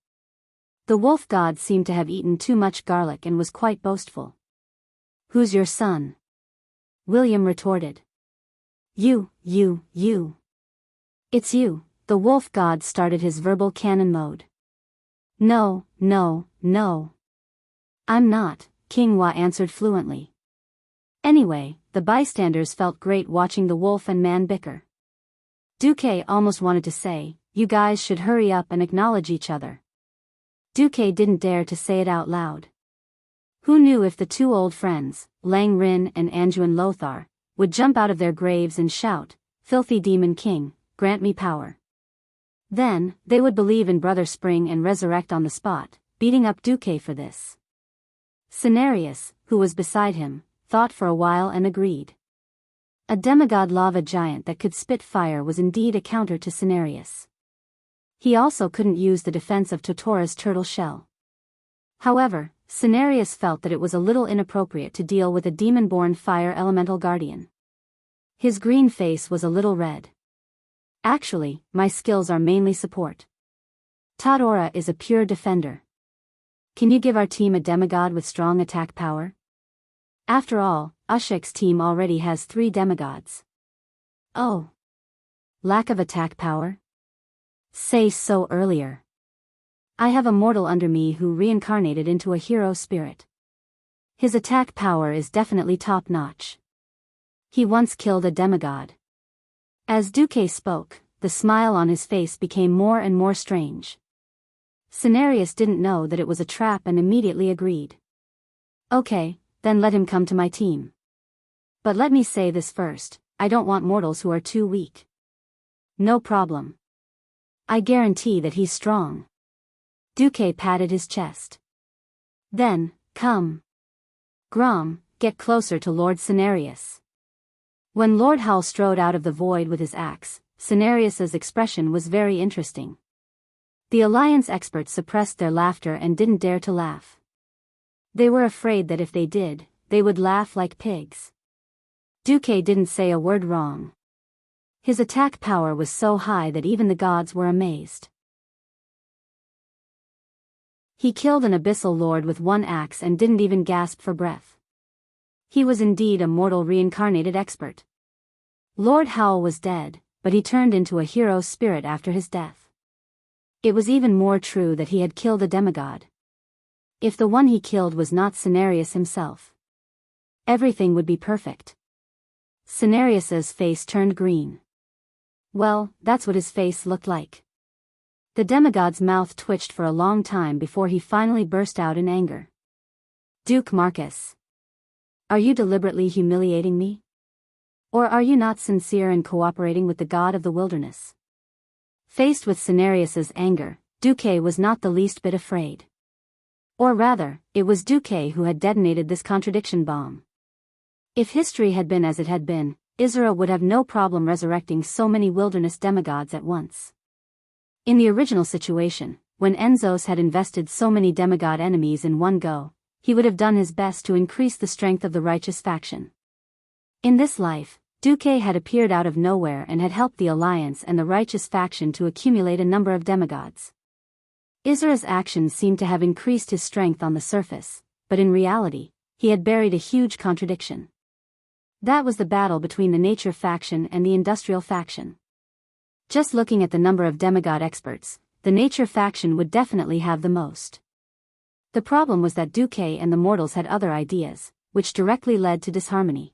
The wolf god seemed to have eaten too much garlic and was quite boastful. "Who's your son?" William retorted. You. "It's you." The wolf god started his verbal cannon mode. No. "I'm not," King Wa answered fluently. Anyway, the bystanders felt great watching the wolf and man bicker. Duque almost wanted to say, "You guys should hurry up and acknowledge each other." Duque didn't dare to say it out loud. Who knew if the 2 old friends, Lang Rin and Anjuan Lothar, would jump out of their graves and shout, "Filthy Demon King, grant me power." Then, they would believe in Brother Spring and resurrect on the spot, beating up Duque for this. Cenarius, who was beside him, thought for a while and agreed. A demigod lava giant that could spit fire was indeed a counter to Cenarius. He also couldn't use the defense of Totora's turtle shell. However, Cenarius felt that it was a little inappropriate to deal with a demon-born fire elemental guardian. His green face was a little red. "Actually, my skills are mainly support. Totora is a pure defender. Can you give our team a demigod with strong attack power? After all, Ushek's team already has 3 demigods." "Oh. Lack of attack power? Say so earlier. I have a mortal under me who reincarnated into a hero spirit. His attack power is definitely top-notch. He once killed a demigod." As Duque spoke, the smile on his face became more and more strange. Cenarius didn't know that it was a trap and immediately agreed. "Okay, then let him come to my team. But let me say this first, I don't want mortals who are too weak." "No problem. I guarantee that he's strong." Duque patted his chest. "Then, come. Grom, get closer to Lord Cenarius." When Lord Hal strode out of the void with his axe, Cenarius's expression was very interesting. The Alliance experts suppressed their laughter and didn't dare to laugh. They were afraid that if they did, they would laugh like pigs. Duque didn't say a word wrong. His attack power was so high that even the gods were amazed. He killed an abyssal lord with one axe and didn't even gasp for breath. He was indeed a mortal reincarnated expert. Lord Howl was dead, but he turned into a hero spirit after his death. It was even more true that he had killed a demigod. If the one he killed was not Cenarius himself, everything would be perfect. Cenarius's face turned green. Well, that's what his face looked like. The demigod's mouth twitched for a long time before he finally burst out in anger. Duke Marcus, are you deliberately humiliating me? Or are you not sincere in cooperating with the god of the wilderness? Faced with Cenarius's anger, Duque was not the least bit afraid. Or rather, it was Duque who had detonated this contradiction bomb. If history had been as it had been, Israel would have no problem resurrecting so many wilderness demigods at once. In the original situation, when Enzos had invested so many demigod enemies in one go, he would have done his best to increase the strength of the righteous faction. In this life, Duque had appeared out of nowhere and had helped the Alliance and the righteous faction to accumulate a number of demigods. Israel's actions seemed to have increased his strength on the surface, but in reality, he had buried a huge contradiction. That was the battle between the nature faction and the industrial faction. Just looking at the number of demigod experts, the nature faction would definitely have the most. The problem was that Duque and the mortals had other ideas, which directly led to disharmony.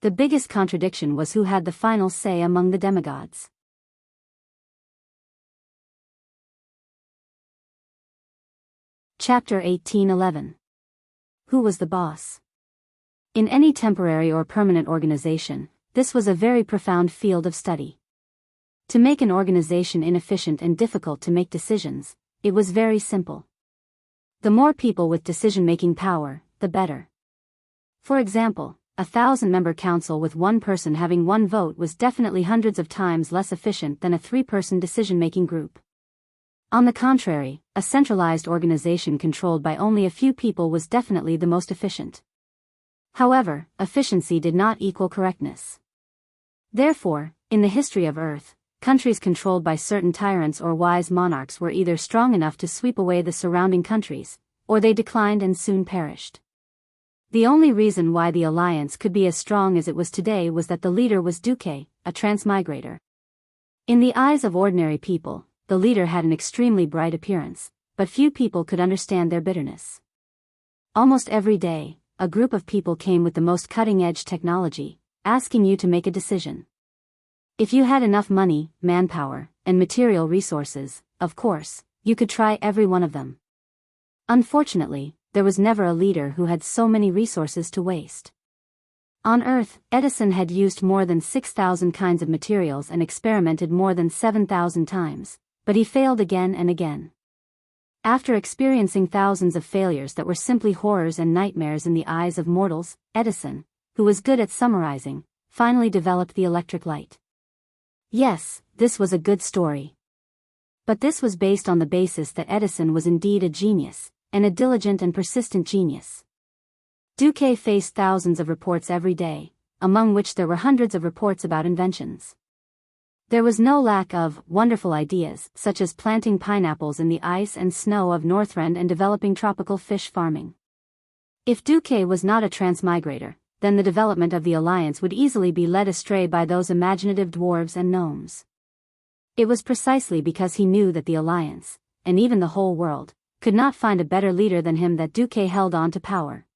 The biggest contradiction was who had the final say among the demigods. Chapter 18:11. Who was the boss? In any temporary or permanent organization, this was a very profound field of study. To make an organization inefficient and difficult to make decisions, it was very simple. The more people with decision-making power, the better. For example, a 1,000-member council with one person having one vote was definitely hundreds of times less efficient than a 3-person decision-making group. On the contrary, a centralized organization controlled by only a few people was definitely the most efficient. However, efficiency did not equal correctness. Therefore, in the history of Earth, countries controlled by certain tyrants or wise monarchs were either strong enough to sweep away the surrounding countries, or they declined and soon perished. The only reason why the alliance could be as strong as it was today was that the leader was Duque, a transmigrator. In the eyes of ordinary people, the leader had an extremely bright appearance, but few people could understand their bitterness. Almost every day, a group of people came with the most cutting-edge technology, asking you to make a decision. If you had enough money, manpower, and material resources, of course, you could try every one of them. Unfortunately, there was never a leader who had so many resources to waste. On Earth, Edison had used more than 6,000 kinds of materials and experimented more than 7,000 times, but he failed again and again. After experiencing thousands of failures that were simply horrors and nightmares in the eyes of mortals, Edison, who was good at summarizing, finally developed the electric light. Yes, this was a good story. But this was based on the basis that Edison was indeed a genius, and a diligent and persistent genius. Duque faced thousands of reports every day, among which there were hundreds of reports about inventions. There was no lack of wonderful ideas, such as planting pineapples in the ice and snow of Northrend and developing tropical fish farming. If Duque was not a transmigrator, then the development of the alliance would easily be led astray by those imaginative dwarves and gnomes. It was precisely because he knew that the alliance, and even the whole world, could not find a better leader than him that Duque held on to power.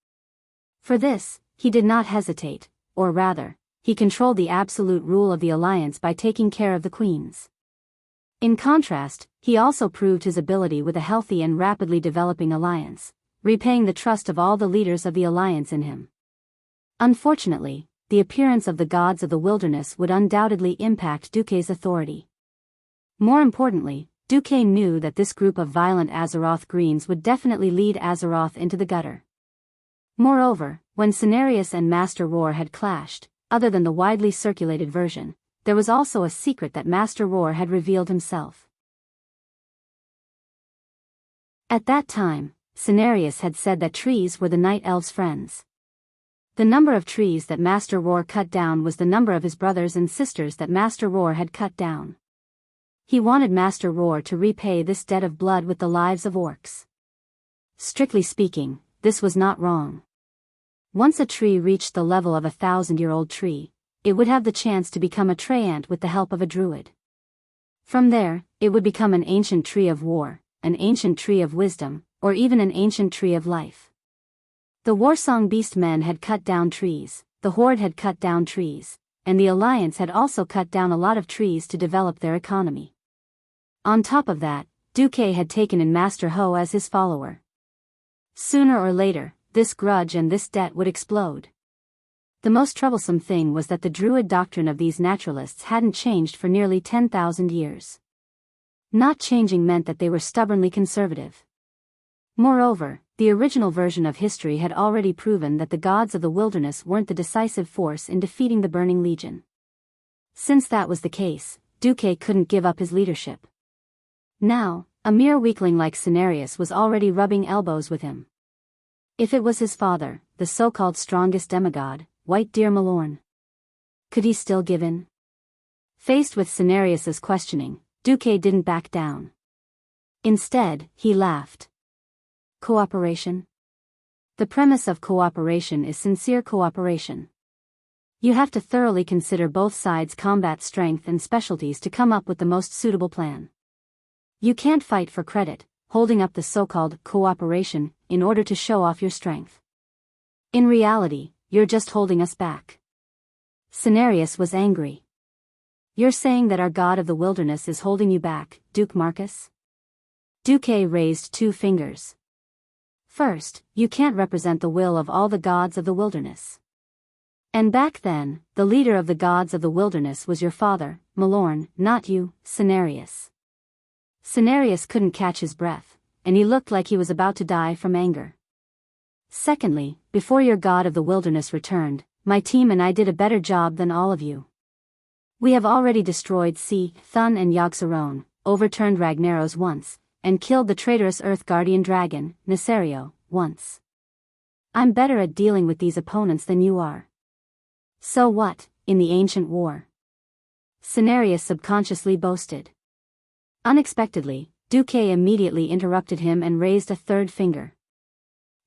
For this, he did not hesitate, or rather, he controlled the absolute rule of the alliance by taking care of the queens. In contrast, he also proved his ability with a healthy and rapidly developing alliance, repaying the trust of all the leaders of the alliance in him. Unfortunately, the appearance of the gods of the wilderness would undoubtedly impact Duque's authority. More importantly, Duque knew that this group of violent Azeroth Greens would definitely lead Azeroth into the gutter. Moreover, when Cenarius and Master Roar had clashed, other than the widely circulated version, there was also a secret that Master Roar had revealed himself. At that time, Cenarius had said that trees were the Night Elves' friends. The number of trees that Master Roar cut down was the number of his brothers and sisters that Master Roar had cut down. He wanted Master Roar to repay this debt of blood with the lives of orcs. Strictly speaking, this was not wrong. Once a tree reached the level of a 1,000-year-old tree, it would have the chance to become a treant with the help of a druid. From there, it would become an ancient tree of war, an ancient tree of wisdom, or even an ancient tree of life. The Warsong Beast men had cut down trees, the Horde had cut down trees, and the Alliance had also cut down a lot of trees to develop their economy. On top of that, Duque had taken in Master Ho as his follower. Sooner or later, this grudge and this debt would explode. The most troublesome thing was that the druid doctrine of these naturalists hadn't changed for nearly 10,000 years. Not changing meant that they were stubbornly conservative. Moreover, the original version of history had already proven that the gods of the wilderness weren't the decisive force in defeating the Burning Legion. Since that was the case, Duque couldn't give up his leadership. Now, a mere weakling like Cenarius was already rubbing elbows with him. If it was his father, the so-called strongest demigod, White Deer Malorn, could he still give in? Faced with Cenarius's questioning, Duque didn't back down. Instead, he laughed. Cooperation? The premise of cooperation is sincere cooperation. You have to thoroughly consider both sides' combat strength and specialties to come up with the most suitable plan. You can't fight for credit, holding up the so-called cooperation in order to show off your strength. In reality, you're just holding us back. Cenarius was angry. You're saying that our god of the wilderness is holding you back, Duke Marcus? Duque raised 2 fingers. First, you can't represent the will of all the gods of the wilderness. And back then, the leader of the gods of the wilderness was your father, Malorn, not you, Cenarius. Cenarius couldn't catch his breath, and he looked like he was about to die from anger. Secondly, before your god of the wilderness returned, my team and I did a better job than all of you. We have already destroyed Thun and Yogg-Saron, overturned Ragnaros once, and killed the traitorous Earth Guardian dragon, Nesario, once. I'm better at dealing with these opponents than you are. So what, in the ancient war? Cenarius subconsciously boasted. Unexpectedly, Duque immediately interrupted him and raised a 3rd finger.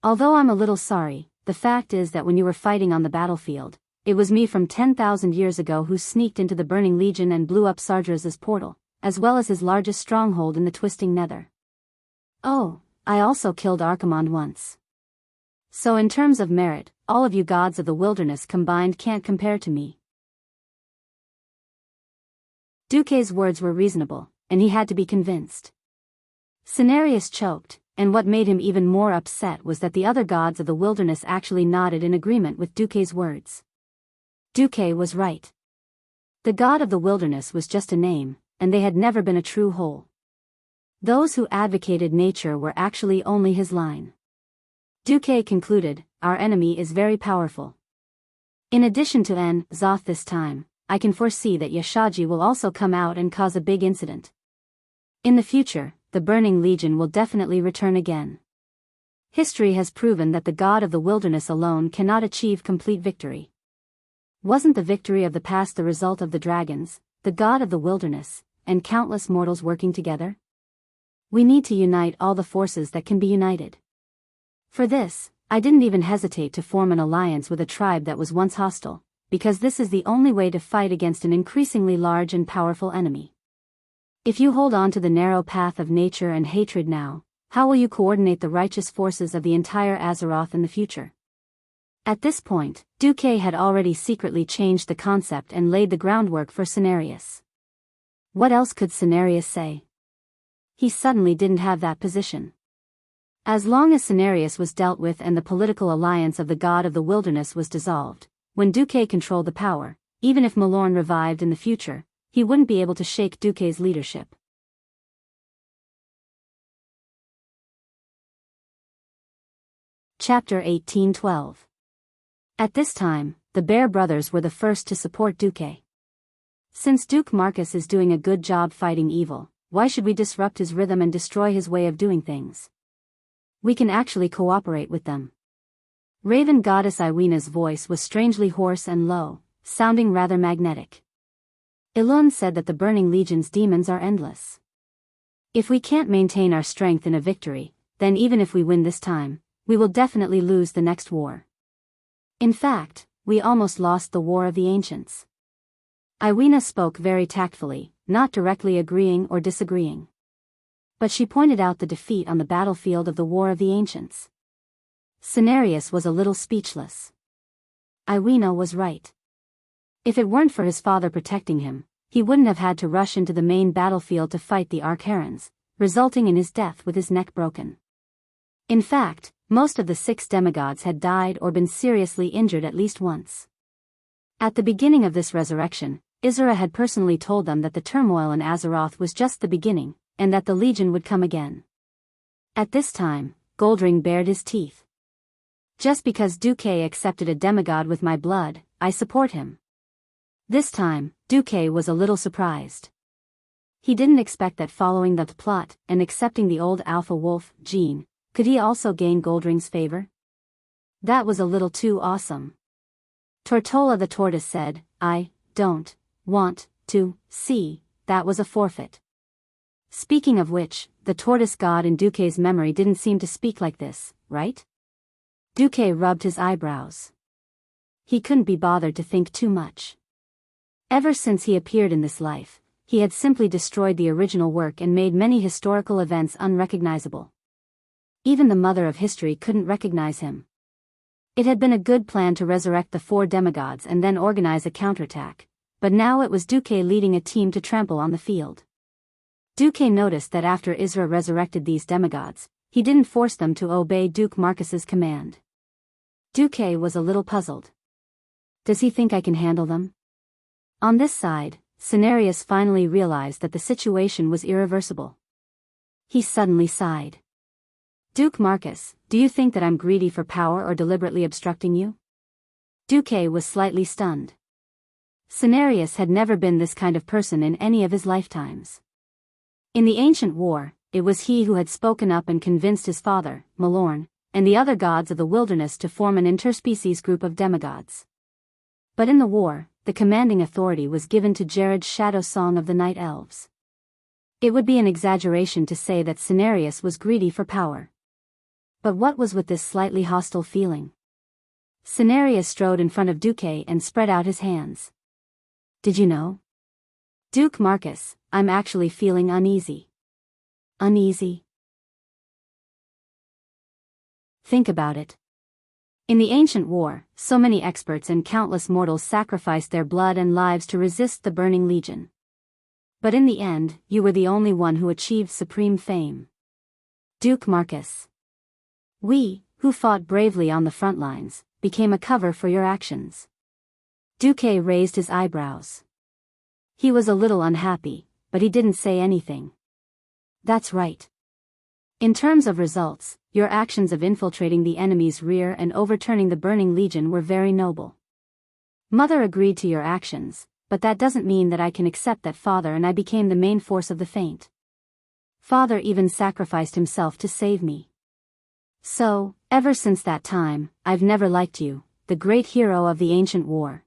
Although I'm a little sorry, the fact is that when you were fighting on the battlefield, it was me from 10,000 years ago who sneaked into the Burning Legion and blew up Sargeras' portal, as well as his largest stronghold in the Twisting Nether. Oh, I also killed Archimond once. So in terms of merit, all of you gods of the wilderness combined can't compare to me. Duque's words were reasonable, and he had to be convinced. Cenarius choked, and what made him even more upset was that the other gods of the wilderness actually nodded in agreement with Duque's words. Duque was right. The god of the wilderness was just a name, and they had never been a true whole. Those who advocated nature were actually only his line. Duque concluded, our enemy is very powerful. In addition to Zoth this time, I can foresee that Yashaji will also come out and cause a big incident. In the future, the Burning Legion will definitely return again. History has proven that the god of the wilderness alone cannot achieve complete victory. Wasn't the victory of the past the result of the dragons, the god of the wilderness, and countless mortals working together? We need to unite all the forces that can be united. For this, I didn't even hesitate to form an alliance with a tribe that was once hostile, because this is the only way to fight against an increasingly large and powerful enemy. If you hold on to the narrow path of nature and hatred now, how will you coordinate the righteous forces of the entire Azeroth in the future? At this point, Duque had already secretly changed the concept and laid the groundwork for Cenarius. What else could Cenarius say? He suddenly didn't have that position. As long as Cenarius was dealt with and the political alliance of the god of the wilderness was dissolved, when Duque controlled the power, even if Malorn revived in the future, he wouldn't be able to shake Duque's leadership. Chapter 1812. At this time, the Bear brothers were the first to support Duque. Since Duke Marcus is doing a good job fighting evil, why should we disrupt his rhythm and destroy his way of doing things? We can actually cooperate with them. Raven goddess Iwena's voice was strangely hoarse and low, sounding rather magnetic. Elun said that the Burning Legion's demons are endless. If we can't maintain our strength in a victory, then even if we win this time, we will definitely lose the next war. In fact, we almost lost the War of the Ancients. Iwena spoke very tactfully, not directly agreeing or disagreeing. But she pointed out the defeat on the battlefield of the War of the Ancients. Cenarius was a little speechless. Iwena was right. If it weren't for his father protecting him, he wouldn't have had to rush into the main battlefield to fight the Archerons, resulting in his death with his neck broken. In fact, most of the 6 demigods had died or been seriously injured at least once. At the beginning of this resurrection, Isra had personally told them that the turmoil in Azeroth was just the beginning, and that the Legion would come again. At this time, Goldring bared his teeth. Just because Duque accepted a demigod with my blood, I support him. This time, Duque was a little surprised. He didn't expect that following the plot and accepting the old alpha wolf, Jean, could he also gain Goldring's favor? That was a little too awesome. Tortola the tortoise said, I don't want to see, that was a forfeit. Speaking of which, the tortoise god in Duque's memory didn't seem to speak like this, right? Duque rubbed his eyebrows. He couldn't be bothered to think too much. Ever since he appeared in this life, he had simply destroyed the original work and made many historical events unrecognizable. Even the mother of history couldn't recognize him. It had been a good plan to resurrect the 4 demigods and then organize a counterattack, but now it was Duque leading a team to trample on the field. Duque noticed that after Isra resurrected these demigods, he didn't force them to obey Duke Marcus's command. Duque was a little puzzled. Does he think I can handle them? On this side, Cenarius finally realized that the situation was irreversible. He suddenly sighed. Duke Marcus, do you think that I'm greedy for power or deliberately obstructing you? Duque was slightly stunned. Cenarius had never been this kind of person in any of his lifetimes. In the ancient war, it was he who had spoken up and convinced his father, Malorn, and the other gods of the wilderness to form an interspecies group of demigods. But in the war, the commanding authority was given to Jared's Shadow Song of the Night Elves. It would be an exaggeration to say that Cenarius was greedy for power. But what was with this slightly hostile feeling? Cenarius strode in front of Duque and spread out his hands. Did you know? Duke Marcus, I'm actually feeling uneasy. Uneasy? Think about it. In the ancient war, so many experts and countless mortals sacrificed their blood and lives to resist the Burning Legion. But in the end, you were the only one who achieved supreme fame. Duke Marcus. We, who fought bravely on the front lines, became a cover for your actions. Duque raised his eyebrows. He was a little unhappy, but he didn't say anything. That's right. In terms of results, your actions of infiltrating the enemy's rear and overturning the Burning Legion were very noble. Mother agreed to your actions, but that doesn't mean that I can accept that Father and I became the main force of the feint. Father even sacrificed himself to save me. So, ever since that time, I've never liked you, the great hero of the ancient war.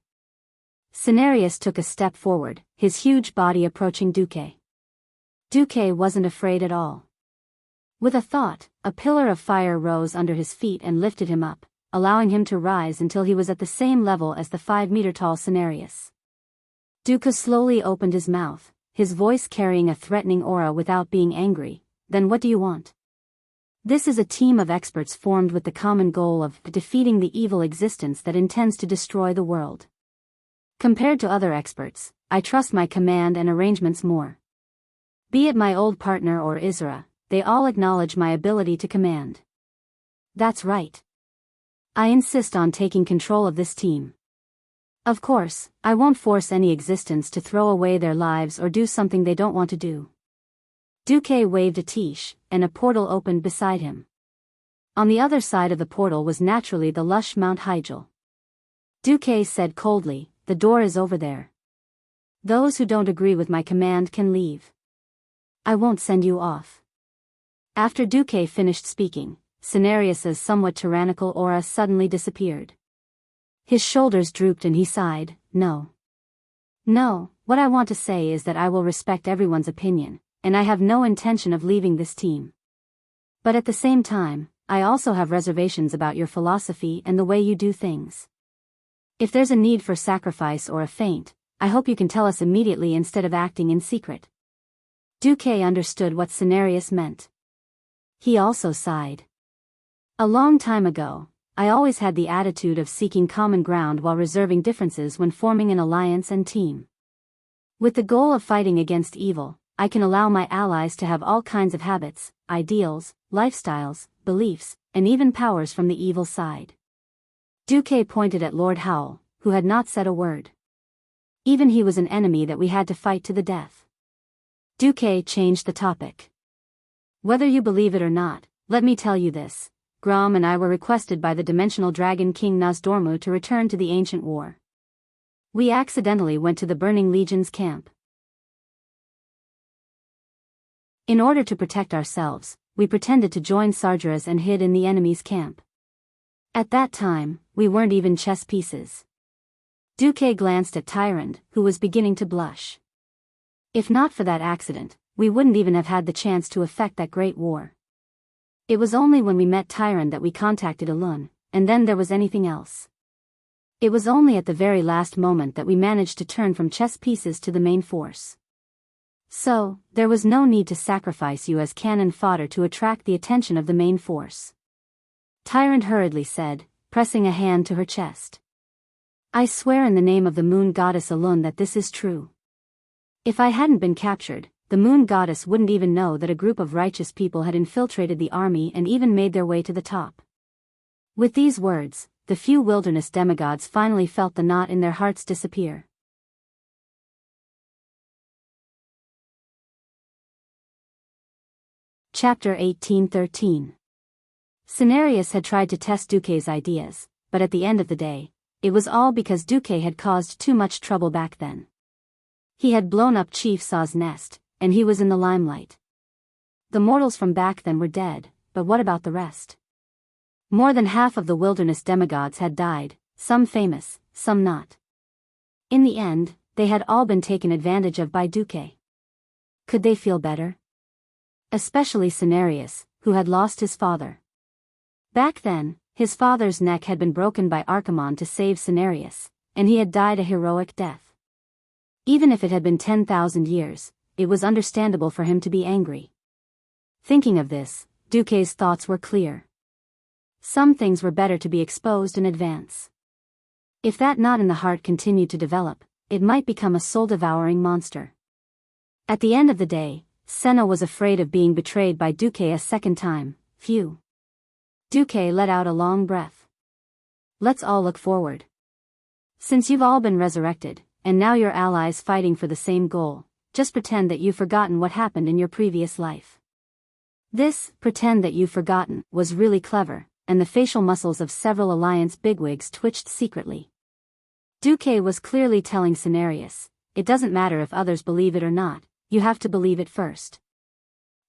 Cenarius took a step forward, his huge body approaching Duque. Duque wasn't afraid at all. With a thought, a pillar of fire rose under his feet and lifted him up, allowing him to rise until he was at the same level as the 5-meter-tall Cenarius. Duque slowly opened his mouth, his voice carrying a threatening aura without being angry. Then what do you want? This is a team of experts formed with the common goal of defeating the evil existence that intends to destroy the world. Compared to other experts, I trust my command and arrangements more. Be it my old partner or Isra, they all acknowledge my ability to command. That's right. I insist on taking control of this team. Of course, I won't force any existence to throw away their lives or do something they don't want to do. Duque waved a tish, and a portal opened beside him. On the other side of the portal was naturally the lush Mount Hyjal. Duque said coldly, the door is over there. Those who don't agree with my command can leave. I won't send you off. After Duque finished speaking, Cenarius's somewhat tyrannical aura suddenly disappeared. His shoulders drooped and he sighed, No. What I want to say is that I will respect everyone's opinion, and I have no intention of leaving this team. But at the same time, I also have reservations about your philosophy and the way you do things. If there's a need for sacrifice or a feint, I hope you can tell us immediately instead of acting in secret. Duque understood what Cenarius meant. He also sighed. A long time ago, I always had the attitude of seeking common ground while reserving differences when forming an alliance and team. With the goal of fighting against evil, I can allow my allies to have all kinds of habits, ideals, lifestyles, beliefs, and even powers from the evil side. Duque pointed at Lord Howell, who had not said a word. Even he was an enemy that we had to fight to the death. Duque changed the topic. Whether you believe it or not, let me tell you this. Grom and I were requested by the dimensional dragon King Nozdormu to return to the ancient war. We accidentally went to the Burning Legion's camp. In order to protect ourselves, we pretended to join Sargeras and hid in the enemy's camp. At that time, we weren't even chess pieces. Duque glanced at Tyrande, who was beginning to blush. If not for that accident, we wouldn't even have had the chance to effect that great war. It was only when we met Tyrande that we contacted Elun, and then there was anything else. It was only at the very last moment that we managed to turn from chess pieces to the main force. So, there was no need to sacrifice you as cannon fodder to attract the attention of the main force. Tyrande hurriedly said, pressing a hand to her chest. I swear in the name of the moon goddess Elun that this is true. If I hadn't been captured, the moon goddess wouldn't even know that a group of righteous people had infiltrated the army and even made their way to the top. With these words, the few wilderness demigods finally felt the knot in their hearts disappear. Chapter 1813. Cenarius had tried to test Duque's ideas, but at the end of the day, it was all because Duque had caused too much trouble back then. He had blown up Chief Saw's nest, and he was in the limelight. The mortals from back then were dead, but what about the rest? More than half of the wilderness demigods had died, some famous, some not. In the end, they had all been taken advantage of by Duque. Could they feel better? Especially Cenarius, who had lost his father. Back then, his father's neck had been broken by Archimon to save Cenarius, and he had died a heroic death. Even if it had been 10,000 years, it was understandable for him to be angry. Thinking of this, Duque's thoughts were clear. Some things were better to be exposed in advance. If that knot in the heart continued to develop, it might become a soul-devouring monster. At the end of the day, Senna was afraid of being betrayed by Duque a second time. Phew. Duque let out a long breath. Let's all look forward. Since you've all been resurrected, and now you're allies fighting for the same goal, just pretend that you've forgotten what happened in your previous life. This, pretend that you've forgotten, was really clever, and the facial muscles of several alliance bigwigs twitched secretly. Duque was clearly telling Cenarius, it doesn't matter if others believe it or not, you have to believe it first.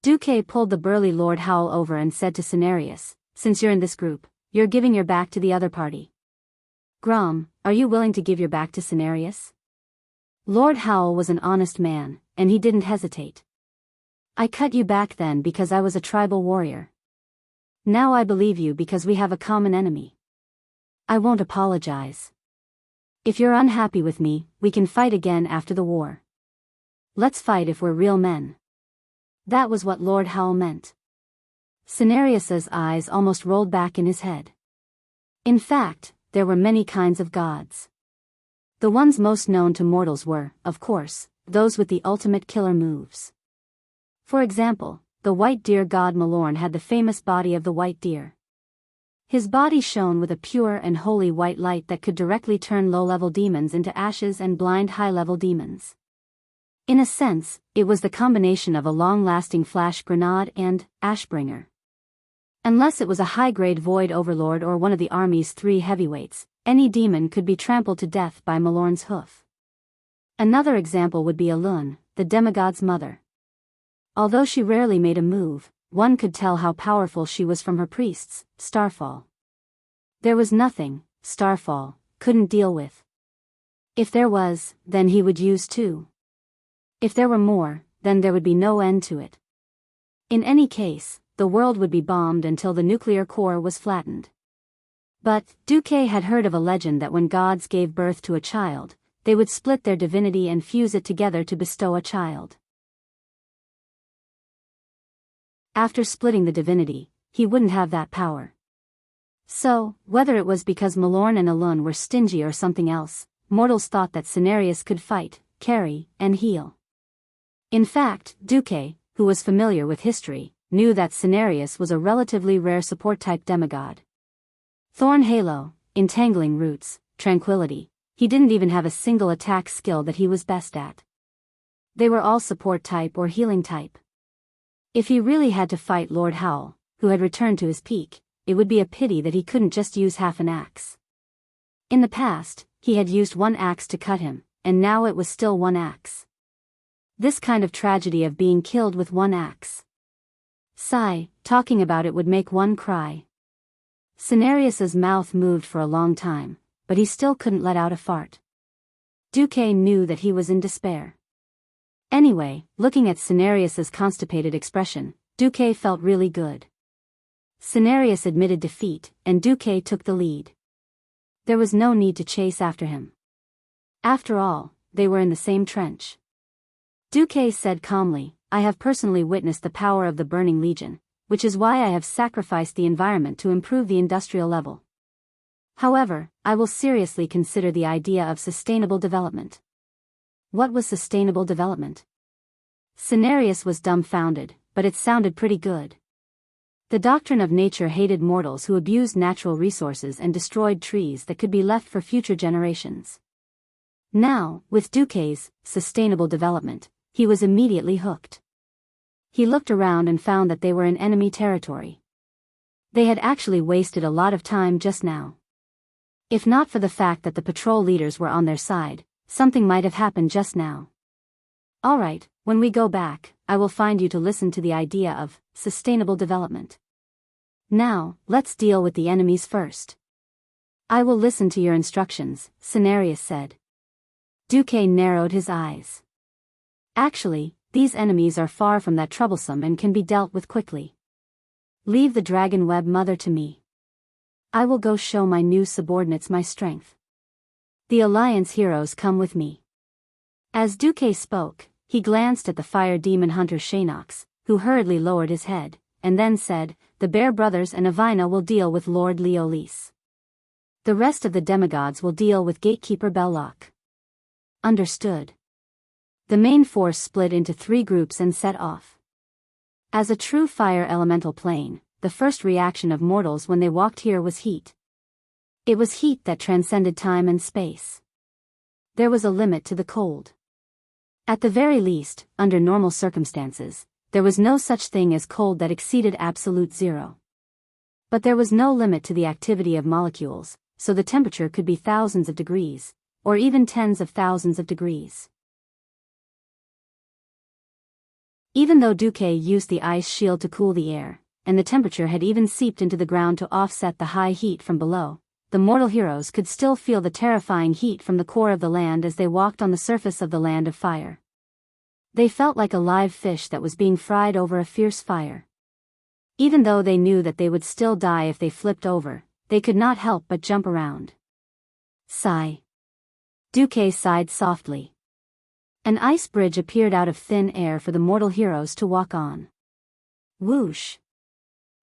Duque pulled the burly Lord Howell over and said to Cenarius, since you're in this group, you're giving your back to the other party. Grom, are you willing to give your back to Cenarius? Lord Howell was an honest man, and he didn't hesitate. I cut you back then because I was a tribal warrior. Now I believe you because we have a common enemy. I won't apologize. If you're unhappy with me, we can fight again after the war. Let's fight if we're real men. That was what Lord Howell meant. Cenarius's eyes almost rolled back in his head. In fact, there were many kinds of gods. The ones most known to mortals were, of course, those with the ultimate killer moves. For example, the white deer god Malorn had the famous body of the white deer. His body shone with a pure and holy white light that could directly turn low-level demons into ashes and blind high-level demons. In a sense, it was the combination of a long-lasting flash grenade and Ashbringer. Unless it was a high-grade void overlord or one of the army's 3 heavyweights, any demon could be trampled to death by Malorn's hoof. Another example would be Elun, the demigod's mother. Although she rarely made a move, one could tell how powerful she was from her priests, Starfall. There was nothing Starfall couldn't deal with. If there was, then he would use too. If there were more, then there would be no end to it. In any case, the world would be bombed until the nuclear core was flattened. But Duque had heard of a legend that when gods gave birth to a child, they would split their divinity and fuse it together to bestow a child. After splitting the divinity, he wouldn't have that power. So, whether it was because Malorn and Alun were stingy or something else, mortals thought that Cenarius could fight, carry, and heal. In fact, Duque, who was familiar with history, knew that Cenarius was a relatively rare support-type demigod. Thorn Halo, Entangling Roots, Tranquility, he didn't even have a single attack skill that he was best at. They were all support-type or healing-type. If he really had to fight Lord Howl, who had returned to his peak, it would be a pity that he couldn't just use half an axe. In the past, he had used one axe to cut him, and now it was still one axe. This kind of tragedy of being killed with one axe. Sigh, talking about it would make one cry. Cenarius's mouth moved for a long time, but he still couldn't let out a fart. Duque knew that he was in despair. Anyway, looking at Cenarius's constipated expression, Duque felt really good. Cenarius admitted defeat, and Duque took the lead. There was no need to chase after him. After all, they were in the same trench. Duque said calmly, "I have personally witnessed the power of the Burning Legion, which is why I have sacrificed the environment to improve the industrial level. However, I will seriously consider the idea of sustainable development." What was sustainable development? Cenarius was dumbfounded, but it sounded pretty good. The doctrine of nature hated mortals who abused natural resources and destroyed trees that could be left for future generations. Now, with Duque's sustainable development, he was immediately hooked. He looked around and found that they were in enemy territory. They had actually wasted a lot of time just now. If not for the fact that the patrol leaders were on their side, something might have happened just now. All right, when we go back, I will find you to listen to the idea of sustainable development. Now, let's deal with the enemies first. I will listen to your instructions, Cenarius said. Duque narrowed his eyes. Actually, these enemies are far from that troublesome and can be dealt with quickly. Leave the dragon web mother to me. I will go show my new subordinates my strength. The Alliance heroes come with me. As Duque spoke, he glanced at the fire demon hunter Shanox, who hurriedly lowered his head, and then said, "The Bear Brothers and Avina will deal with Lord Leolis. The rest of the demigods will deal with Gatekeeper Belloc." Understood. The main force split into 3 groups and set off. As a true fire elemental plane, the first reaction of mortals when they walked here was heat. It was heat that transcended time and space. There was a limit to the cold. At the very least, under normal circumstances, there was no such thing as cold that exceeded absolute zero. But there was no limit to the activity of molecules, so the temperature could be thousands of degrees, or even tens of thousands of degrees. Even though Duque used the ice shield to cool the air, and the temperature had even seeped into the ground to offset the high heat from below, the mortal heroes could still feel the terrifying heat from the core of the land as they walked on the surface of the land of fire. They felt like a live fish that was being fried over a fierce fire. Even though they knew that they would still die if they flipped over, they could not help but jump around. Sigh. Duque sighed softly. An ice bridge appeared out of thin air for the mortal heroes to walk on. Whoosh!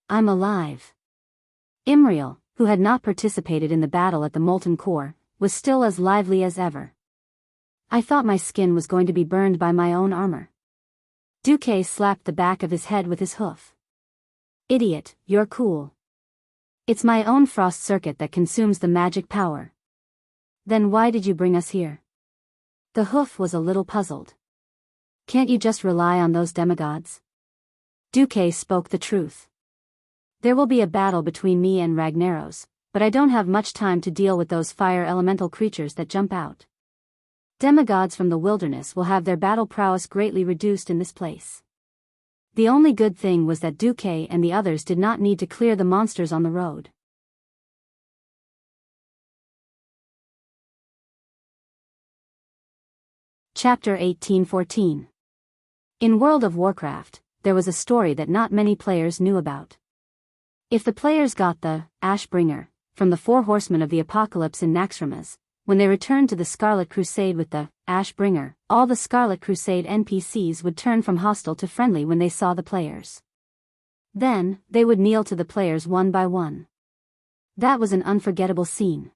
I'm alive. Imriel, who had not participated in the battle at the molten core, was still as lively as ever. I thought my skin was going to be burned by my own armor. Duque slapped the back of his head with his hoof. Idiot, you're cool. It's my own frost circuit that consumes the magic power. Then why did you bring us here? The hoof was a little puzzled. Can't you just rely on those demigods? Duque spoke the truth. There will be a battle between me and Ragnaros, but I don't have much time to deal with those fire elemental creatures that jump out. Demigods from the wilderness will have their battle prowess greatly reduced in this place. The only good thing was that Duque and the others did not need to clear the monsters on the road. Chapter 1814. In World of Warcraft, there was a story that not many players knew about. If the players got the Ashbringer from the Four Horsemen of the Apocalypse in Naxxramas, when they returned to the Scarlet Crusade with the Ashbringer, all the Scarlet Crusade NPCs would turn from hostile to friendly when they saw the players. Then, they would kneel to the players one by one. That was an unforgettable scene.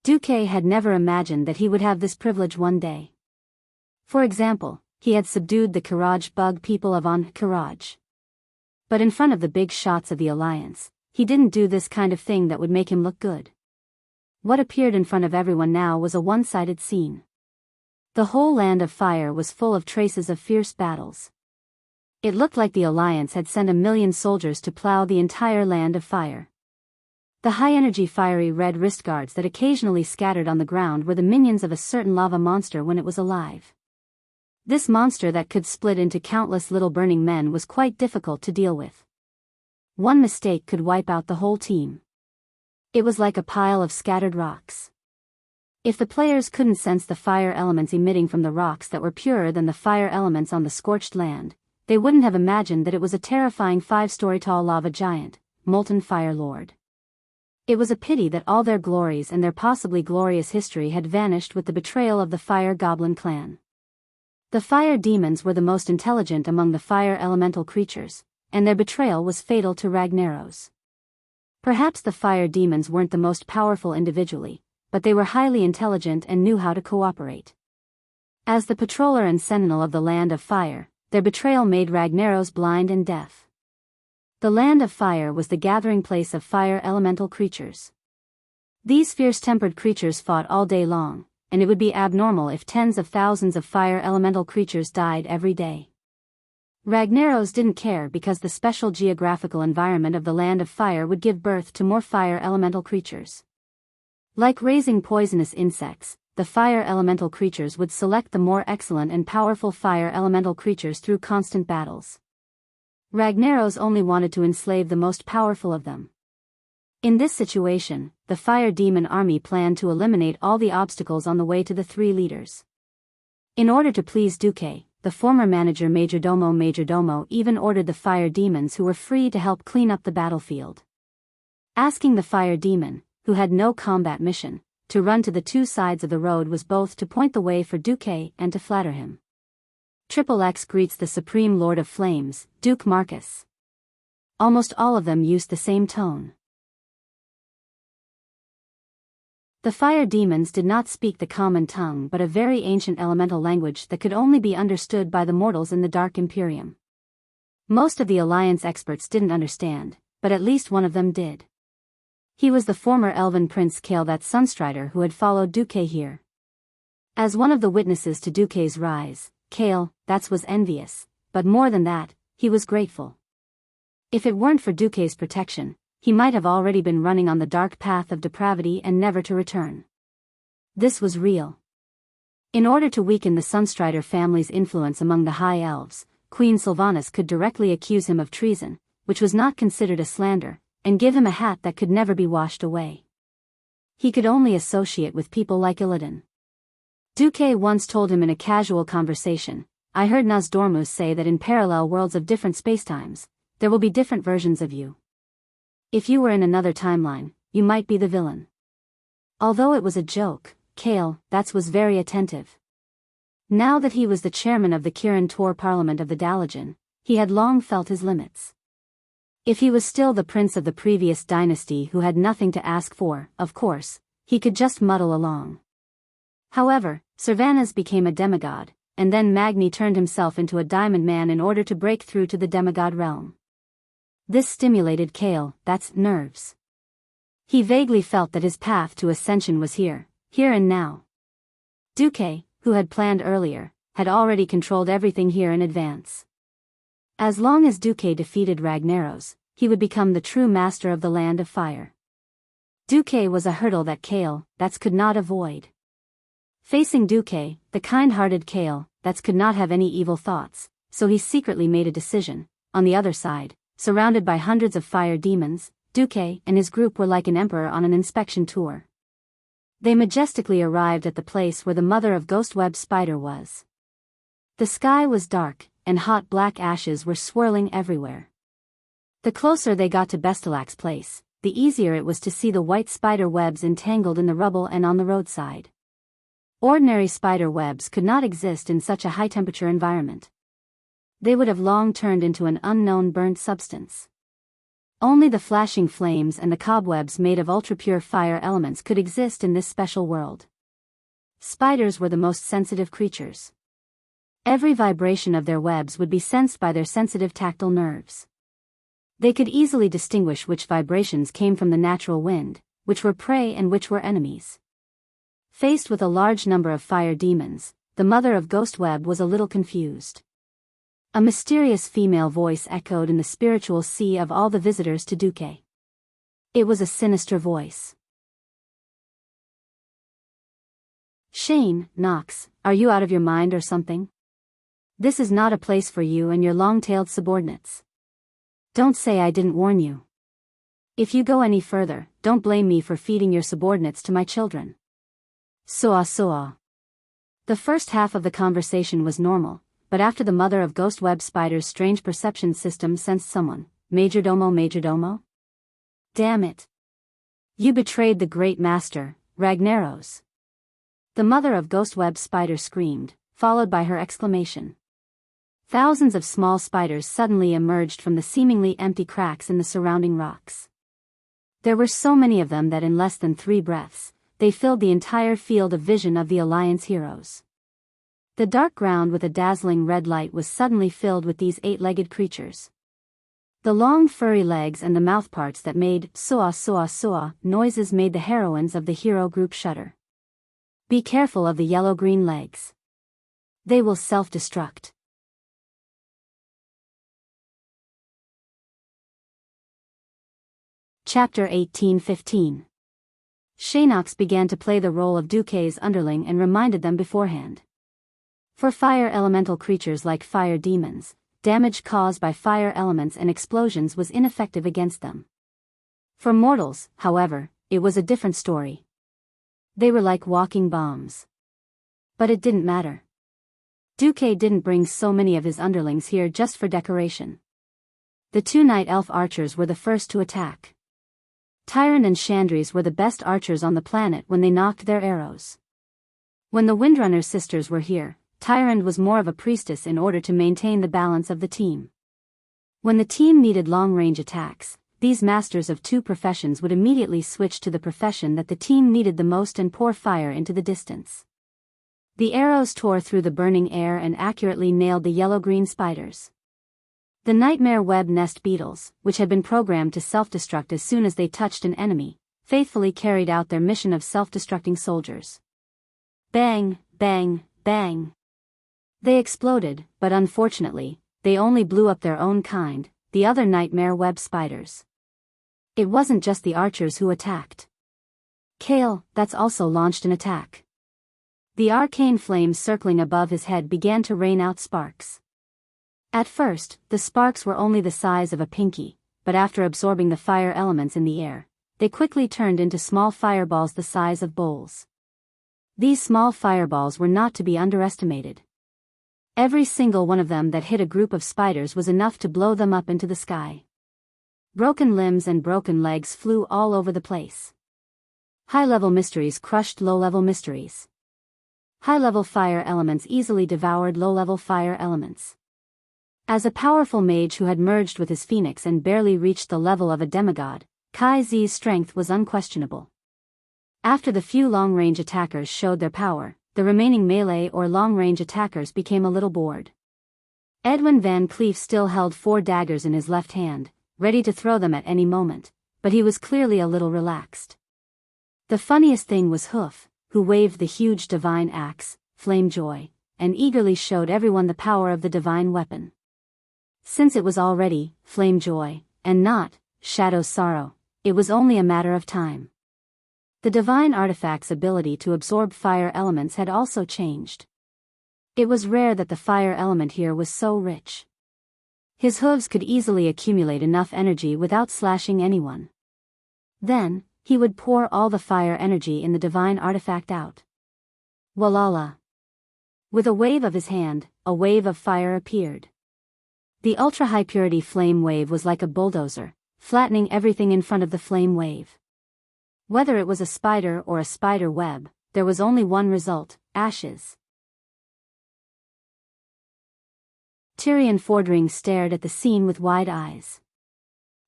Duque had never imagined that he would have this privilege one day. For example, he had subdued the Karaj bug people of Karaj. But in front of the big shots of the Alliance, he didn't do this kind of thing that would make him look good. What appeared in front of everyone now was a one-sided scene. The whole land of fire was full of traces of fierce battles. It looked like the Alliance had sent 1,000,000 soldiers to plow the entire land of fire. The high-energy fiery red wrist guards that occasionally scattered on the ground were the minions of a certain lava monster when it was alive. This monster that could split into countless little burning men was quite difficult to deal with. One mistake could wipe out the whole team. It was like a pile of scattered rocks. If the players couldn't sense the fire elements emitting from the rocks that were purer than the fire elements on the scorched land, they wouldn't have imagined that it was a terrifying 5-story-tall lava giant, Molten Fire Lord. It was a pity that all their glories and their possibly glorious history had vanished with the betrayal of the Fire Goblin clan. The fire demons were the most intelligent among the fire elemental creatures, and their betrayal was fatal to Ragnaros. Perhaps the fire demons weren't the most powerful individually, but they were highly intelligent and knew how to cooperate. As the patroller and sentinel of the land of fire, their betrayal made Ragnaros blind and deaf. The land of fire was the gathering place of fire elemental creatures. These fierce-tempered creatures fought all day long, and it would be abnormal if tens of thousands of fire elemental creatures died every day. Ragnaros didn't care because the special geographical environment of the land of fire would give birth to more fire elemental creatures. Like raising poisonous insects, the fire elemental creatures would select the more excellent and powerful fire elemental creatures through constant battles. Ragnaros only wanted to enslave the most powerful of them. In this situation, the fire demon army planned to eliminate all the obstacles on the way to the three leaders. In order to please Duque, the former manager Majordomo even ordered the fire demons who were free to help clean up the battlefield. Asking the fire demon, who had no combat mission, to run to the two sides of the road was both to point the way for Duque and to flatter him. XXX greets the Supreme Lord of Flames, Duke Marcus. Almost all of them used the same tone. The fire demons did not speak the common tongue but a very ancient elemental language that could only be understood by the mortals in the Dark Imperium. Most of the Alliance experts didn't understand, but at least one of them did. He was the former elven prince Kale, that Sunstrider who had followed Duque here. As one of the witnesses to Duque's rise, Kale, was envious, but more than that, he was grateful. If it weren't for Duque's protection, he might have already been running on the dark path of depravity and never to return. This was real. In order to weaken the Sunstrider family's influence among the High Elves, Queen Sylvanas could directly accuse him of treason, which was not considered a slander, and give him a hat that could never be washed away. He could only associate with people like Illidan. Duque once told him in a casual conversation, "I heard Nosdormus say that in parallel worlds of different spacetimes, there will be different versions of you. If you were in another timeline, you might be the villain." Although it was a joke, Kale, was very attentive. Now that he was the chairman of the Kirin Tor Parliament of the Dalajan, he had long felt his limits. If he was still the prince of the previous dynasty who had nothing to ask for, of course, he could just muddle along. However, Sylvanas became a demigod, and then Magni turned himself into a diamond man in order to break through to the demigod realm. This stimulated Kale, nerves. He vaguely felt that his path to ascension was here and now. Duque, who had planned earlier, had already controlled everything here in advance. As long as Duque defeated Ragnaros, he would become the true master of the land of fire. Duque was a hurdle that Kale, could not avoid. Facing Duque, the kind-hearted Kale, could not have any evil thoughts, so he secretly made a decision. On the other side, surrounded by hundreds of fire demons, Duque and his group were like an emperor on an inspection tour. They majestically arrived at the place where the mother of Ghost Web Spider was. The sky was dark, and hot black ashes were swirling everywhere. The closer they got to Bestelac's place, the easier it was to see the white spider webs entangled in the rubble and on the roadside. Ordinary spider webs could not exist in such a high-temperature environment. They would have long turned into an unknown burnt substance. Only the flashing flames and the cobwebs made of ultra-pure fire elements could exist in this special world. Spiders were the most sensitive creatures. Every vibration of their webs would be sensed by their sensitive tactile nerves. They could easily distinguish which vibrations came from the natural wind, which were prey and which were enemies. Faced with a large number of fire demons, the mother of Ghost Web was a little confused. A mysterious female voice echoed in the spiritual sea of all the visitors to Duque. It was a sinister voice. "Shane, Knox, are you out of your mind or something? This is not a place for you and your long-tailed subordinates. Don't say I didn't warn you. If you go any further, don't blame me for feeding your subordinates to my children." Soa. The first half of the conversation was normal, but after the mother of Ghost Web Spider's strange perception system sensed someone, Majordomo? Damn it. You betrayed the great master, Ragnaros. The mother of Ghost Web Spider screamed, followed by her exclamation. Thousands of small spiders suddenly emerged from the seemingly empty cracks in the surrounding rocks. There were so many of them that in less than 3 breaths, they filled the entire field of vision of the Alliance heroes. The dark ground with a dazzling red light was suddenly filled with these 8-legged creatures. The long furry legs and the mouthparts that made soa noises made the heroines of the hero group shudder. Be careful of the yellow-green legs. They will self-destruct. Chapter 18:15. Shanox began to play the role of Duque's underling and reminded them beforehand. For fire elemental creatures like fire demons, damage caused by fire elements and explosions was ineffective against them. For mortals, however, it was a different story. They were like walking bombs. But it didn't matter. Duque didn't bring so many of his underlings here just for decoration. The 2 night elf archers were the first to attack. Tyrant and Chandries were the best archers on the planet when they knocked their arrows. When the Windrunner sisters were here, Tyrant was more of a priestess in order to maintain the balance of the team. When the team needed long-range attacks, these masters of 2 professions would immediately switch to the profession that the team needed the most and pour fire into the distance. The arrows tore through the burning air and accurately nailed the yellow-green spiders. The nightmare web nest beetles, which had been programmed to self-destruct as soon as they touched an enemy, faithfully carried out their mission of self-destructing soldiers. Bang, bang, bang. They exploded, but unfortunately, they only blew up their own kind, the other nightmare web spiders. It wasn't just the archers who attacked. Kale, that's also launched an attack. The arcane flames circling above his head began to rain out sparks. At first, the sparks were only the size of a pinky, but after absorbing the fire elements in the air, they quickly turned into small fireballs the size of bowls. These small fireballs were not to be underestimated. Every single one of them that hit a group of spiders was enough to blow them up into the sky. Broken limbs and broken legs flew all over the place. High-level mysteries crushed low-level mysteries. High-level fire elements easily devoured low-level fire elements. As a powerful mage who had merged with his phoenix and barely reached the level of a demigod, Kai Zi's strength was unquestionable. After the few long-range attackers showed their power, the remaining melee or long-range attackers became a little bored. Edwin Van Cleef still held 4 daggers in his left hand, ready to throw them at any moment, but he was clearly a little relaxed. The funniest thing was Hoof, who waved the huge divine axe, Flame Joy, and eagerly showed everyone the power of the divine weapon. Since it was already Flame Joy, and not Shadow Sorrow, it was only a matter of time. The divine artifact's ability to absorb fire elements had also changed. It was rare that the fire element here was so rich. His hooves could easily accumulate enough energy without slashing anyone. Then, he would pour all the fire energy in the divine artifact out. Walala. With a wave of his hand, a wave of fire appeared. The ultra-high purity flame wave was like a bulldozer, flattening everything in front of the flame wave. Whether it was a spider or a spider web, there was only one result: ashes. Tyrion Fordring stared at the scene with wide eyes.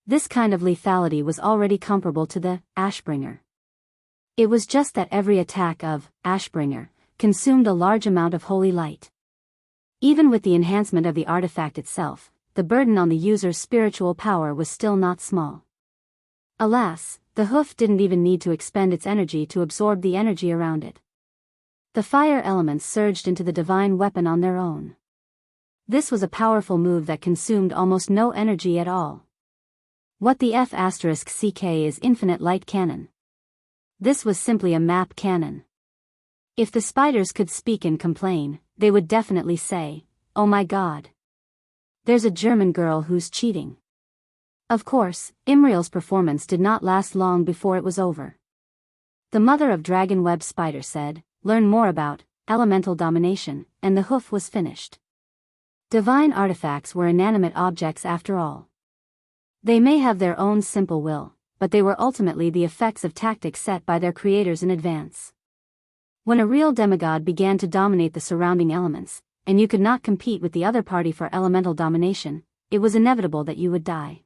This kind of lethality was already comparable to the Ashbringer. It was just that every attack of Ashbringer consumed a large amount of holy light. Even with the enhancement of the artifact itself, the burden on the user's spiritual power was still not small. Alas, the hoof didn't even need to expend its energy to absorb the energy around it. The fire elements surged into the divine weapon on their own. This was a powerful move that consumed almost no energy at all. What the F***ck is infinite light cannon. This was simply a map cannon. If the spiders could speak and complain, they would definitely say, "Oh my god. There's a German girl who's cheating." Of course, Imriel's performance did not last long before it was over. The mother of Dragon Web Spider said, "Learn more about elemental domination," and the hoof was finished. Divine artifacts were inanimate objects after all. They may have their own simple will, but they were ultimately the effects of tactics set by their creators in advance. When a real demigod began to dominate the surrounding elements, and you could not compete with the other party for elemental domination, it was inevitable that you would die.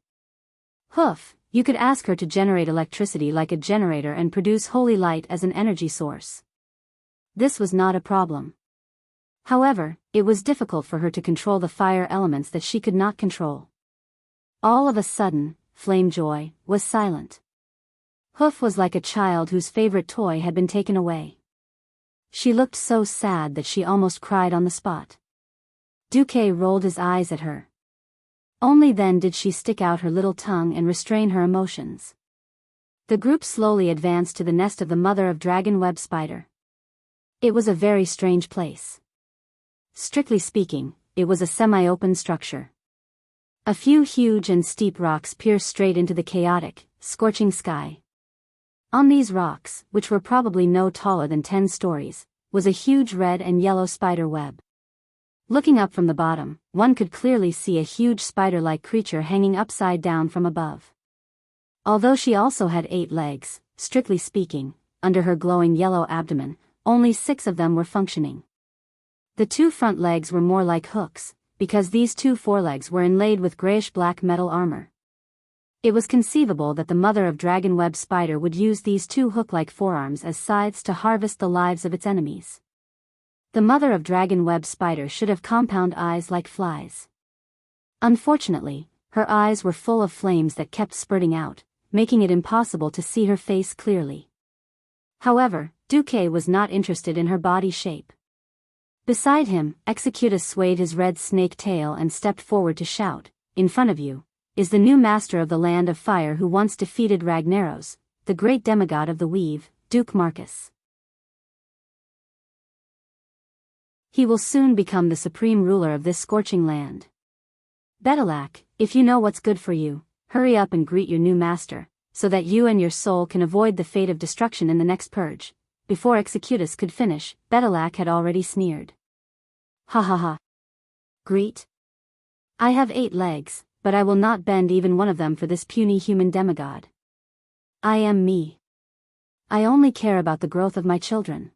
Hoof, you could ask her to generate electricity like a generator and produce holy light as an energy source. This was not a problem. However, it was difficult for her to control the fire elements that she could not control. All of a sudden, Flamejoy was silent. Hoof was like a child whose favorite toy had been taken away. She looked so sad that she almost cried on the spot. Duque rolled his eyes at her. Only then did she stick out her little tongue and restrain her emotions. The group slowly advanced to the nest of the mother of Dragon Web Spider. It was a very strange place. Strictly speaking, it was a semi-open structure. A few huge and steep rocks pierced straight into the chaotic, scorching sky. On these rocks, which were probably no taller than 10 stories, was a huge red and yellow spider web. Looking up from the bottom, one could clearly see a huge spider-like creature hanging upside down from above. Although she also had 8 legs, strictly speaking, under her glowing yellow abdomen, only 6 of them were functioning. The 2 front legs were more like hooks, because these 2 forelegs were inlaid with grayish-black metal armor. It was conceivable that the mother of Dragon Web Spider would use these 2 hook-like forearms as scythes to harvest the lives of its enemies. The mother of Dragon Web Spider should have compound eyes like flies. Unfortunately, her eyes were full of flames that kept spurting out, making it impossible to see her face clearly. However, Duque was not interested in her body shape. Beside him, Executus swayed his red snake tail and stepped forward to shout, "In front of you is the new master of the Land of Fire who once defeated Ragnaros, the great demigod of the Weave, Duke Marcus. He will soon become the supreme ruler of this scorching land. Betelak, if you know what's good for you, hurry up and greet your new master, so that you and your soul can avoid the fate of destruction in the next purge." Before Executus could finish, Betelak had already sneered. "Ha ha ha. Greet? I have 8 legs, but I will not bend even one of them for this puny human demigod. I am me. I only care about the growth of my children.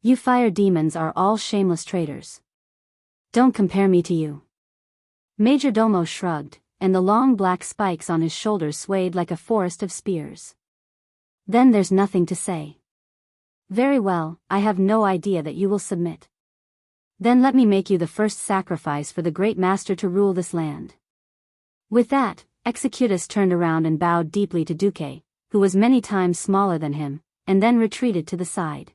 You fire demons are all shameless traitors. Don't compare me to you." Majordomo shrugged, and the long black spikes on his shoulders swayed like a forest of spears. "Then there's nothing to say. Very well, I have no idea that you will submit. Then let me make you the first sacrifice for the great master to rule this land." With that, Executus turned around and bowed deeply to Duque, who was many times smaller than him, and then retreated to the side.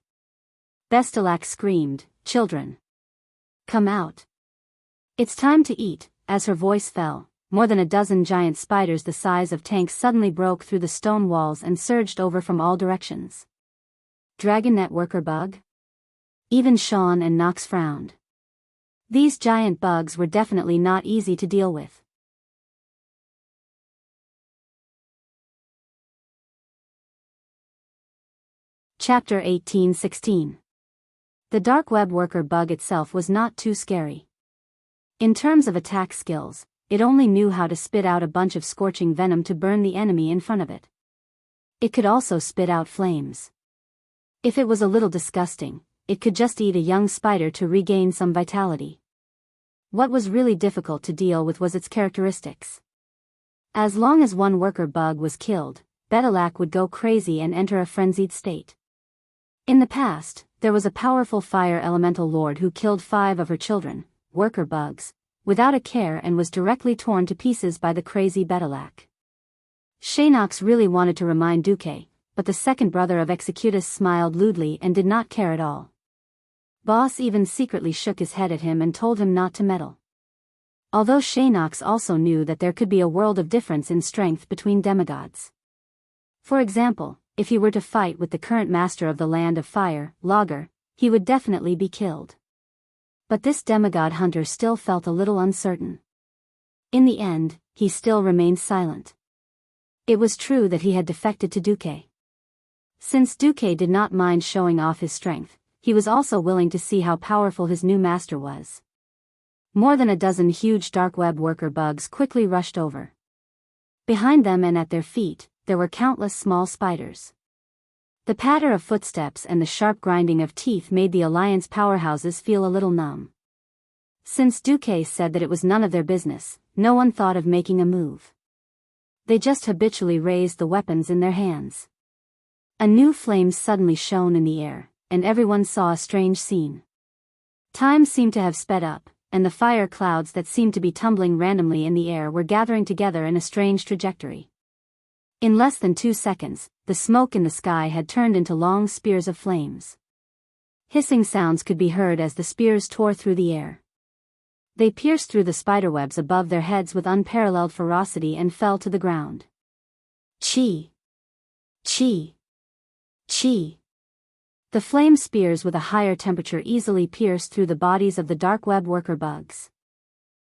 Bestelak screamed, "Children! Come out! It's time to eat." As her voice fell, more than a dozen giant spiders the size of tanks suddenly broke through the stone walls and surged over from all directions. Dragon networker bug? Even Sean and Nox frowned. These giant bugs were definitely not easy to deal with. Chapter 18:16. The dark web worker bug itself was not too scary. In terms of attack skills, it only knew how to spit out a bunch of scorching venom to burn the enemy in front of it. It could also spit out flames. If it was a little disgusting, it could just eat a young spider to regain some vitality. What was really difficult to deal with was its characteristics. As long as one worker bug was killed, Betelak would go crazy and enter a frenzied state. In the past, there was a powerful fire elemental lord who killed 5 of her children, worker bugs, without a care and was directly torn to pieces by the crazy Betelak. Shaynox really wanted to remind Duque, but the second brother of Executus smiled lewdly and did not care at all. Boss even secretly shook his head at him and told him not to meddle. Although Shaynox also knew that there could be a world of difference in strength between demigods. For example, if he were to fight with the current master of the Land of Fire, Logger, he would definitely be killed. But this demigod hunter still felt a little uncertain. In the end, he still remained silent. It was true that he had defected to Duque. Since Duque did not mind showing off his strength, he was also willing to see how powerful his new master was. More than a dozen huge dark web worker bugs quickly rushed over. Behind them and at their feet, there were countless small spiders. The patter of footsteps and the sharp grinding of teeth made the Alliance powerhouses feel a little numb. Since Duque said that it was none of their business, no one thought of making a move. They just habitually raised the weapons in their hands. A new flame suddenly shone in the air, and everyone saw a strange scene. Time seemed to have sped up, and the fire clouds that seemed to be tumbling randomly in the air were gathering together in a strange trajectory. In less than 2 seconds, the smoke in the sky had turned into long spears of flames. Hissing sounds could be heard as the spears tore through the air. They pierced through the spiderwebs above their heads with unparalleled ferocity and fell to the ground. Chi! Chi! Chi! The flame spears with a higher temperature easily pierced through the bodies of the dark web worker bugs.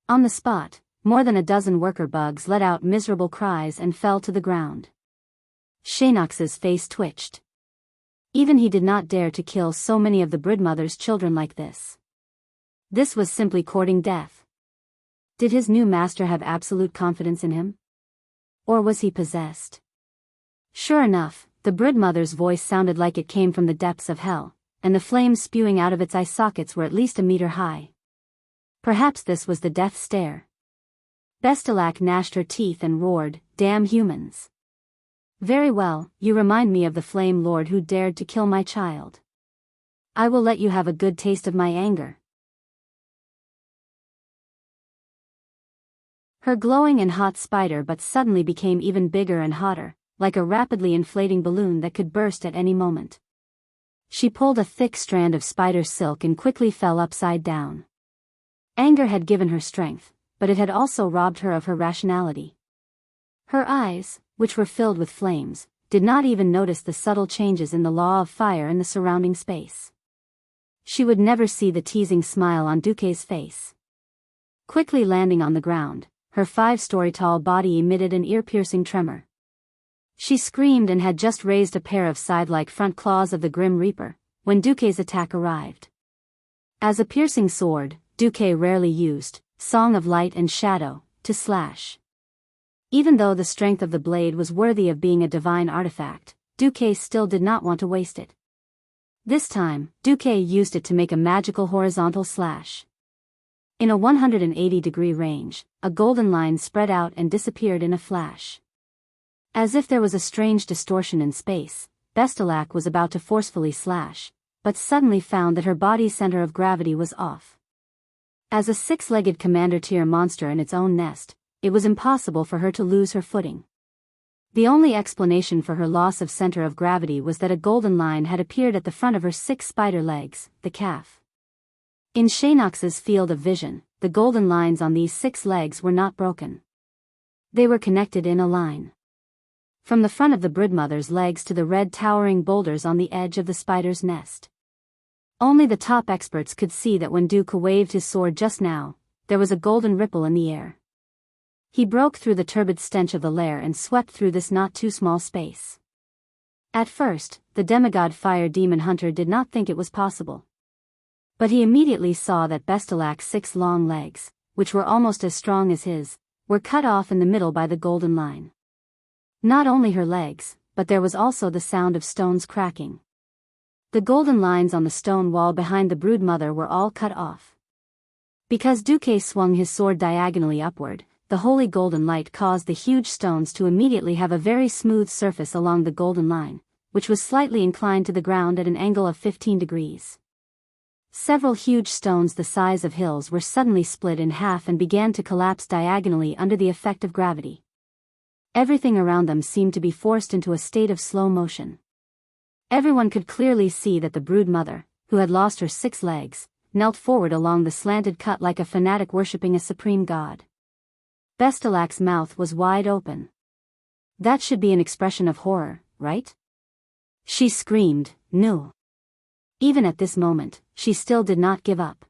On the spot, more than a dozen worker bugs let out miserable cries and fell to the ground. Shaynox's face twitched. Even he did not dare to kill so many of the broodmother's children like this. This was simply courting death. Did his new master have absolute confidence in him? Or was he possessed? Sure enough, the broodmother's voice sounded like it came from the depths of hell, and the flames spewing out of its eye sockets were at least a meter high. Perhaps this was the death stare. Betelak gnashed her teeth and roared, "Damn humans! Very well, you remind me of the Flame Lord who dared to kill my child. I will let you have a good taste of my anger." Her glowing and hot spider but suddenly became even bigger and hotter, like a rapidly inflating balloon that could burst at any moment. She pulled a thick strand of spider silk and quickly fell upside down. Anger had given her strength, but it had also robbed her of her rationality. Her eyes, which were filled with flames, did not even notice the subtle changes in the law of fire in the surrounding space. She would never see the teasing smile on Duque's face. Quickly landing on the ground, her 5-story-tall body emitted an ear-piercing tremor. She screamed and had just raised a pair of scythe-like front claws of the Grim Reaper, when Duque's attack arrived. As a piercing sword, Duque rarely used Song of Light and Shadow to slash. Even though the strength of the blade was worthy of being a divine artifact, Duque still did not want to waste it. This time, Duque used it to make a magical horizontal slash. In a 180-degree range, a golden line spread out and disappeared in a flash. As if there was a strange distortion in space, Betelak was about to forcefully slash, but suddenly found that her body's center of gravity was off. As a 6-legged commander-tier monster in its own nest, it was impossible for her to lose her footing. The only explanation for her loss of center of gravity was that a golden line had appeared at the front of her 6 spider legs, the calf. In Shaynox's field of vision, the golden lines on these 6 legs were not broken. They were connected in a line. From the front of the broodmother's legs to the red towering boulders on the edge of the spider's nest. Only the top experts could see that when Duke waved his sword just now, there was a golden ripple in the air. He broke through the turbid stench of the lair and swept through this not too small space. At first, the demigod fire demon hunter did not think it was possible. But he immediately saw that Bestelac's 6 long legs, which were almost as strong as his, were cut off in the middle by the golden line. Not only her legs, but there was also the sound of stones cracking. The golden lines on the stone wall behind the brood mother were all cut off. Because Duque swung his sword diagonally upward, the holy golden light caused the huge stones to immediately have a very smooth surface along the golden line, which was slightly inclined to the ground at an angle of 15 degrees. Several huge stones the size of hills were suddenly split in half and began to collapse diagonally under the effect of gravity. Everything around them seemed to be forced into a state of slow motion. Everyone could clearly see that the brood mother, who had lost her 6 legs, knelt forward along the slanted cut like a fanatic worshipping a supreme god. Bestelac's mouth was wide open. That should be an expression of horror, right? She screamed, "No!" Even at this moment, she still did not give up.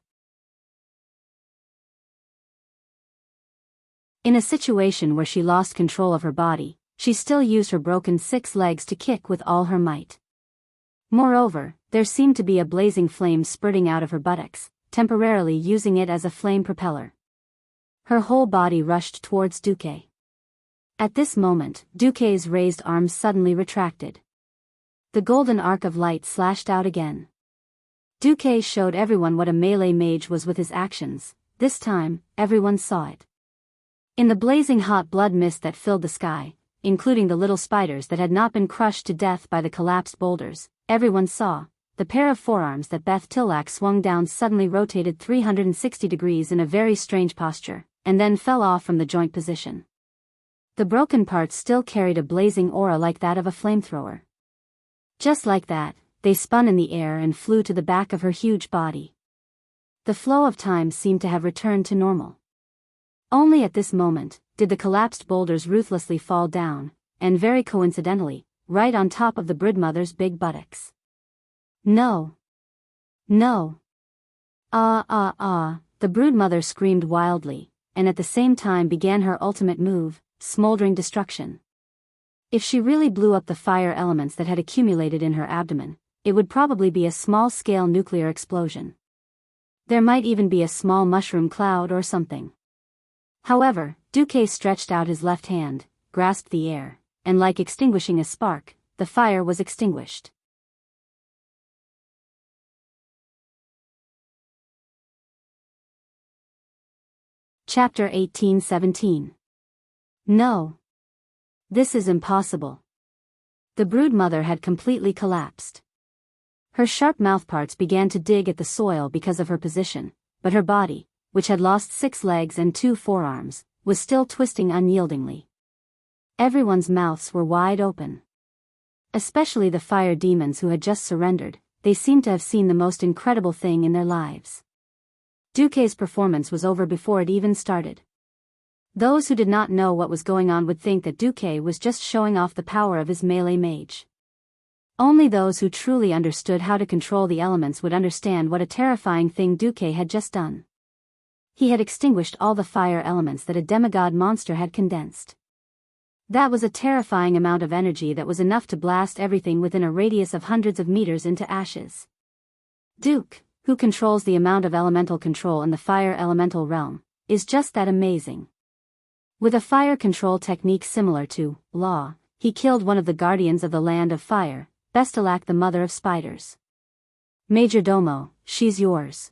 In a situation where she lost control of her body, she still used her broken 6 legs to kick with all her might. Moreover, there seemed to be a blazing flame spurting out of her buttocks, temporarily using it as a flame propeller. Her whole body rushed towards Duque. At this moment, Duque's raised arms suddenly retracted. The golden arc of light slashed out again. Duque showed everyone what a melee mage was with his actions. This time, everyone saw it. In the blazing hot blood mist that filled the sky, including the little spiders that had not been crushed to death by the collapsed boulders, everyone saw the pair of forearms that Beth-Tillac swung down suddenly rotated 360 degrees in a very strange posture, and then fell off from the joint position. The broken parts still carried a blazing aura like that of a flamethrower. Just like that, they spun in the air and flew to the back of her huge body. The flow of time seemed to have returned to normal. Only at this moment did the collapsed boulders ruthlessly fall down, and very coincidentally, right on top of the broodmother's big buttocks. No! No! The broodmother screamed wildly, and at the same time began her ultimate move, smoldering destruction. If she really blew up the fire elements that had accumulated in her abdomen, it would probably be a small-scale nuclear explosion. There might even be a small mushroom cloud or something. However, Duque stretched out his left hand, grasped the air, and like extinguishing a spark, the fire was extinguished. Chapter 1817. No. This is impossible. The broodmother had completely collapsed. Her sharp mouthparts began to dig at the soil because of her position, but her body, which had lost 6 legs and 2 forearms, was still twisting unyieldingly. Everyone's mouths were wide open. Especially the fire demons who had just surrendered, they seemed to have seen the most incredible thing in their lives. Duque's performance was over before it even started. Those who did not know what was going on would think that Duque was just showing off the power of his melee mage. Only those who truly understood how to control the elements would understand what a terrifying thing Duque had just done. He had extinguished all the fire elements that a demigod monster had condensed. That was a terrifying amount of energy that was enough to blast everything within a radius of hundreds of meters into ashes. Duke, who controls the amount of elemental control in the fire elemental realm, is just that amazing. With a fire control technique similar to Law, he killed one of the guardians of the land of fire, Bestelac the mother of spiders. Major Domo, she's yours.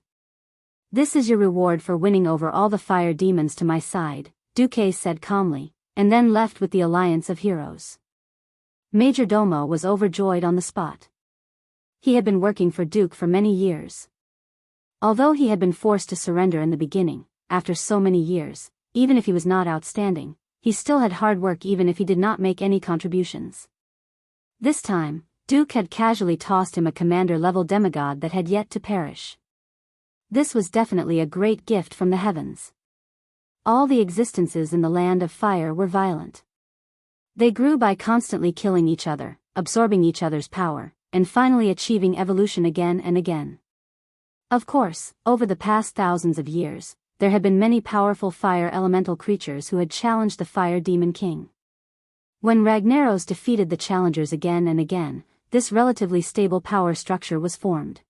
This is your reward for winning over all the fire demons to my side, Duque said calmly, and then left with the alliance of heroes. Major Domo was overjoyed on the spot. He had been working for Duke for many years. Although he had been forced to surrender in the beginning, after so many years, even if he was not outstanding, he still had hard work even if he did not make any contributions. This time, Duke had casually tossed him a commander-level demigod that had yet to perish. This was definitely a great gift from the heavens. All the existences in the land of fire were violent. They grew by constantly killing each other, absorbing each other's power, and finally achieving evolution again and again. Of course, over the past thousands of years, there had been many powerful fire elemental creatures who had challenged the Fire Demon King. When Ragnaros defeated the challengers again and again, this relatively stable power structure was formed.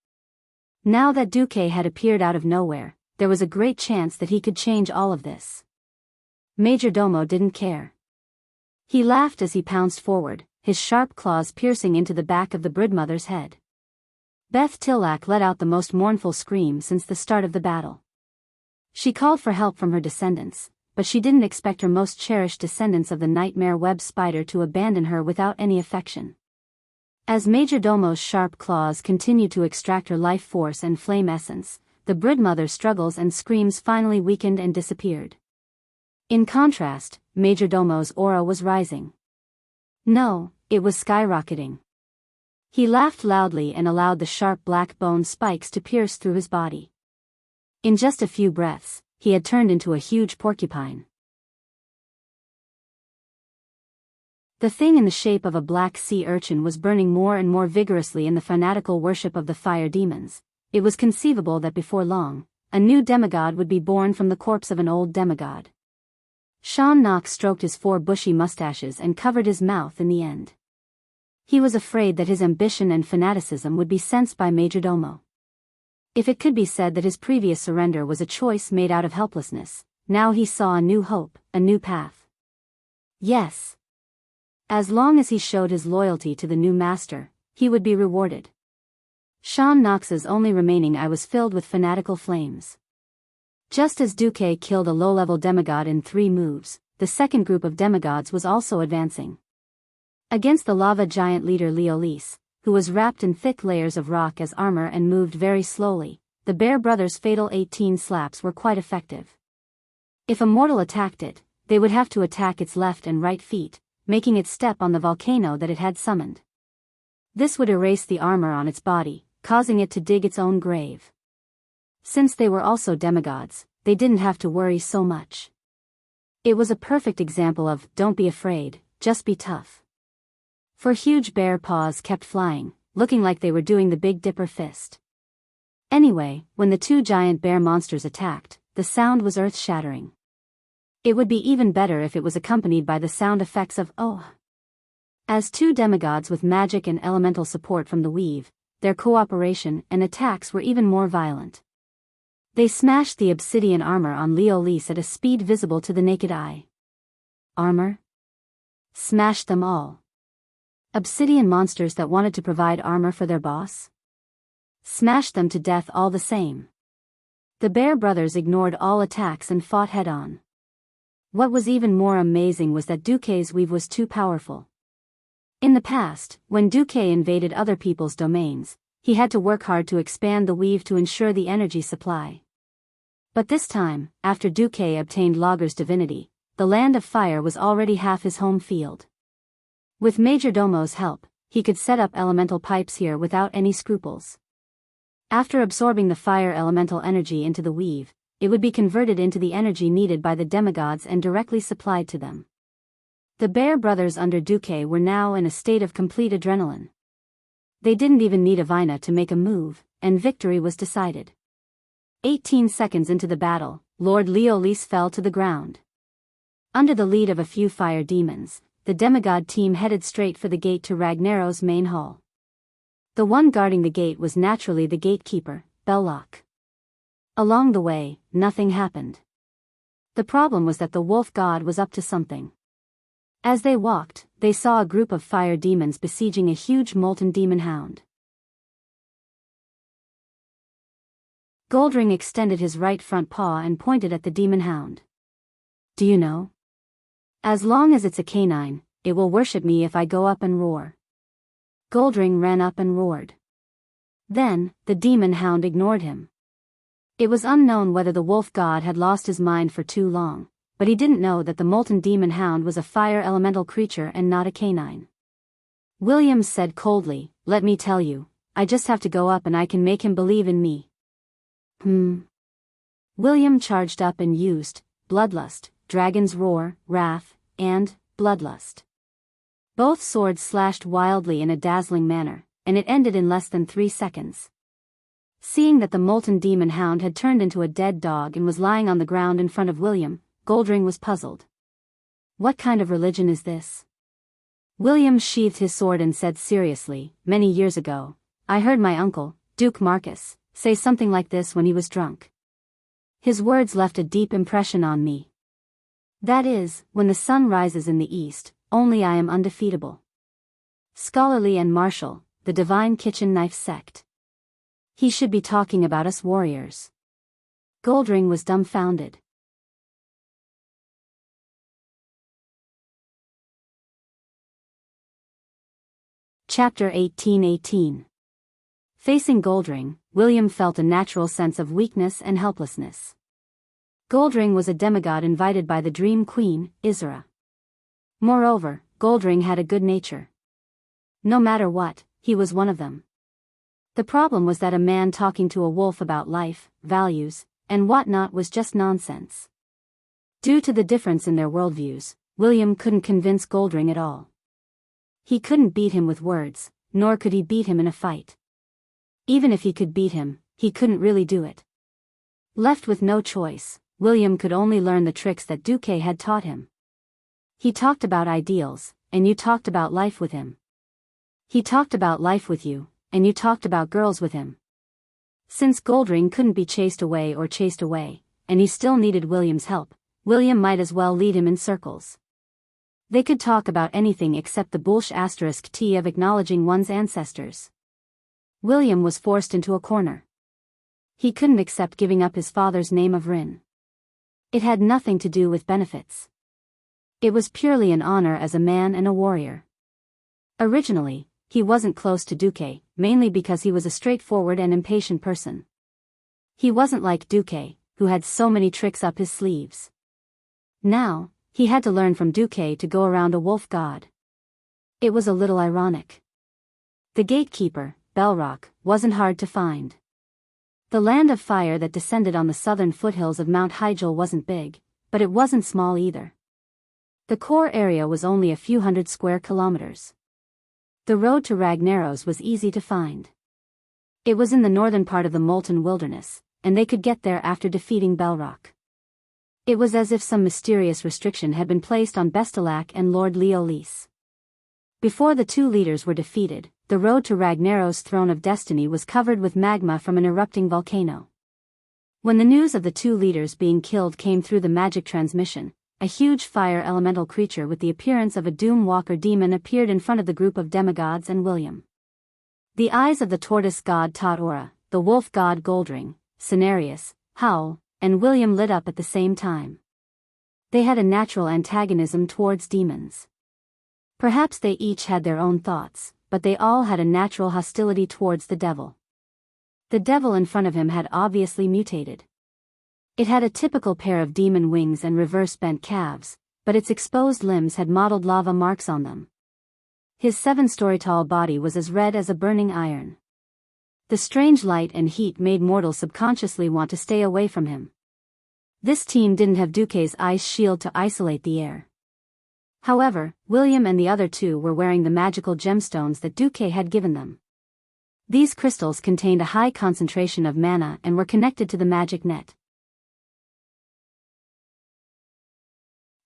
Now that Duque had appeared out of nowhere, there was a great chance that he could change all of this. Majordomo didn't care. He laughed as he pounced forward, his sharp claws piercing into the back of the broodmother's head. Beth Tillac let out the most mournful scream since the start of the battle. She called for help from her descendants, but she didn't expect her most cherished descendants of the nightmare web spider to abandon her without any affection. As Majordomo's sharp claws continued to extract her life force and flame essence, the broodmother's struggles and screams finally weakened and disappeared. In contrast, Majordomo's aura was rising. No, it was skyrocketing. He laughed loudly and allowed the sharp black bone spikes to pierce through his body. In just a few breaths, he had turned into a huge porcupine. The thing in the shape of a black sea urchin was burning more and more vigorously in the fanatical worship of the fire demons. It was conceivable that before long, a new demigod would be born from the corpse of an old demigod. Sean Knox stroked his 4 bushy mustaches and covered his mouth in the end. He was afraid that his ambition and fanaticism would be sensed by Majordomo. If it could be said that his previous surrender was a choice made out of helplessness, now he saw a new hope, a new path. Yes. As long as he showed his loyalty to the new master, he would be rewarded. Sean Knox's only remaining eye was filled with fanatical flames. Just as Duque killed a low-level demigod in 3 moves, the second group of demigods was also advancing. Against the lava giant leader Leolise, who was wrapped in thick layers of rock as armor and moved very slowly, the Bear Brothers' fatal 18 slaps were quite effective. If a mortal attacked it, they would have to attack its left and right feet, making it step on the volcano that it had summoned. This would erase the armor on its body, causing it to dig its own grave. Since they were also demigods, they didn't have to worry so much. It was a perfect example of, don't be afraid, just be tough. For huge bear paws kept flying, looking like they were doing the Big Dipper fist. Anyway, when the 2 giant bear monsters attacked, the sound was earth-shattering. It would be even better if it was accompanied by the sound effects of oh. As 2 demigods with magic and elemental support from the weave, their cooperation and attacks were even more violent. They smashed the obsidian armor on Leolise at a speed visible to the naked eye. Armor? Smashed them all. Obsidian monsters that wanted to provide armor for their boss? Smashed them to death all the same. The Bear Brothers ignored all attacks and fought head-on. What was even more amazing was that Duque's weave was too powerful. In the past, when Duque invaded other people's domains, he had to work hard to expand the weave to ensure the energy supply. But this time, after Duque obtained Lager's divinity, the Land of Fire was already half his home field. With Majordomo's help, he could set up elemental pipes here without any scruples. After absorbing the fire elemental energy into the weave, it would be converted into the energy needed by the demigods and directly supplied to them. The Bear Brothers under Duque were now in a state of complete adrenaline. They didn't even need Avina to make a move, and victory was decided. 18 seconds into the battle, Lord Leolise fell to the ground. Under the lead of a few fire demons, the demigod team headed straight for the gate to Ragnaros' main hall. The one guarding the gate was naturally the gatekeeper, Belloc. Along the way, nothing happened. The problem was that the wolf god was up to something. As they walked, they saw a group of fire demons besieging a huge molten demon hound. Goldring extended his right front paw and pointed at the demon hound. Do you know? As long as it's a canine, it will worship me if I go up and roar. Goldring ran up and roared. Then, the demon hound ignored him. It was unknown whether the wolf god had lost his mind for too long, but he didn't know that the molten demon hound was a fire elemental creature and not a canine. Williams said coldly, "Let me tell you, I just have to go up and I can make him believe in me." William charged up and used Bloodlust, Dragon's Roar, Wrath, and Bloodlust. Both swords slashed wildly in a dazzling manner, and it ended in less than 3 seconds. Seeing that the molten demon hound had turned into a dead dog and was lying on the ground in front of William, Goldring was puzzled. What kind of religion is this? William sheathed his sword and said seriously, many years ago, I heard my uncle, Duke Marcus, say something like this when he was drunk. His words left a deep impression on me. That is, when the sun rises in the east, only I am undefeatable. Scholarly and martial, the divine kitchen knife sect. He should be talking about us warriors. Goldring was dumbfounded. Chapter 18:18. Facing Goldring, William felt a natural sense of weakness and helplessness. Goldring was a demigod invited by the Dream Queen, Isra. Moreover, Goldring had a good nature. No matter what, he was one of them. The problem was that a man talking to a wolf about life, values, and whatnot was just nonsense. Due to the difference in their worldviews, William couldn't convince Goldring at all. He couldn't beat him with words, nor could he beat him in a fight. Even if he could beat him, he couldn't really do it. Left with no choice, William could only learn the tricks that Duque had taught him. He talked about ideals, and you talked about life with him. He talked about life with you, and you talked about girls with him. Since Goldring couldn't be chased away, and he still needed William's help, William might as well lead him in circles. They could talk about anything except the bullshit tea of acknowledging one's ancestors. William was forced into a corner. He couldn't accept giving up his father's name of Rin. It had nothing to do with benefits. It was purely an honor as a man and a warrior. Originally, he wasn't close to Duque, mainly because he was a straightforward and impatient person. He wasn't like Duque, who had so many tricks up his sleeves. Now, he had to learn from Duque to go around a wolf god. It was a little ironic. The gatekeeper, Belrock, wasn't hard to find. The land of fire that descended on the southern foothills of Mount Hyjal wasn't big, but it wasn't small either. The core area was only a few hundred square kilometers. The road to Ragnaros was easy to find. It was in the northern part of the molten wilderness, and they could get there after defeating Belrock. It was as if some mysterious restriction had been placed on Bestalac and Lord Leolis. Before the two leaders were defeated, the road to Ragnaros' throne of destiny was covered with magma from an erupting volcano. When the news of the two leaders being killed came through the magic transmission, a huge fire elemental creature with the appearance of a doom walker demon appeared in front of the group of demigods and William. The eyes of the tortoise god Tatora, the wolf god Goldring, Cenarius, Howl, and William lit up at the same time. They had a natural antagonism towards demons. Perhaps they each had their own thoughts, but they all had a natural hostility towards the devil. The devil in front of him had obviously mutated. It had a typical pair of demon wings and reverse bent calves, but its exposed limbs had mottled lava marks on them. His 7-story tall body was as red as a burning iron. The strange light and heat made mortals subconsciously want to stay away from him. This team didn't have Duque's ice shield to isolate the air. However, William and the other two were wearing the magical gemstones that Duque had given them. These crystals contained a high concentration of mana and were connected to the magic net.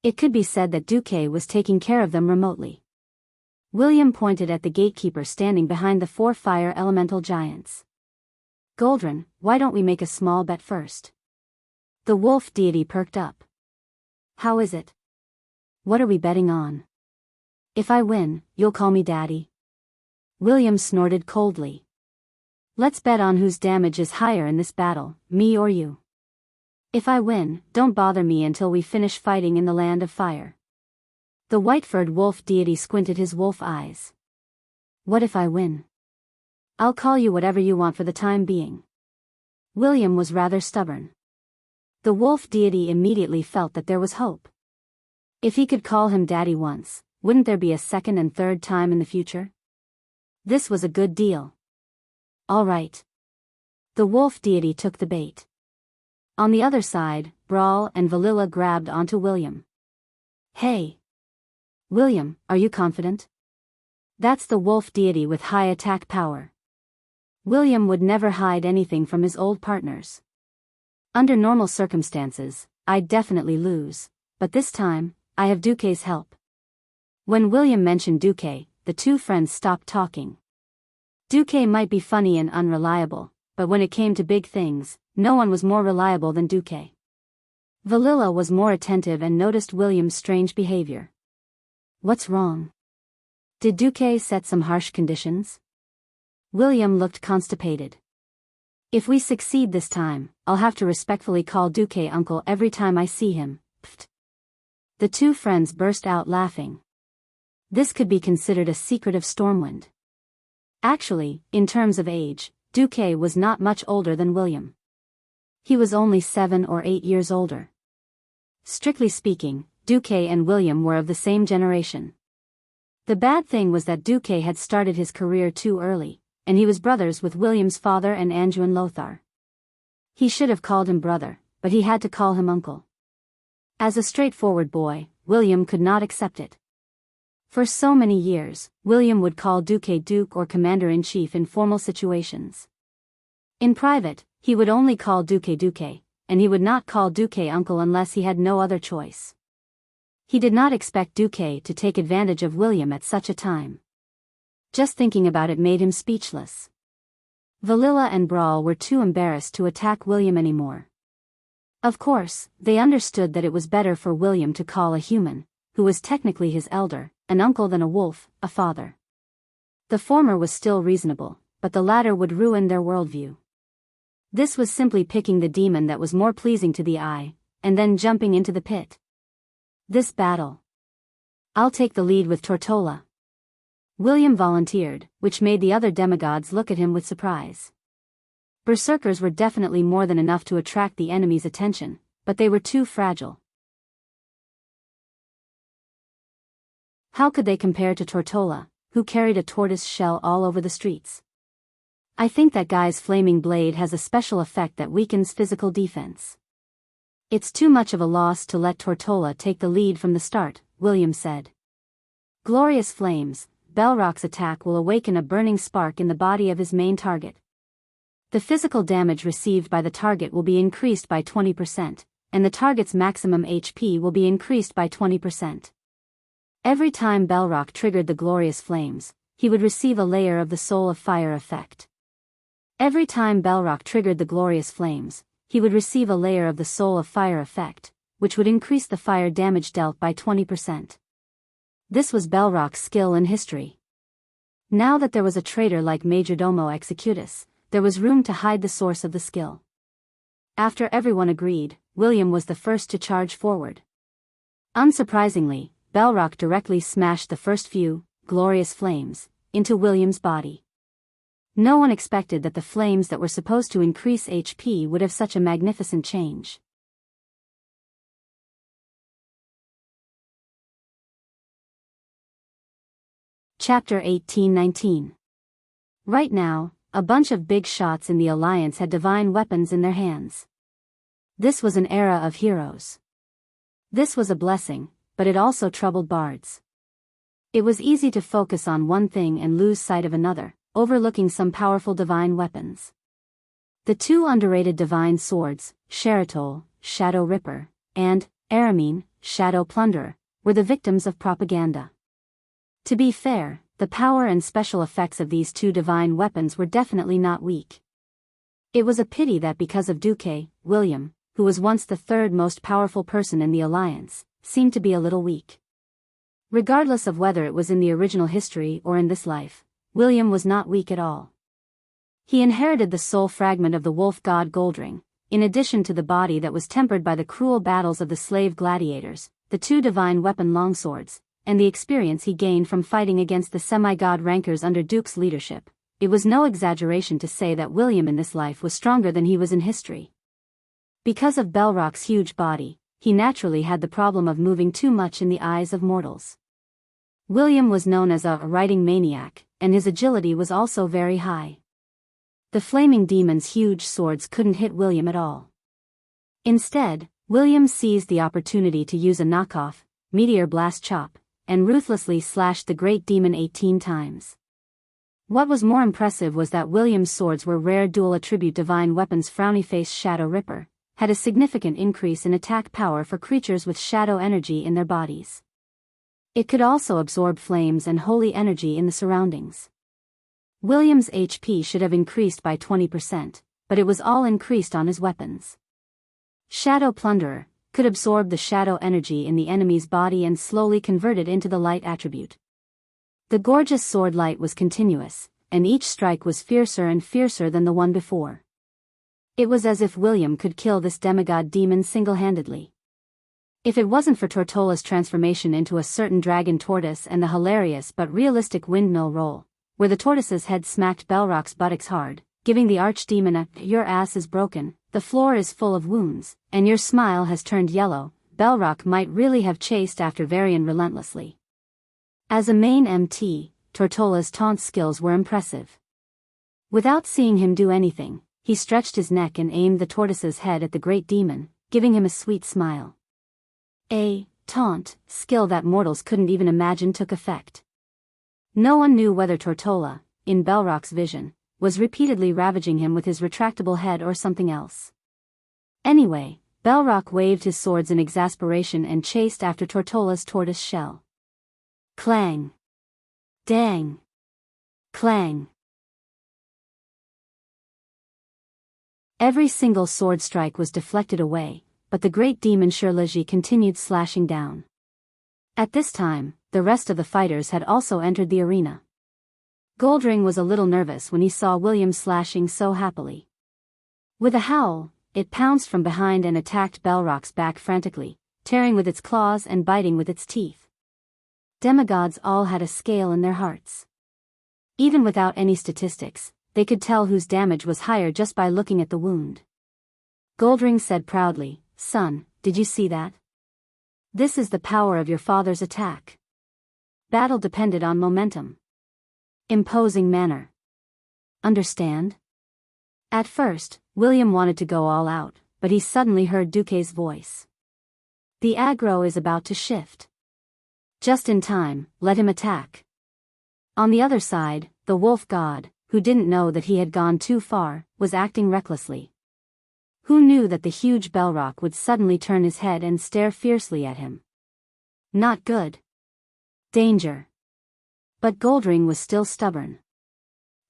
It could be said that Duque was taking care of them remotely. William pointed at the gatekeeper standing behind the 4 fire elemental giants. Goldring, why don't we make a small bet first? The wolf deity perked up. How is it? What are we betting on? If I win, you'll call me daddy? William snorted coldly. Let's bet on whose damage is higher in this battle, me or you. If I win, don't bother me until we finish fighting in the land of fire. The white-furred wolf deity squinted his wolf eyes. What if I win? I'll call you whatever you want for the time being. William was rather stubborn. The wolf deity immediately felt that there was hope. If he could call him daddy once, wouldn't there be a second and third time in the future? This was a good deal. All right. The wolf deity took the bait. On the other side, Brawl and Valilla grabbed onto William. Hey! William, are you confident? That's the wolf deity with high attack power. William would never hide anything from his old partners. Under normal circumstances, I'd definitely lose, but this time, I have Duque's help. When William mentioned Duque, the two friends stopped talking. Duque might be funny and unreliable, but when it came to big things, no one was more reliable than Duque. Valilla was more attentive and noticed William's strange behavior. What's wrong? Did Duque set some harsh conditions? William looked constipated. If we succeed this time, I'll have to respectfully call Duque uncle every time I see him. Pfft. The two friends burst out laughing. This could be considered a secret of Stormwind. Actually, in terms of age, Duque was not much older than William. He was only 7 or 8 years older. Strictly speaking, Duque and William were of the same generation. The bad thing was that Duque had started his career too early, and he was brothers with William's father and Anjouan Lothar. He should have called him brother, but he had to call him uncle. As a straightforward boy, William could not accept it. For so many years, William would call Duque Duke or Commander-in-Chief in formal situations. In private, he would only call Duque Duque, and he would not call Duque uncle unless he had no other choice. He did not expect Duque to take advantage of William at such a time. Just thinking about it made him speechless. Valilla and Brawl were too embarrassed to attack William anymore. Of course, they understood that it was better for William to call a human, who was technically his elder, an uncle than a wolf, a father. The former was still reasonable, but the latter would ruin their worldview. This was simply picking the demon that was more pleasing to the eye, and then jumping into the pit. This battle. I'll take the lead with Tortola. William volunteered, which made the other demigods look at him with surprise. Berserkers were definitely more than enough to attract the enemy's attention, but they were too fragile. How could they compare to Tortola, who carried a tortoise shell all over the streets? I think that guy's flaming blade has a special effect that weakens physical defense. It's too much of a loss to let Tortola take the lead from the start, William said. Glorious flames, Belrock's attack will awaken a burning spark in the body of his main target. The physical damage received by the target will be increased by 20%, and the target's maximum HP will be increased by 20%. Every time Belrock triggered the glorious flames, he would receive a layer of the Soul of Fire effect. Every time Belrock triggered the glorious flames, he would receive a layer of the Soul of Fire effect, which would increase the fire damage dealt by 20%. This was Belrock's skill in history. Now that there was a traitor like Majordomo Executus, there was room to hide the source of the skill. After everyone agreed, William was the first to charge forward. Unsurprisingly, Belrock directly smashed the first few, glorious flames, into William's body. No one expected that the flames that were supposed to increase HP would have such a magnificent change. Chapter 1819. Right now, a bunch of big shots in the Alliance had divine weapons in their hands. This was an era of heroes. This was a blessing, but it also troubled bards. It was easy to focus on one thing and lose sight of another, overlooking some powerful divine weapons. The two underrated divine swords, Sheritol, Shadow Ripper, and Aramine, Shadow Plunderer, were the victims of propaganda. To be fair, the power and special effects of these two divine weapons were definitely not weak. It was a pity that because of Duque, William, who was once the third most powerful person in the Alliance, seemed to be a little weak. Regardless of whether it was in the original history or in this life, William was not weak at all. He inherited the soul fragment of the wolf god Goldring, in addition to the body that was tempered by the cruel battles of the slave gladiators, the two divine weapon longswords, and the experience he gained from fighting against the semi-god rankers under Duke's leadership. It was no exaggeration to say that William in this life was stronger than he was in history. Because of Belrock's huge body, he naturally had the problem of moving too much in the eyes of mortals. William was known as a riding maniac, and his agility was also very high. The flaming demon's huge swords couldn't hit William at all. Instead, William seized the opportunity to use a knockoff, Meteor Blast Chop, and ruthlessly slashed the great demon 18 times. What was more impressive was that William's swords were rare dual-attribute divine weapons. Frowny-faced Shadow Ripper had a significant increase in attack power for creatures with shadow energy in their bodies. It could also absorb flames and holy energy in the surroundings. William's HP should have increased by 20%, but it was all increased on his weapons. Shadow Plunderer could absorb the shadow energy in the enemy's body and slowly convert it into the light attribute. The gorgeous sword light was continuous, and each strike was fiercer and fiercer than the one before. It was as if William could kill this demigod demon single-handedly. If it wasn't for Tortola's transformation into a certain dragon tortoise and the hilarious but realistic windmill roll, where the tortoise's head smacked Belrock's buttocks hard, giving the archdemon a "your ass is broken, the floor is full of wounds, and your smile has turned yellow," Belrock might really have chased after Varian relentlessly. As a main MT, Tortola's taunt skills were impressive. Without seeing him do anything, he stretched his neck and aimed the tortoise's head at the great demon, giving him a sweet smile. A taunt skill that mortals couldn't even imagine took effect. No one knew whether Tortola, in Belrock's vision, was repeatedly ravaging him with his retractable head or something else. Anyway, Belrock waved his swords in exasperation and chased after Tortola's tortoise shell. Clang! Dang! Clang! Every single sword strike was deflected away, but the great demon Shirlaji continued slashing down. At this time, the rest of the fighters had also entered the arena. Goldring was a little nervous when he saw William slashing so happily. With a howl, it pounced from behind and attacked Belrock's back frantically, tearing with its claws and biting with its teeth. Demigods all had a scale in their hearts. Even without any statistics, they could tell whose damage was higher just by looking at the wound. Goldring said proudly, "Son, did you see that? This is the power of your father's attack." Battle depended on momentum. Imposing manner. Understand? At first, William wanted to go all out, but he suddenly heard Duque's voice. The aggro is about to shift. Just in time, let him attack. On the other side, the wolf god, who didn't know that he had gone too far, was acting recklessly. Who knew that the huge Belrock would suddenly turn his head and stare fiercely at him? Not good. Danger. But Goldring was still stubborn.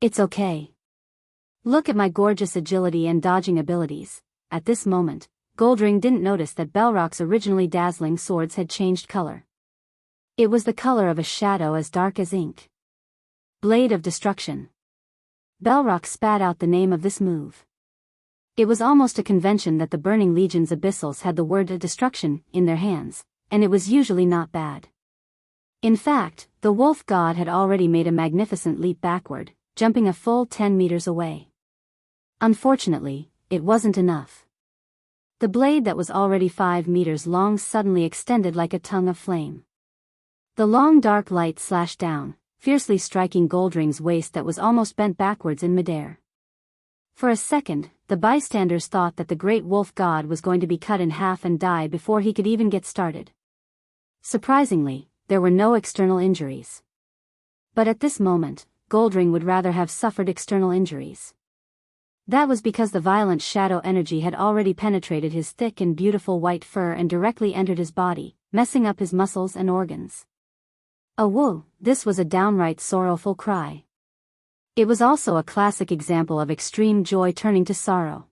It's okay. Look at my gorgeous agility and dodging abilities. At this moment, Goldring didn't notice that Belrock's originally dazzling swords had changed color. It was the color of a shadow as dark as ink. Blade of Destruction. Belrock spat out the name of this move. It was almost a convention that the Burning Legion's abyssals had the word destruction in their hands, and it was usually not bad. In fact, the wolf god had already made a magnificent leap backward, jumping a full 10 meters away. Unfortunately, it wasn't enough. The blade that was already 5 meters long suddenly extended like a tongue of flame. The long dark light slashed down, fiercely striking Goldring's waist that was almost bent backwards in midair. For a second, the bystanders thought that the great wolf god was going to be cut in half and die before he could even get started. Surprisingly, there were no external injuries. But at this moment, Goldring would rather have suffered external injuries. That was because the violent shadow energy had already penetrated his thick and beautiful white fur and directly entered his body, messing up his muscles and organs. Oh whoa, this was a downright sorrowful cry. It was also a classic example of extreme joy turning to sorrow.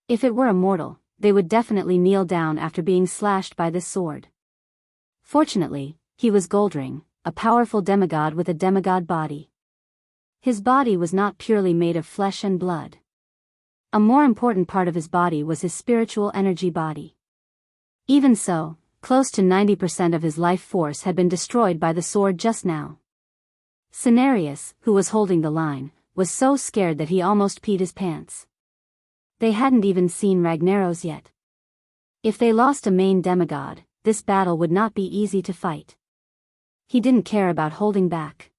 If it were a mortal, they would definitely kneel down after being slashed by this sword. Fortunately, he was Goldring, a powerful demigod with a demigod body. His body was not purely made of flesh and blood. A more important part of his body was his spiritual energy body. Even so, close to 90% of his life force had been destroyed by the sword just now. Cenarius, who was holding the line, was so scared that he almost peed his pants. They hadn't even seen Ragnaros yet. If they lost a main demigod, this battle would not be easy to fight. He didn't care about holding back.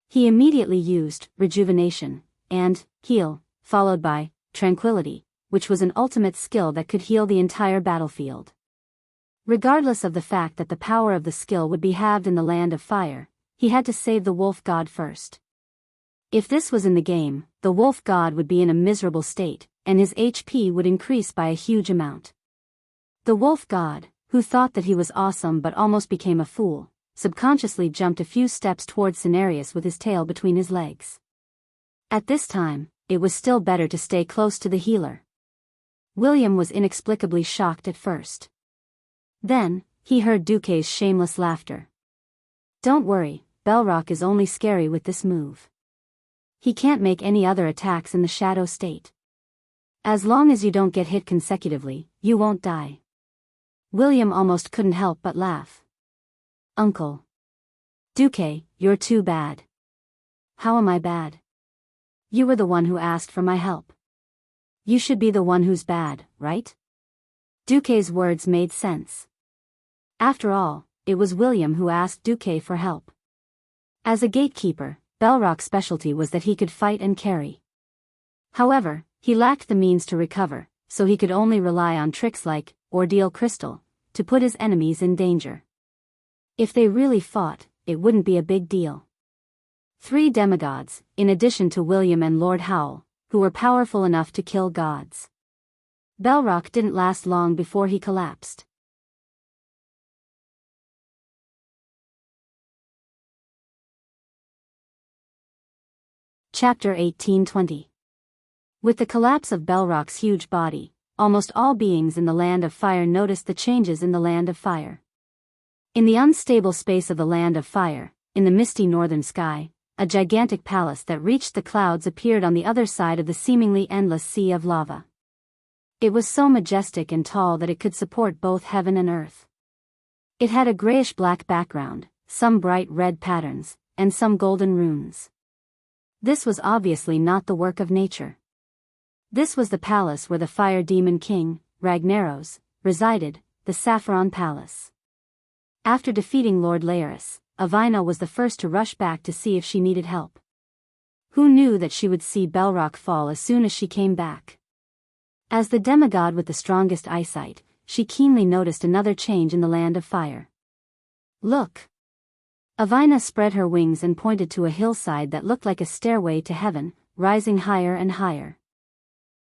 He immediately used Rejuvenation and Heal, followed by Tranquility, which was an ultimate skill that could heal the entire battlefield. Regardless of the fact that the power of the skill would be halved in the land of fire, he had to save the wolf god first. If this was in the game, the wolf god would be in a miserable state, and his HP would increase by a huge amount. The wolf god, who thought that he was awesome but almost became a fool, subconsciously jumped a few steps towards Cenarius with his tail between his legs. At this time, it was still better to stay close to the healer. William was inexplicably shocked at first. Then, he heard Duque's shameless laughter. "Don't worry, Belrock is only scary with this move. He can't make any other attacks in the shadow state. As long as you don't get hit consecutively, you won't die." William almost couldn't help but laugh. "Uncle Duque, you're too bad." "How am I bad? You were the one who asked for my help. You should be the one who's bad, right?" Duque's words made sense. After all, it was William who asked Duque for help. As a gatekeeper, Belrock's specialty was that he could fight and carry. However, he lacked the means to recover, so he could only rely on tricks like Ordeal Crystal to put his enemies in danger. If they really fought, it wouldn't be a big deal. 3 demigods, in addition to William and Lord Howl, who were powerful enough to kill gods. Belrock didn't last long before he collapsed. Chapter 1820. With the collapse of Belrock's huge body, almost all beings in the Land of Fire noticed the changes in the Land of Fire. In the unstable space of the Land of Fire, in the misty northern sky, a gigantic palace that reached the clouds appeared on the other side of the seemingly endless sea of lava. It was so majestic and tall that it could support both heaven and earth. It had a grayish-black background, some bright red patterns, and some golden runes. This was obviously not the work of nature. This was the palace where the fire demon king, Ragnaros, resided, the Saffron Palace. After defeating Lord Laeris, Avina was the first to rush back to see if she needed help. Who knew that she would see Belrock fall as soon as she came back? As the demigod with the strongest eyesight, she keenly noticed another change in the Land of Fire. "Look!" Avina spread her wings and pointed to a hillside that looked like a stairway to heaven, rising higher and higher.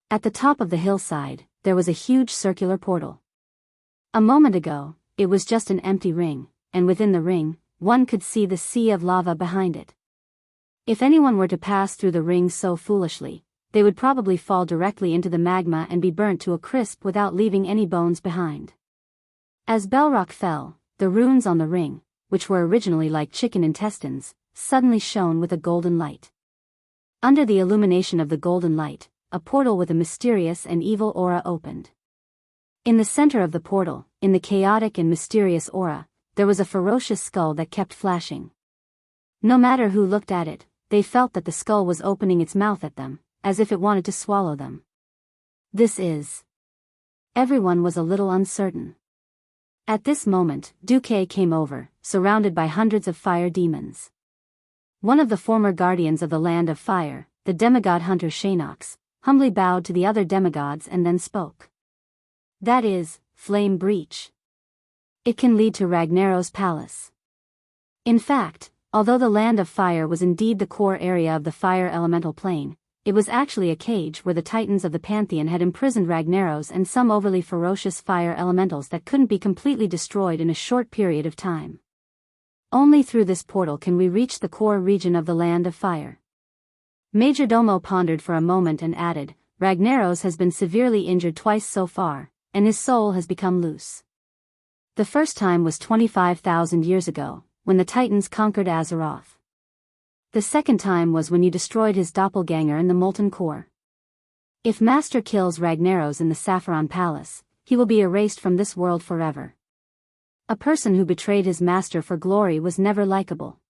At the top of the hillside, there was a huge circular portal. A moment ago, it was just an empty ring, and within the ring, one could see the sea of lava behind it. If anyone were to pass through the ring so foolishly, they would probably fall directly into the magma and be burnt to a crisp without leaving any bones behind. As Belrock fell, the runes on the ring, which were originally like chicken intestines, suddenly shone with a golden light. Under the illumination of the golden light, a portal with a mysterious and evil aura opened. In the center of the portal, in the chaotic and mysterious aura, there was a ferocious skull that kept flashing. No matter who looked at it, they felt that the skull was opening its mouth at them, as if it wanted to swallow them. This is... Everyone was a little uncertain. At this moment, Duque came over, surrounded by hundreds of fire demons. One of the former guardians of the Land of Fire, the demigod hunter Shanox, humbly bowed to the other demigods and then spoke. "That is, flame breach. It can lead to Ragnaros' palace." In fact, although the Land of Fire was indeed the core area of the fire elemental plane, it was actually a cage where the titans of the Pantheon had imprisoned Ragnaros and some overly ferocious fire elementals that couldn't be completely destroyed in a short period of time. Only through this portal can we reach the core region of the Land of Fire. Majordomo pondered for a moment and added, "Ragnaros has been severely injured twice so far, and his soul has become loose. The first time was 25,000 years ago, when the Titans conquered Azeroth. The second time was when you destroyed his doppelganger in the Molten Core. If Master kills Ragnaros in the Saffron Palace, he will be erased from this world forever. A person who betrayed his master for glory was never likable."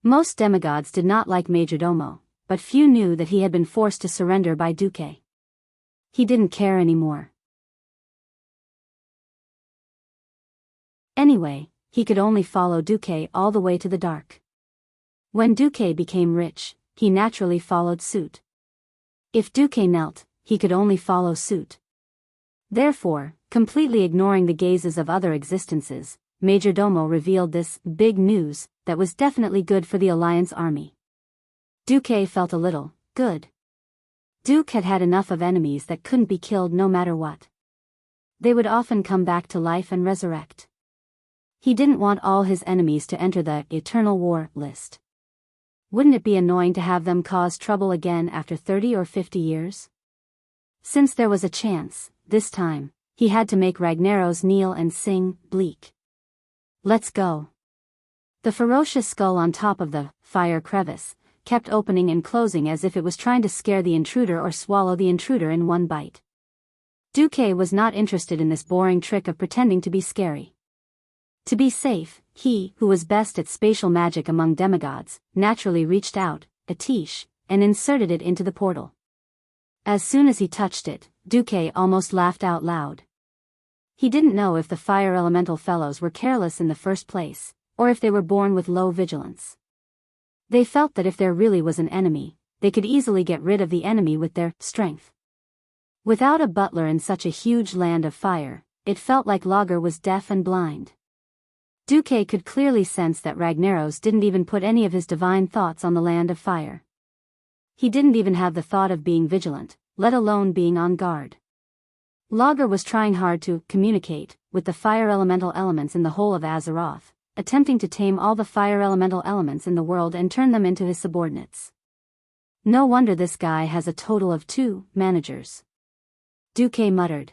Most demigods did not like Majordomo, but few knew that he had been forced to surrender by Duque. He didn't care anymore. Anyway, he could only follow Duque all the way to the dark. When Duque became rich, he naturally followed suit. If Duque knelt, he could only follow suit. Therefore, completely ignoring the gazes of other existences, Majordomo revealed this big news that was definitely good for the Alliance army. Duque felt a little good. Duke had had enough of enemies that couldn't be killed no matter what. They would often come back to life and resurrect. He didn't want all his enemies to enter the Eternal War list. Wouldn't it be annoying to have them cause trouble again after 30 or 50 years? Since there was a chance, this time, he had to make Ragnaros kneel and sing, bleak. Let's go. The ferocious skull on top of the fire crevice kept opening and closing as if it was trying to scare the intruder or swallow the intruder in one bite. Duque was not interested in this boring trick of pretending to be scary. To be safe, he, who was best at spatial magic among demigods, naturally reached out, a tiche, and inserted it into the portal. As soon as he touched it, Duque almost laughed out loud. He didn't know if the fire elemental fellows were careless in the first place, or if they were born with low vigilance. They felt that if there really was an enemy, they could easily get rid of the enemy with their strength. Without a butler in such a huge land of fire, it felt like Lager was deaf and blind. Duque could clearly sense that Ragnaros didn't even put any of his divine thoughts on the land of fire. He didn't even have the thought of being vigilant, let alone being on guard. Lager was trying hard to communicate with the fire elemental elements in the whole of Azeroth, attempting to tame all the fire elemental elements in the world and turn them into his subordinates. No wonder this guy has a total of 2 managers. Duque muttered.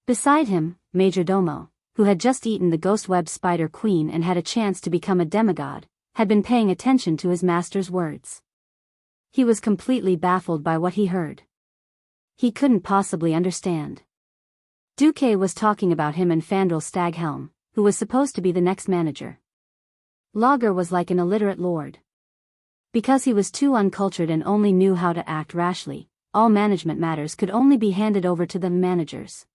Beside him, Majordomo, who had just eaten the ghost-web spider queen and had a chance to become a demigod, had been paying attention to his master's words. He was completely baffled by what he heard. He couldn't possibly understand. Duque was talking about him and Fandral Staghelm, who was supposed to be the next manager. Lager was like an illiterate lord. Because he was too uncultured and only knew how to act rashly, all management matters could only be handed over to the managers.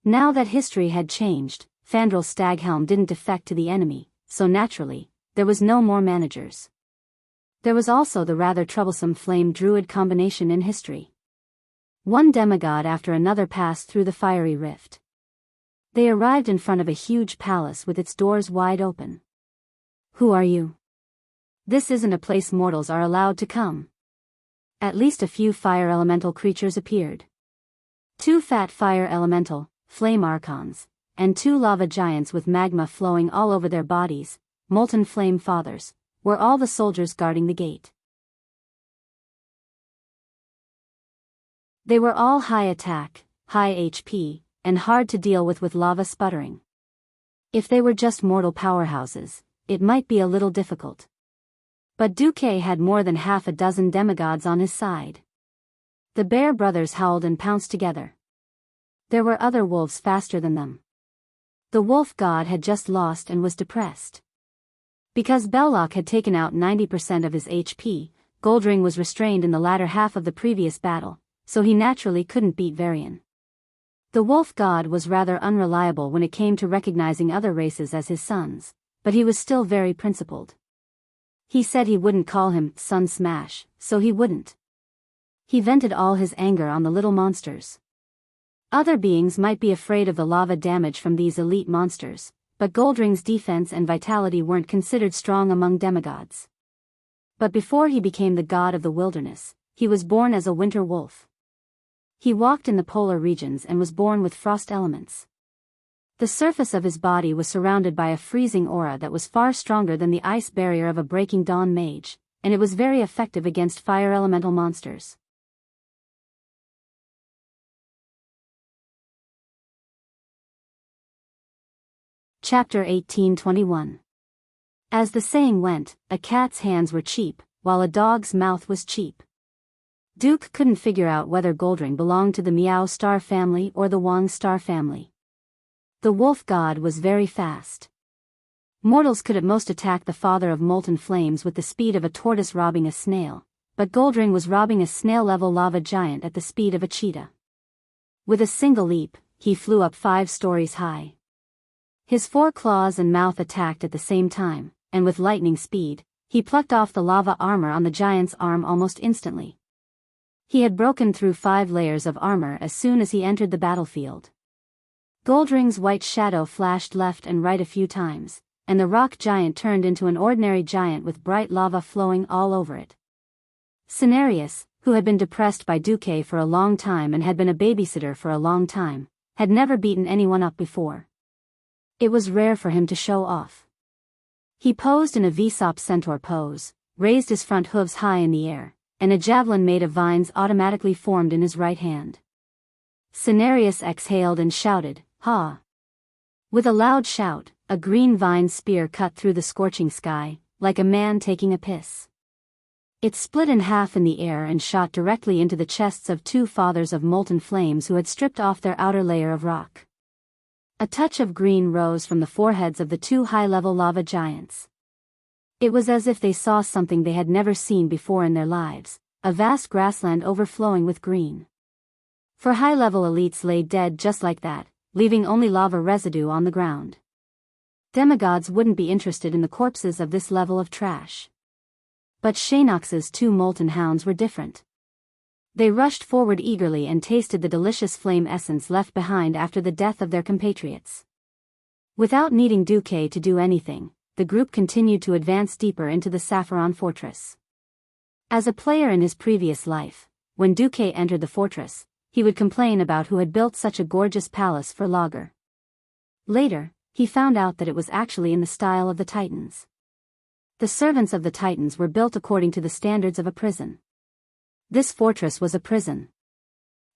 Now that history had changed, Fandral Staghelm didn't defect to the enemy, so naturally, there was no more managers. There was also the rather troublesome flame druid combination in history. One demigod after another passed through the fiery rift. They arrived in front of a huge palace with its doors wide open. Who are you? This isn't a place mortals are allowed to come. At least a few fire elemental creatures appeared. 2 fat fire elemental, flame archons, and 2 lava giants with magma flowing all over their bodies, molten flame fathers, were all the soldiers guarding the gate. They were all high attack, high HP, and hard to deal with lava sputtering. If they were just mortal powerhouses, it might be a little difficult. But Duque had more than half a dozen demigods on his side. The bear brothers howled and pounced together. There were other wolves faster than them. The wolf god had just lost and was depressed. Because Belloc had taken out 90% of his HP, Goldring was restrained in the latter half of the previous battle, so he naturally couldn't beat Varian. The wolf god was rather unreliable when it came to recognizing other races as his sons, but he was still very principled. He said he wouldn't call him Sun Smash, so he wouldn't. He vented all his anger on the little monsters. Other beings might be afraid of the lava damage from these elite monsters, but Goldring's defense and vitality weren't considered strong among demigods. But before he became the god of the wilderness, he was born as a winter wolf. He walked in the polar regions and was born with frost elements. The surface of his body was surrounded by a freezing aura that was far stronger than the ice barrier of a Breaking Dawn mage, and it was very effective against fire elemental monsters. Chapter 1821. As the saying went, a cat's hands were cheap, while a dog's mouth was cheap. Duke couldn't figure out whether Goldring belonged to the Miao star family or the Wang star family. The wolf god was very fast. Mortals could at most attack the father of molten flames with the speed of a tortoise robbing a snail, but Goldring was robbing a snail-level lava giant at the speed of a cheetah. With a single leap, he flew up 5 stories high. His 4 claws and mouth attacked at the same time, and with lightning speed, he plucked off the lava armor on the giant's arm almost instantly. He had broken through 5 layers of armor as soon as he entered the battlefield. Goldring's white shadow flashed left and right a few times, and the rock giant turned into an ordinary giant with bright lava flowing all over it. Cenarius, who had been depressed by Duque for a long time and had been a babysitter for a long time, had never beaten anyone up before. It was rare for him to show off. He posed in a Vsop centaur pose, raised his front hooves high in the air, and a javelin made of vines automatically formed in his right hand. Cenarius exhaled and shouted, "Ha!" With a loud shout, a green vine spear cut through the scorching sky, like a man taking a piss. It split in half in the air and shot directly into the chests of 2 fathers of molten flames who had stripped off their outer layer of rock. A touch of green rose from the foreheads of the 2 high-level lava giants. It was as if they saw something they had never seen before in their lives, a vast grassland overflowing with green. For high-level elites lay dead just like that, leaving only lava residue on the ground. Demigods wouldn't be interested in the corpses of this level of trash. But Shaynox's 2 molten hounds were different. They rushed forward eagerly and tasted the delicious flame essence left behind after the death of their compatriots. Without needing Duque to do anything, the group continued to advance deeper into the Saffron fortress. As a player in his previous life, when Duque entered the fortress, he would complain about who had built such a gorgeous palace for Lager. Later, he found out that it was actually in the style of the Titans. The servants of the Titans were built according to the standards of a prison. This fortress was a prison.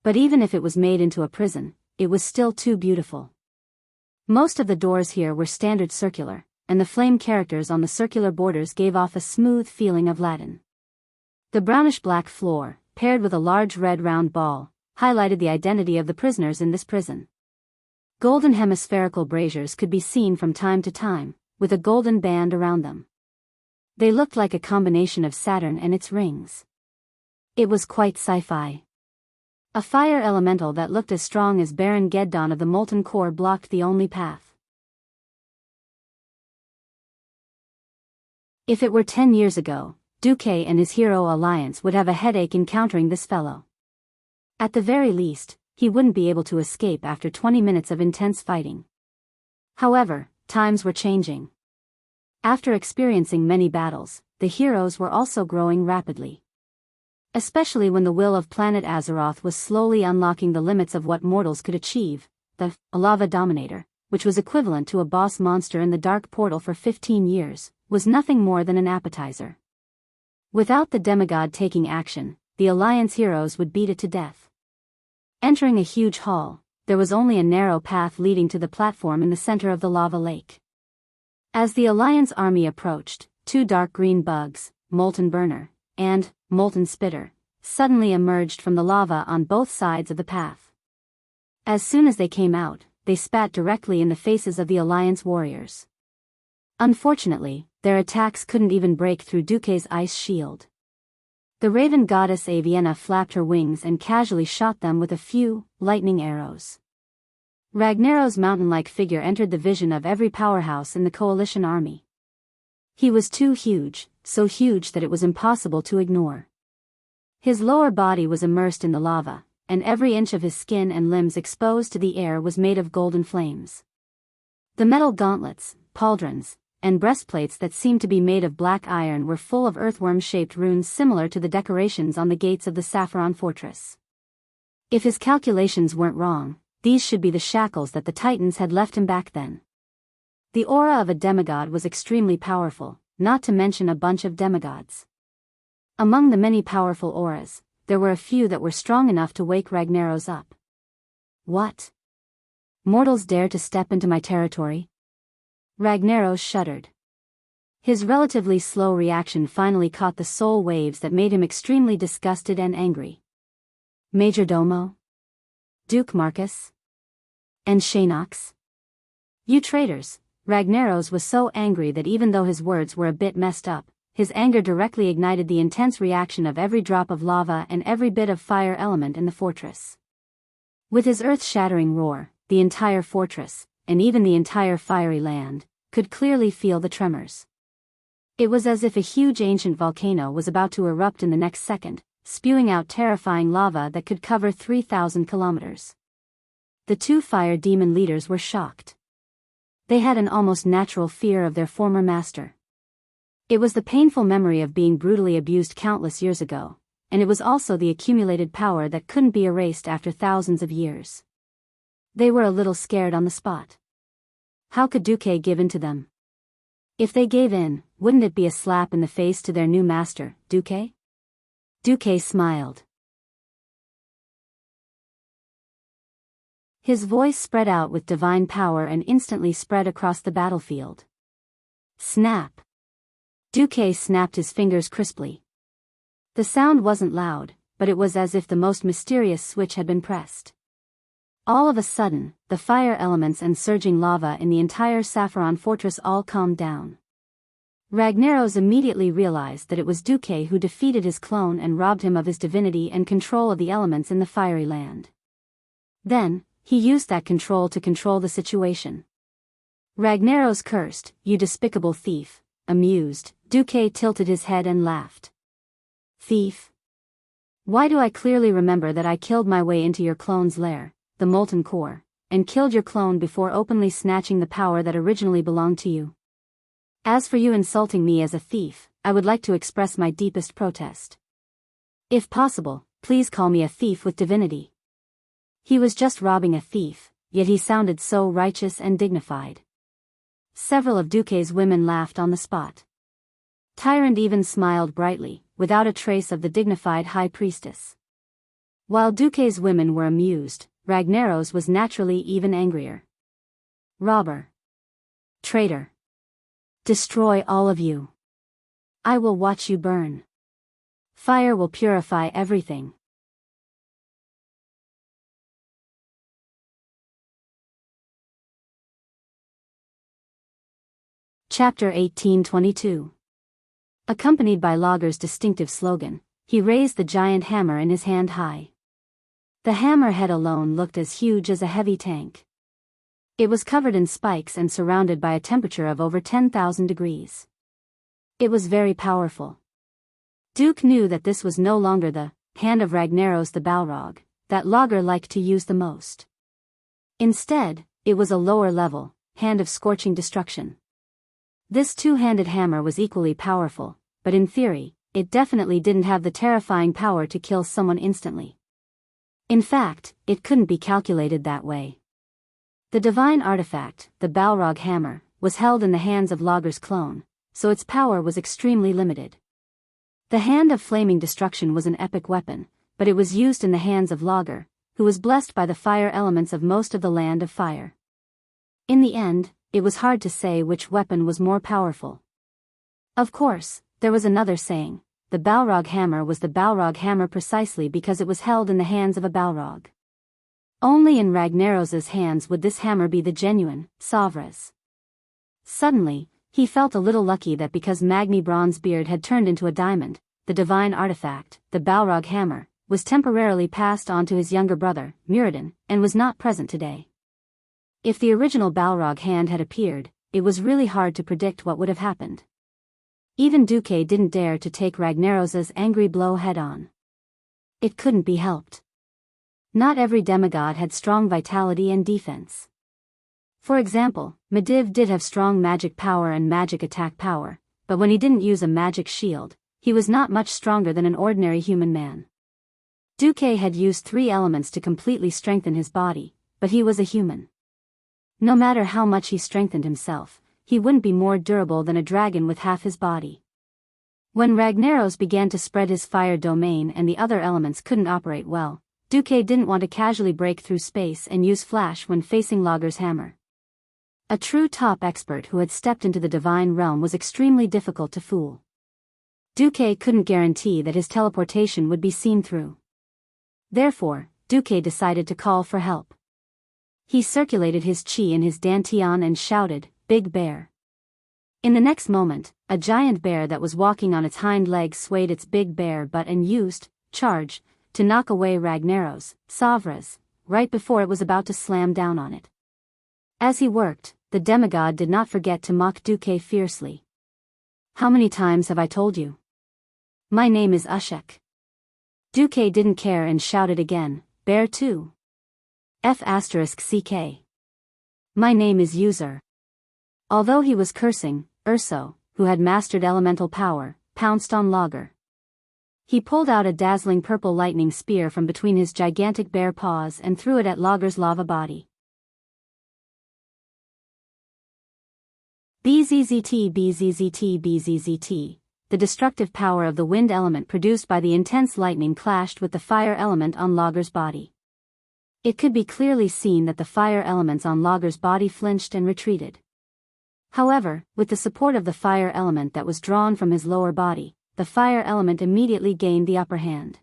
But even if it was made into a prison, it was still too beautiful. Most of the doors here were standard circular, and the flame characters on the circular borders gave off a smooth feeling of Latin. The brownish-black floor, paired with a large red round ball, highlighted the identity of the prisoners in this prison. Golden hemispherical braziers could be seen from time to time, with a golden band around them. They looked like a combination of Saturn and its rings. It was quite sci-fi. A fire elemental that looked as strong as Baron Geddon of the Molten Core blocked the only path. If it were 10 years ago, Duque and his hero alliance would have a headache encountering this fellow. At the very least, he wouldn't be able to escape after 20 minutes of intense fighting. However, times were changing. After experiencing many battles, the heroes were also growing rapidly. Especially when the will of planet Azeroth was slowly unlocking the limits of what mortals could achieve, the Lava Dominator, which was equivalent to a boss monster in the Dark Portal for 15 years, was nothing more than an appetizer. Without the demigod taking action, the Alliance heroes would beat it to death. Entering a huge hall, there was only a narrow path leading to the platform in the center of the lava lake. As the Alliance army approached, 2 dark green bugs, Molten Burner, and Molten Spitter, suddenly emerged from the lava on both sides of the path. As soon as they came out, they spat directly in the faces of the Alliance warriors. Unfortunately, their attacks couldn't even break through Duque's ice shield. The raven goddess Avienna flapped her wings and casually shot them with a few lightning arrows. Ragnaros's mountain-like figure entered the vision of every powerhouse in the coalition army. He was too huge, so huge that it was impossible to ignore. His lower body was immersed in the lava, and every inch of his skin and limbs exposed to the air was made of golden flames. The metal gauntlets, pauldrons, and breastplates that seemed to be made of black iron were full of earthworm-shaped runes similar to the decorations on the gates of the Saffron Fortress. If his calculations weren't wrong, these should be the shackles that the Titans had left him back then. The aura of a demigod was extremely powerful, not to mention a bunch of demigods. Among the many powerful auras, there were a few that were strong enough to wake Ragnaros up. What? Mortals dare to step into my territory? Ragnaros shuddered. His relatively slow reaction finally caught the soul waves that made him extremely disgusted and angry. Majordomo? Duke Marcus? And Shaynox? You traitors! Ragnaros was so angry that even though his words were a bit messed up, his anger directly ignited the intense reaction of every drop of lava and every bit of fire element in the fortress. With his earth-shattering roar, the entire fortress, and even the entire fiery land, could clearly feel the tremors. It was as if a huge ancient volcano was about to erupt in the next second, spewing out terrifying lava that could cover 3,000 kilometers. The two fire demon leaders were shocked. They had an almost natural fear of their former master. It was the painful memory of being brutally abused countless years ago, and it was also the accumulated power that couldn't be erased after thousands of years. They were a little scared on the spot. How could Duque give in to them? If they gave in, wouldn't it be a slap in the face to their new master, Duque? Duque smiled. His voice spread out with divine power and instantly spread across the battlefield. Snap! Duque snapped his fingers crisply. The sound wasn't loud, but it was as if the most mysterious switch had been pressed. All of a sudden, the fire elements and surging lava in the entire Saffron fortress all calmed down. Ragnaros immediately realized that it was Duque who defeated his clone and robbed him of his divinity and control of the elements in the fiery land. Then, he used that control to control the situation. Ragnaros cursed, "You despicable thief." Amused, Duque tilted his head and laughed. Thief? Why do I clearly remember that I killed my way into your clone's lair, the molten core, and killed your clone before openly snatching the power that originally belonged to you. As for you insulting me as a thief, I would like to express my deepest protest. If possible, please call me a thief with divinity. He was just robbing a thief, yet he sounded so righteous and dignified. Several of Duque's women laughed on the spot. Tyrant even smiled brightly, without a trace of the dignified high priestess. While Duque's women were amused, Ragnaros was naturally even angrier. Robber. Traitor. Destroy all of you. I will watch you burn. Fire will purify everything. Chapter 1822. Accompanied by Logger's distinctive slogan, he raised the giant hammer in his hand high. The hammer head alone looked as huge as a heavy tank. It was covered in spikes and surrounded by a temperature of over 10,000 degrees. It was very powerful. Duke knew that this was no longer the hand of Ragnaros the Balrog that Logger liked to use the most. Instead, it was a lower level hand of scorching destruction. This two-handed hammer was equally powerful, but in theory, it definitely didn't have the terrifying power to kill someone instantly. In fact, it couldn't be calculated that way. The divine artifact, the Balrog hammer, was held in the hands of Logger's clone, so its power was extremely limited. The hand of flaming destruction was an epic weapon, but it was used in the hands of Logger, who was blessed by the fire elements of most of the land of fire. In the end, it was hard to say which weapon was more powerful. Of course, there was another saying: the Balrog hammer was the Balrog hammer precisely because it was held in the hands of a Balrog. Only in Ragnaros's hands would this hammer be the genuine, Savra's. Suddenly, he felt a little lucky that because Magni Bronzebeard had turned into a diamond, the divine artifact, the Balrog hammer, was temporarily passed on to his younger brother, Muradin, and was not present today. If the original Balrog hand had appeared, it was really hard to predict what would have happened. Even Duque didn't dare to take Ragnaros's angry blow head-on. It couldn't be helped. Not every demigod had strong vitality and defense. For example, Medivh did have strong magic power and magic attack power, but when he didn't use a magic shield, he was not much stronger than an ordinary human man. Duque had used 3 elements to completely strengthen his body, but he was a human. No matter how much he strengthened himself, he wouldn't be more durable than a dragon with half his body. When Ragnaros began to spread his fire domain and the other elements couldn't operate well, Duque didn't want to casually break through space and use flash when facing Logger's hammer. A true top expert who had stepped into the divine realm was extremely difficult to fool. Duque couldn't guarantee that his teleportation would be seen through. Therefore, Duque decided to call for help. He circulated his chi in his dantian and shouted, "Big bear." In the next moment, a giant bear that was walking on its hind legs swayed its big bear butt and used charge to knock away Ragnaros, Savra's, right before it was about to slam down on it. As he worked, the demigod did not forget to mock Duque fiercely. "How many times have I told you? My name is Ushek. Duque didn't care and shouted again, "Bear too. F***ck. My name is User." Although he was cursing, Urso, who had mastered elemental power, pounced on Logger. He pulled out a dazzling purple lightning spear from between his gigantic bare paws and threw it at Logger's lava body. Bzzzt bzzzt bzzzt. The destructive power of the wind element produced by the intense lightning clashed with the fire element on Logger's body. It could be clearly seen that the fire elements on Logger's body flinched and retreated. However, with the support of the fire element that was drawn from his lower body, the fire element immediately gained the upper hand.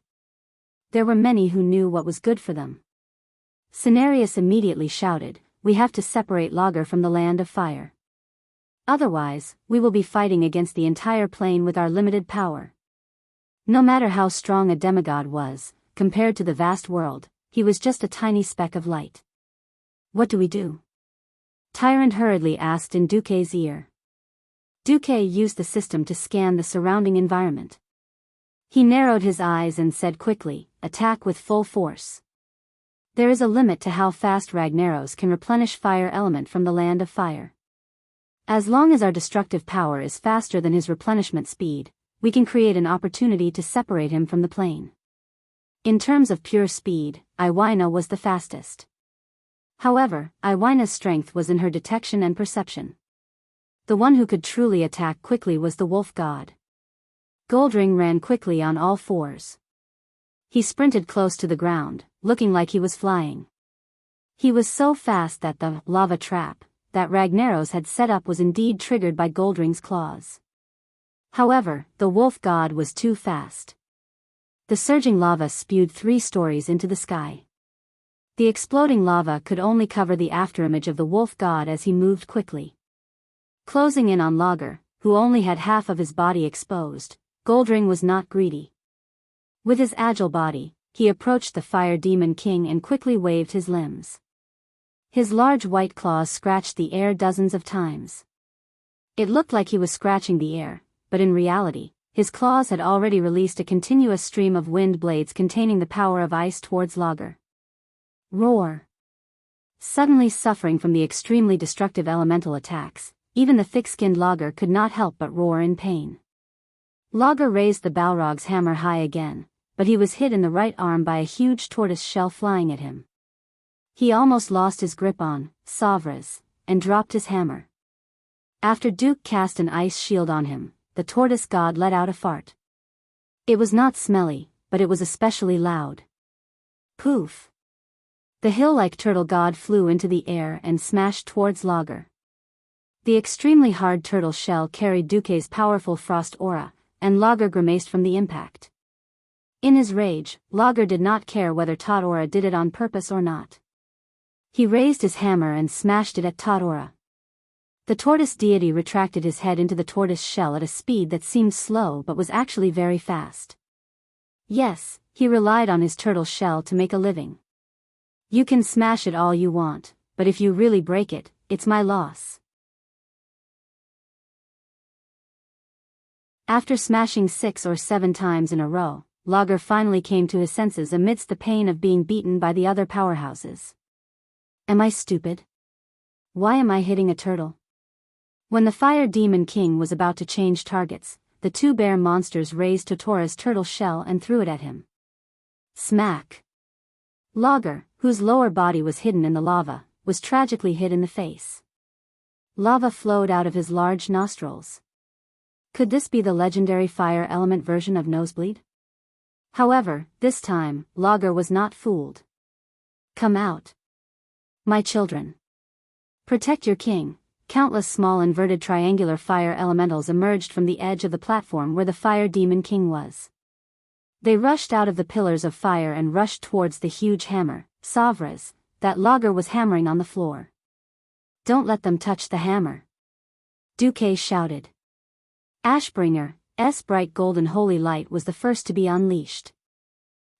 There were many who knew what was good for them. Cenarius immediately shouted, "We have to separate Logger from the land of fire. Otherwise, we will be fighting against the entire plane with our limited power." No matter how strong a demigod was, compared to the vast world, he was just a tiny speck of light. "What do we do?" Tyrant hurriedly asked in Duque's ear. Duque used the system to scan the surrounding environment. He narrowed his eyes and said quickly, "Attack with full force." There is a limit to how fast Ragnaros can replenish fire element from the land of fire. As long as our destructive power is faster than his replenishment speed, we can create an opportunity to separate him from the plane. In terms of pure speed, Iwina was the fastest. However, Iwina's strength was in her detection and perception. The one who could truly attack quickly was the wolf god. Goldring ran quickly on all fours. He sprinted close to the ground, looking like he was flying. He was so fast that the lava trap that Ragnaros had set up was indeed triggered by Goldring's claws. However, the wolf god was too fast. The surging lava spewed 3 stories into the sky. The exploding lava could only cover the afterimage of the wolf god as he moved quickly. Closing in on Logger, who only had half of his body exposed, Goldring was not greedy. With his agile body, he approached the Fire Demon King and quickly waved his limbs. His large white claws scratched the air dozens of times. It looked like he was scratching the air, but in reality, his claws had already released a continuous stream of wind blades containing the power of ice towards Logger. Roar! Suddenly suffering from the extremely destructive elemental attacks, even the thick-skinned Logger could not help but roar in pain. Logger raised the Balrog's hammer high again, but he was hit in the right arm by a huge tortoise shell flying at him. He almost lost his grip on Savras, and dropped his hammer. After Duke cast an ice shield on him, the tortoise god let out a fart. It was not smelly, but it was especially loud. Poof! The hill-like turtle god flew into the air and smashed towards Logger. The extremely hard turtle shell carried Duque's powerful frost aura, and Logger grimaced from the impact. In his rage, Logger did not care whether Tottora did it on purpose or not. He raised his hammer and smashed it at Tottora. The tortoise deity retracted his head into the tortoise shell at a speed that seemed slow but was actually very fast. Yes, he relied on his turtle shell to make a living. You can smash it all you want, but if you really break it, it's my loss. After smashing 6 or 7 times in a row, Logger finally came to his senses amidst the pain of being beaten by the other powerhouses. Am I stupid? Why am I hitting a turtle? When the Fire Demon King was about to change targets, the 2 bear monsters raised Tottora's turtle shell and threw it at him. Smack! Logger, whose lower body was hidden in the lava, was tragically hit in the face. Lava flowed out of his large nostrils. Could this be the legendary fire element version of Nosebleed? However, this time, Logger was not fooled. Come out. My children. Protect your king. Countless small inverted triangular fire elementals emerged from the edge of the platform where the Fire Demon King was. They rushed out of the pillars of fire and rushed towards the huge hammer, Savras, that Logger was hammering on the floor. Don't let them touch the hammer. Duque shouted. Ashbringer's bright golden holy light was the first to be unleashed.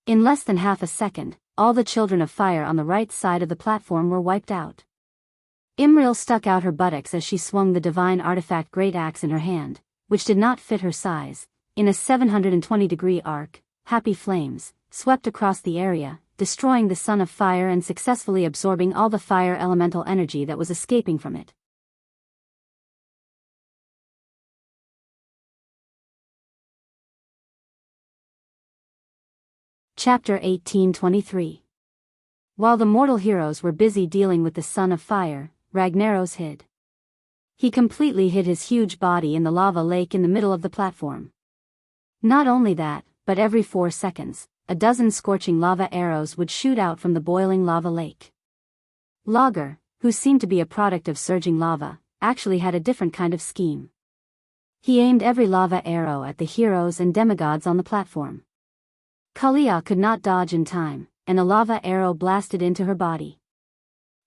In less than half a second, all the children of fire on the right side of the platform were wiped out. Imril stuck out her buttocks as she swung the divine artifact great axe in her hand, which did not fit her size, in a 720-degree arc. Happy flames, swept across the area, destroying the Son of Fire and successfully absorbing all the fire elemental energy that was escaping from it. Chapter 1823. While the mortal heroes were busy dealing with the Son of Fire, Ragnaros hid. He completely hid his huge body in the lava lake in the middle of the platform. Not only that, but every 4 seconds, a dozen scorching lava arrows would shoot out from the boiling lava lake. Lager, who seemed to be a product of surging lava, actually had a different kind of scheme. He aimed every lava arrow at the heroes and demigods on the platform. Kalia could not dodge in time, and a lava arrow blasted into her body.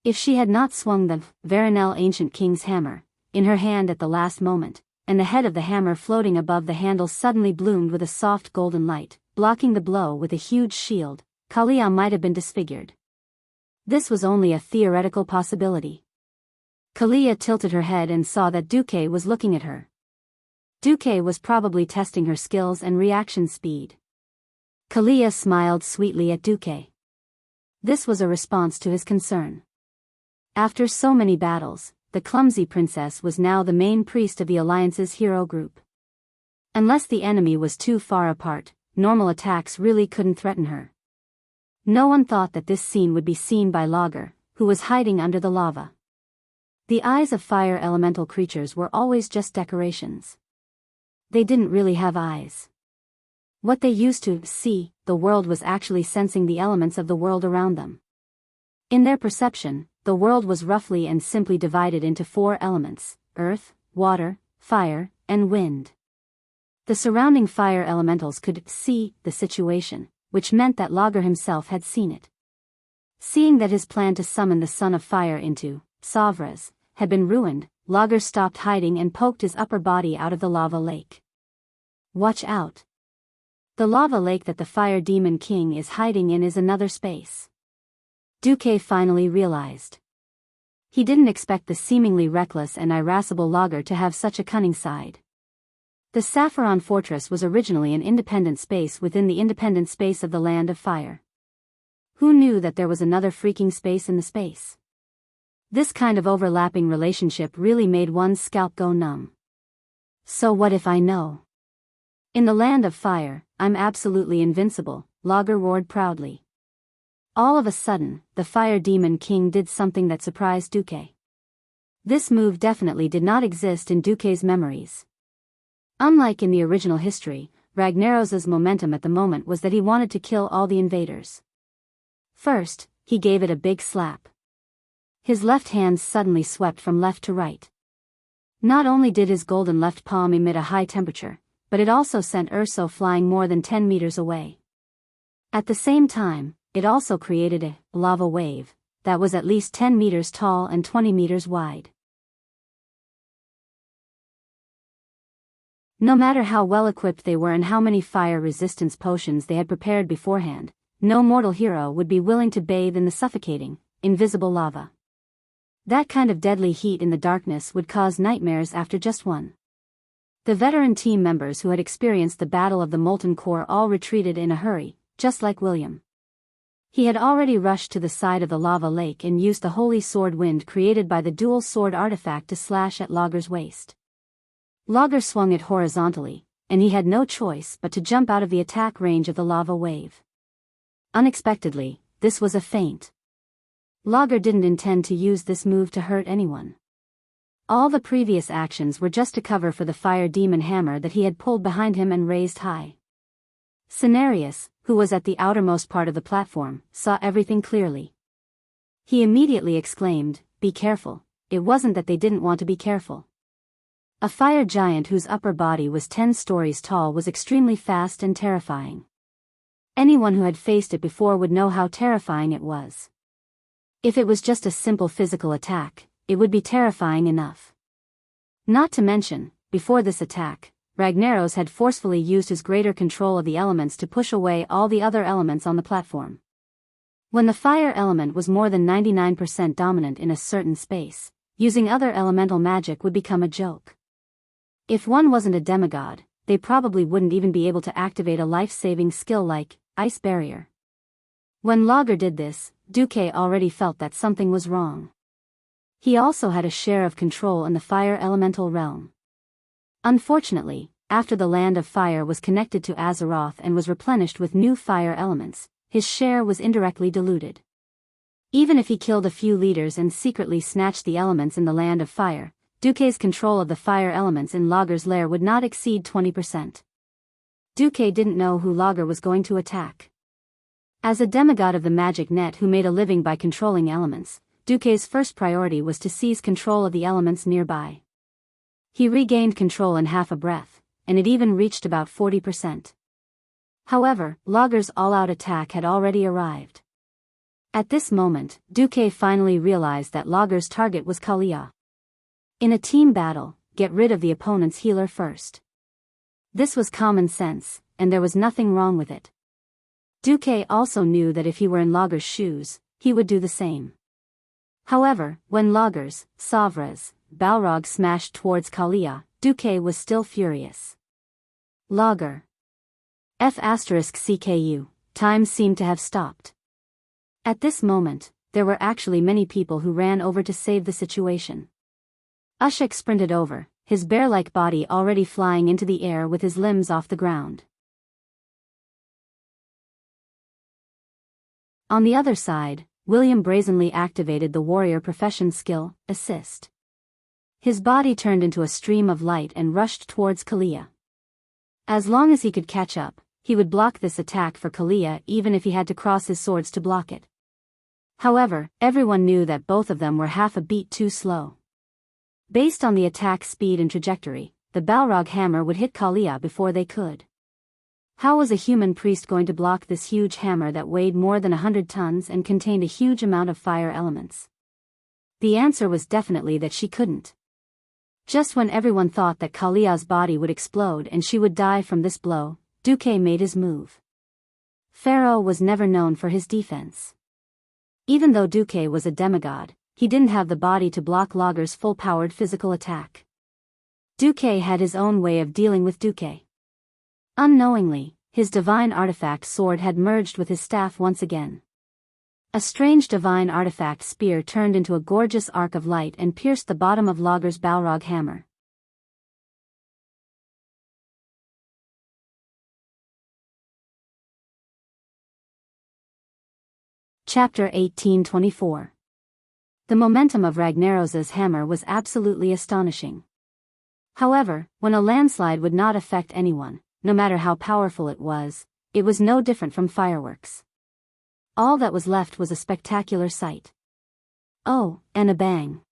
If she had not swung the Veronel Ancient King's hammer in her hand at the last moment, and the head of the hammer floating above the handle suddenly bloomed with a soft golden light, blocking the blow with a huge shield, Kalia might have been disfigured. This was only a theoretical possibility. Kalia tilted her head and saw that Duque was looking at her. Duque was probably testing her skills and reaction speed. Kalia smiled sweetly at Duque. This was a response to his concern. After so many battles, the clumsy princess was now the main priest of the Alliance's hero group. Unless the enemy was too far apart, normal attacks really couldn't threaten her. No one thought that this scene would be seen by Lager, who was hiding under the lava. The eyes of fire elemental creatures were always just decorations. They didn't really have eyes. What they used to see, the world was actually sensing the elements of the world around them. In their perception, the world was roughly and simply divided into 4 elements: earth, water, fire, and wind. The surrounding fire elementals could see the situation, which meant that Lager himself had seen it. Seeing that his plan to summon the Son of Fire into Savras had been ruined, Lager stopped hiding and poked his upper body out of the lava lake. Watch out! The lava lake that the Fire Demon King is hiding in is another space. Duque finally realized. He didn't expect the seemingly reckless and irascible Lager to have such a cunning side. The Saffron Fortress was originally an independent space within the independent space of the Land of Fire. Who knew that there was another freaking space in the space? This kind of overlapping relationship really made one's scalp go numb. So what if I know? In the Land of Fire, I'm absolutely invincible, Lager roared proudly. All of a sudden, the Fire Demon King did something that surprised Duque. This move definitely did not exist in Duque's memories. Unlike in the original history, Ragnaros's momentum at the moment was that he wanted to kill all the invaders. First, he gave it a big slap. His left hand suddenly swept from left to right. Not only did his golden left palm emit a high temperature, but it also sent Urso flying more than 10 meters away. At the same time, it also created a lava wave that was at least 10 meters tall and 20 meters wide. No matter how well equipped they were and how many fire resistance potions they had prepared beforehand, no mortal hero would be willing to bathe in the suffocating, invisible lava. That kind of deadly heat in the darkness would cause nightmares after just one. The veteran team members who had experienced the Battle of the Molten Core all retreated in a hurry, just like William. He had already rushed to the side of the lava lake and used the holy sword wind created by the dual sword artifact to slash at Lager's waist. Lager swung it horizontally, and he had no choice but to jump out of the attack range of the lava wave. Unexpectedly, this was a feint. Lager didn't intend to use this move to hurt anyone. All the previous actions were just to cover for the fire demon hammer that he had pulled behind him and raised high. Cenarius, who was at the outermost part of the platform, saw everything clearly. He immediately exclaimed, "Be careful." It wasn't that they didn't want to be careful. A fire giant whose upper body was 10 stories tall was extremely fast and terrifying. Anyone who had faced it before would know how terrifying it was. If it was just a simple physical attack, it would be terrifying enough. Not to mention, before this attack, Ragnaros had forcefully used his greater control of the elements to push away all the other elements on the platform. When the fire element was more than 99% dominant in a certain space, using other elemental magic would become a joke. If one wasn't a demigod, they probably wouldn't even be able to activate a life-saving skill like ice barrier. When Lager did this, Duque already felt that something was wrong. He also had a share of control in the fire elemental realm. Unfortunately, after the Land of Fire was connected to Azeroth and was replenished with new fire elements, his share was indirectly diluted. Even if he killed a few leaders and secretly snatched the elements in the Land of Fire, Duque's control of the fire elements in Lager's lair would not exceed 20%. Duque didn't know who Lager was going to attack. As a demigod of the magic net who made a living by controlling elements, Duque's first priority was to seize control of the elements nearby. He regained control in half a breath, and it even reached about 40%. However, Lager's all-out attack had already arrived. At this moment, Duque finally realized that Lager's target was Kalia. In a team battle, get rid of the opponent's healer first. This was common sense, and there was nothing wrong with it. Duque also knew that if he were in Lager's shoes, he would do the same. However, when Lager's, Savra's, Balrog smashed towards Kalia, Duque was still furious. Lager. F***CKU, time seemed to have stopped. At this moment, there were actually many people who ran over to save the situation. Ushak sprinted over, his bear-like body already flying into the air with his limbs off the ground. On the other side, William brazenly activated the warrior profession skill, Assist. His body turned into a stream of light and rushed towards Kalia. As long as he could catch up, he would block this attack for Kalia even if he had to cross his swords to block it. However, everyone knew that both of them were half a beat too slow. Based on the attack speed and trajectory, the Balrog hammer would hit Kalia before they could. How was a human priest going to block this huge hammer that weighed more than 100 tons and contained a huge amount of fire elements? The answer was definitely that she couldn't. Just when everyone thought that Kalia's body would explode and she would die from this blow, Duque made his move. Pharaoh was never known for his defense. Even though Duque was a demigod, he didn't have the body to block Lager's full-powered physical attack. Duque had his own way of dealing with Duque. Unknowingly, his divine artifact sword had merged with his staff once again. A strange divine artifact spear turned into a gorgeous arc of light and pierced the bottom of Lager's Balrog hammer. Chapter 1824. The momentum of Ragnaros's hammer was absolutely astonishing. However, when a landslide would not affect anyone, no matter how powerful it was no different from fireworks. All that was left was a spectacular sight. Oh, and a bang.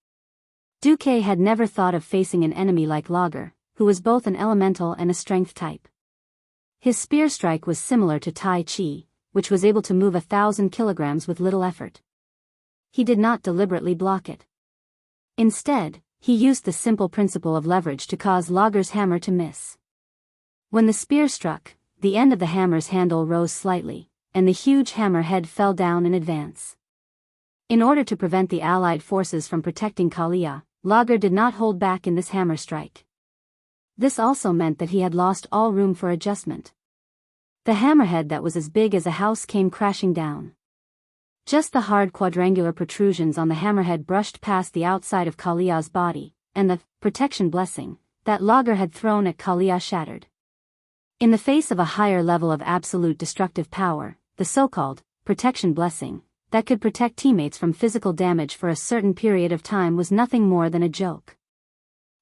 Duque had never thought of facing an enemy like Lager, who was both an elemental and a strength type. His spear strike was similar to Tai Chi, which was able to move 1,000 kilograms with little effort. He did not deliberately block it. Instead, he used the simple principle of leverage to cause Lager's hammer to miss. When the spear struck, the end of the hammer's handle rose slightly, and the huge hammer head fell down in advance. In order to prevent the allied forces from protecting Kalia, Lager did not hold back in this hammer strike. This also meant that he had lost all room for adjustment. The hammerhead that was as big as a house came crashing down. Just the hard quadrangular protrusions on the hammerhead brushed past the outside of Kalia's body, and the protection blessing that Lager had thrown at Kalia shattered. In the face of a higher level of absolute destructive power, the so-called protection blessing that could protect teammates from physical damage for a certain period of time was nothing more than a joke.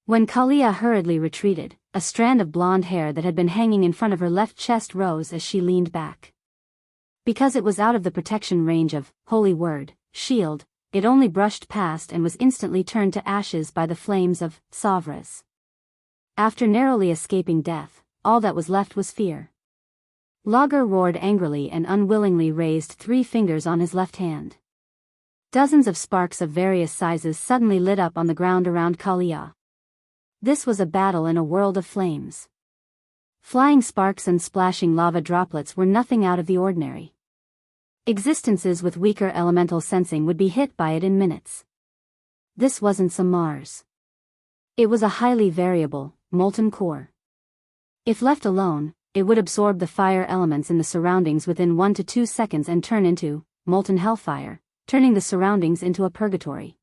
When Kalia hurriedly retreated, a strand of blonde hair that had been hanging in front of her left chest rose as she leaned back. Because it was out of the protection range of Holy Word, shield, it only brushed past and was instantly turned to ashes by the flames of Savras. After narrowly escaping death, all that was left was fear. Lager roared angrily and unwillingly raised 3 fingers on his left hand. Dozens of sparks of various sizes suddenly lit up on the ground around Kalia. This was a battle in a world of flames. Flying sparks and splashing lava droplets were nothing out of the ordinary. Existences with weaker elemental sensing would be hit by it in minutes. This wasn't some Mars. It was a highly variable, molten core. If left alone, it would absorb the fire elements in the surroundings within 1 to 2 seconds and turn into molten hellfire, turning the surroundings into a purgatory.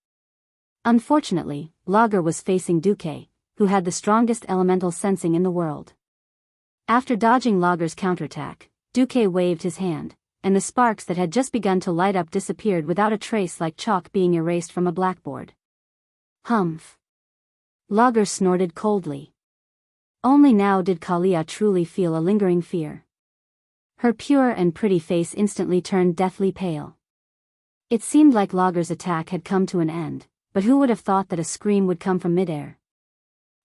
Unfortunately, Lager was facing Duque, who had the strongest elemental sensing in the world. After dodging Lager's counterattack, Duque waved his hand, and the sparks that had just begun to light up disappeared without a trace, like chalk being erased from a blackboard. Humph! Lager snorted coldly. Only now did Kalia truly feel a lingering fear. Her pure and pretty face instantly turned deathly pale. It seemed like Lager's attack had come to an end, but who would have thought that a scream would come from midair?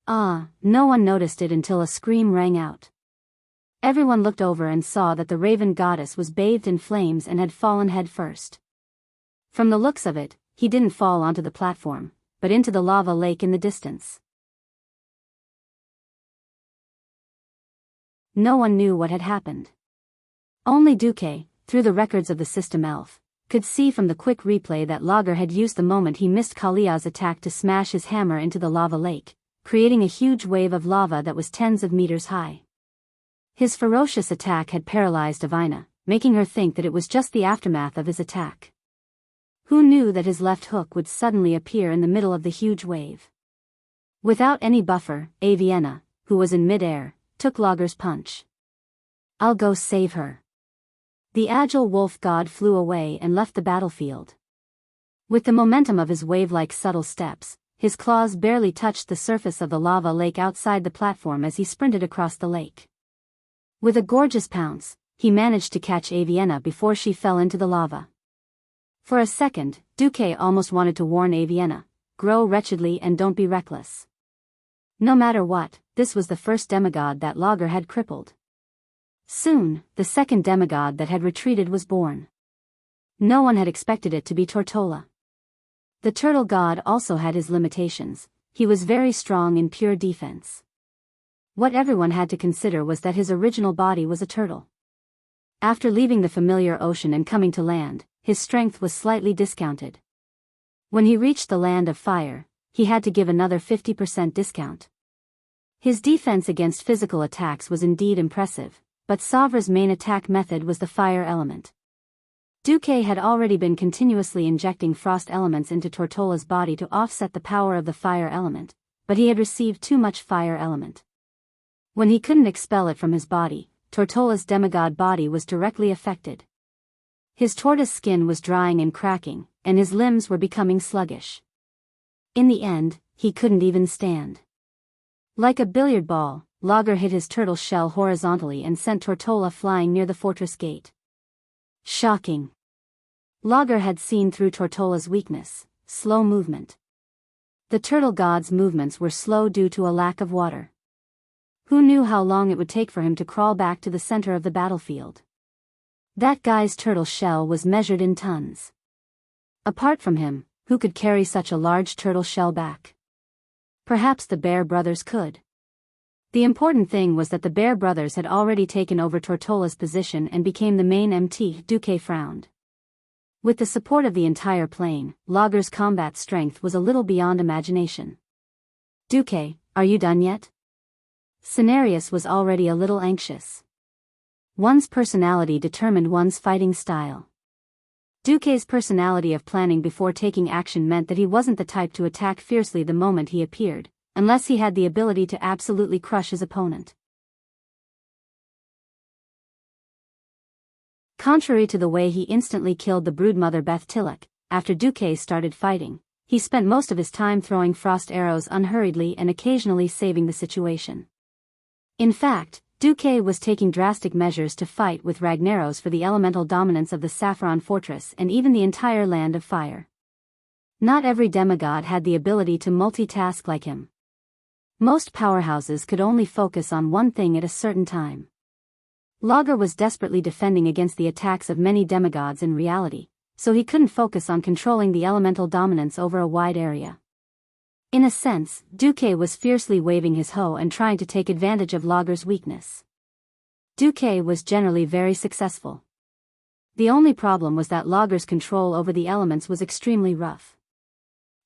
No one noticed it until a scream rang out. Everyone looked over and saw that the Raven Goddess was bathed in flames and had fallen head first. From the looks of it, he didn't fall onto the platform, but into the lava lake in the distance. No one knew what had happened. Only Duque, through the records of the system elf, could see from the quick replay that Lager had used the moment he missed Kalia's attack to smash his hammer into the lava lake, creating a huge wave of lava that was tens of meters high. His ferocious attack had paralyzed Divina, making her think that it was just the aftermath of his attack. Who knew that his left hook would suddenly appear in the middle of the huge wave? Without any buffer, Avienna, who was in mid-air, took Lager's punch. "I'll go save her." The agile wolf god flew away and left the battlefield. With the momentum of his wave-like subtle steps, his claws barely touched the surface of the lava lake outside the platform as he sprinted across the lake. With a gorgeous pounce, he managed to catch Avienna before she fell into the lava. For a second, Duque almost wanted to warn Avienna, "Grow wretchedly and don't be reckless." No matter what, this was the first demigod that Lager had crippled. Soon, the second demigod that had retreated was born. No one had expected it to be Tortola. The turtle god also had his limitations. He was very strong in pure defense. What everyone had to consider was that his original body was a turtle. After leaving the familiar ocean and coming to land, his strength was slightly discounted. When he reached the land of fire, he had to give another 50% discount. His defense against physical attacks was indeed impressive, but Savra's main attack method was the fire element. Duque had already been continuously injecting frost elements into Tortola's body to offset the power of the fire element, but he had received too much fire element. When he couldn't expel it from his body, Tortola's demigod body was directly affected. His tortoise skin was drying and cracking, and his limbs were becoming sluggish. In the end, he couldn't even stand. Like a billiard ball, Lager hit his turtle shell horizontally and sent Tortola flying near the fortress gate. Shocking. Lager had seen through Tortola's weakness: slow movement. The turtle god's movements were slow due to a lack of water. Who knew how long it would take for him to crawl back to the center of the battlefield? That guy's turtle shell was measured in tons. Apart from him, who could carry such a large turtle shell back? Perhaps the Bear Brothers could. The important thing was that the Bear Brothers had already taken over Tortola's position and became the main MT. Duque frowned. With the support of the entire plane, Lager's combat strength was a little beyond imagination. "Duque, are you done yet?" Cenarius was already a little anxious. One's personality determined one's fighting style. Duque's personality of planning before taking action meant that he wasn't the type to attack fiercely the moment he appeared, unless he had the ability to absolutely crush his opponent. Contrary to the way he instantly killed the broodmother Beth Tillich, after Duque started fighting, he spent most of his time throwing frost arrows unhurriedly and occasionally saving the situation. In fact, Duque was taking drastic measures to fight with Ragnaros for the elemental dominance of the Saffron Fortress and even the entire land of fire. Not every demigod had the ability to multitask like him. Most powerhouses could only focus on one thing at a certain time. Lager was desperately defending against the attacks of many demigods in reality, so he couldn't focus on controlling the elemental dominance over a wide area. In a sense, Duque was fiercely waving his hoe and trying to take advantage of Lager's weakness. Duque was generally very successful. The only problem was that Lager's control over the elements was extremely rough.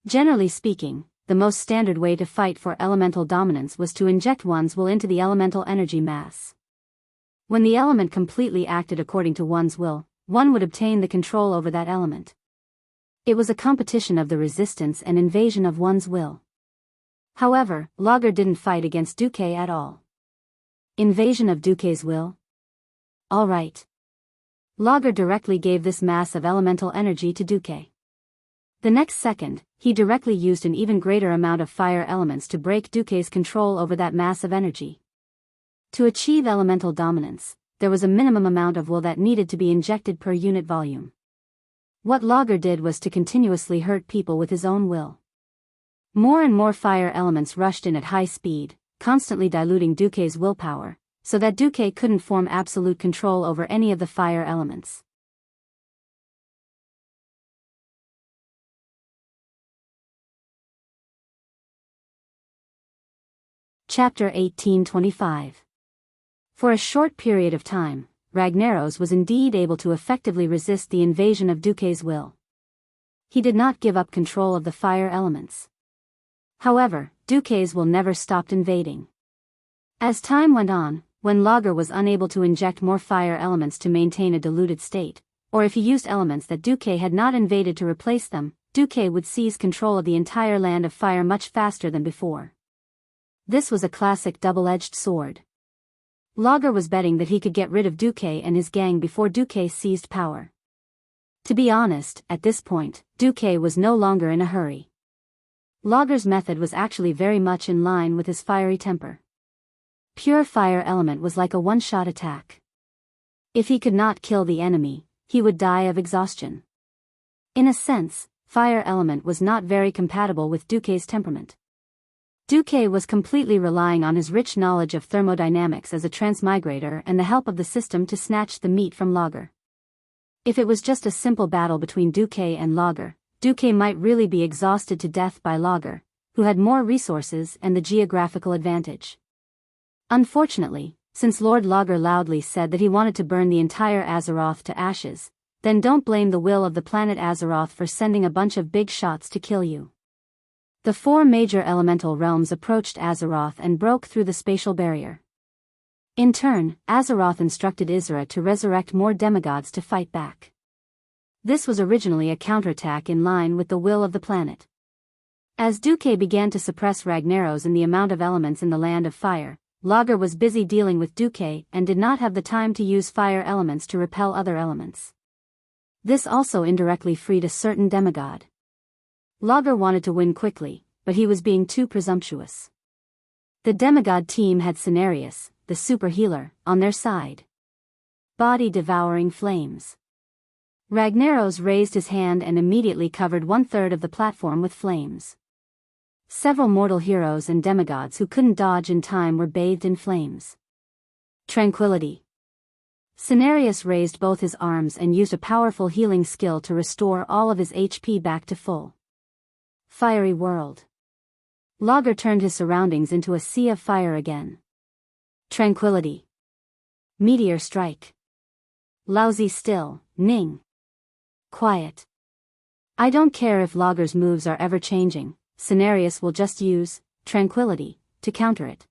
Generally speaking, the most standard way to fight for elemental dominance was to inject one's will into the elemental energy mass. When the element completely acted according to one's will, one would obtain the control over that element. It was a competition of the resistance and invasion of one's will. However, Lager didn't fight against Duque at all. Invasion of Duque's will? All right. Lager directly gave this mass of elemental energy to Duque. The next second, he directly used an even greater amount of fire elements to break Duque's control over that mass of energy. To achieve elemental dominance, there was a minimum amount of will that needed to be injected per unit volume. What Lager did was to continuously hurt people with his own will. More and more fire elements rushed in at high speed, constantly diluting Duque's willpower, so that Duque couldn't form absolute control over any of the fire elements. Chapter 1825. For a short period of time, Ragnaros was indeed able to effectively resist the invasion of Duque's will. He did not give up control of the fire elements. However, Duque's will never stopped invading. As time went on, when Lager was unable to inject more fire elements to maintain a diluted state, or if he used elements that Duque had not invaded to replace them, Duque would seize control of the entire land of fire much faster than before. This was a classic double-edged sword. Lager was betting that he could get rid of Duque and his gang before Duque seized power. To be honest, at this point, Duque was no longer in a hurry. Lager's method was actually very much in line with his fiery temper. Pure fire element was like a one-shot attack. If he could not kill the enemy, he would die of exhaustion. In a sense, fire element was not very compatible with Duque's temperament. Duque was completely relying on his rich knowledge of thermodynamics as a transmigrator and the help of the system to snatch the meat from Lager. If it was just a simple battle between Duque and Lager, Duque might really be exhausted to death by Lager, who had more resources and the geographical advantage. Unfortunately, since Lord Lager loudly said that he wanted to burn the entire Azeroth to ashes, then don't blame the will of the planet Azeroth for sending a bunch of big shots to kill you. The four major elemental realms approached Azeroth and broke through the spatial barrier. In turn, Azeroth instructed Isra to resurrect more demigods to fight back. This was originally a counterattack in line with the will of the planet. As Duque began to suppress Ragnaros in the amount of elements in the Land of Fire, Lager was busy dealing with Duque and did not have the time to use fire elements to repel other elements. This also indirectly freed a certain demigod. Lager wanted to win quickly, but he was being too presumptuous. The demigod team had Cenarius, the super healer, on their side. Body-devouring flames. Ragnaros raised his hand and immediately covered 1/3 of the platform with flames. Several mortal heroes and demigods who couldn't dodge in time were bathed in flames. Tranquility. Cenarius raised both his arms and used a powerful healing skill to restore all of his HP back to full. Fiery world. Lager turned his surroundings into a sea of fire again. Tranquility. Meteor strike. Lousy still, Ning. Quiet. I don't care if Lager's moves are ever changing, Cenarius will just use tranquility to counter it.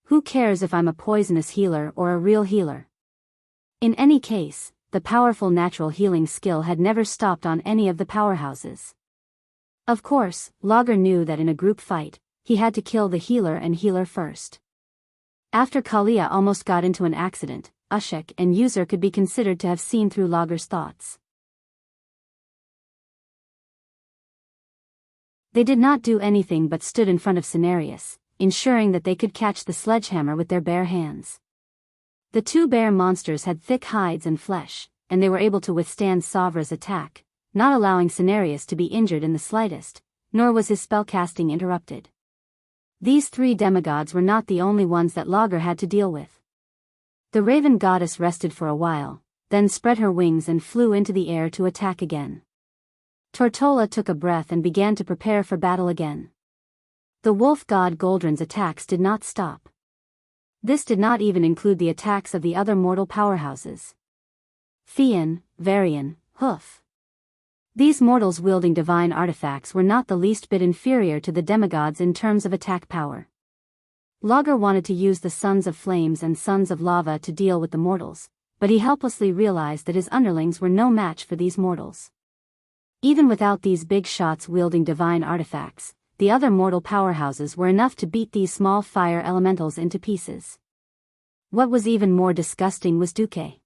Who cares if I'm a poisonous healer or a real healer? In any case, the powerful natural healing skill had never stopped on any of the powerhouses. Of course, Lager knew that in a group fight, he had to kill the healer and healer first. After Kalia almost got into an accident, Ushek and User could be considered to have seen through Lager's thoughts. They did not do anything but stood in front of Cenarius, ensuring that they could catch the sledgehammer with their bare hands. The two bear monsters had thick hides and flesh, and they were able to withstand Savra's attack, not allowing Cenarius to be injured in the slightest, nor was his spellcasting interrupted. These three demigods were not the only ones that Lager had to deal with. The Raven Goddess rested for a while, then spread her wings and flew into the air to attack again. Tortola took a breath and began to prepare for battle again. The Wolf God Goldrin's attacks did not stop. This did not even include the attacks of the other mortal powerhouses. Fian, Varian, Hoof. These mortals wielding divine artifacts were not the least bit inferior to the demigods in terms of attack power. Lager wanted to use the sons of flames and sons of lava to deal with the mortals, but he helplessly realized that his underlings were no match for these mortals. Even without these big shots wielding divine artifacts, the other mortal powerhouses were enough to beat these small fire elementals into pieces. What was even more disgusting was Duque.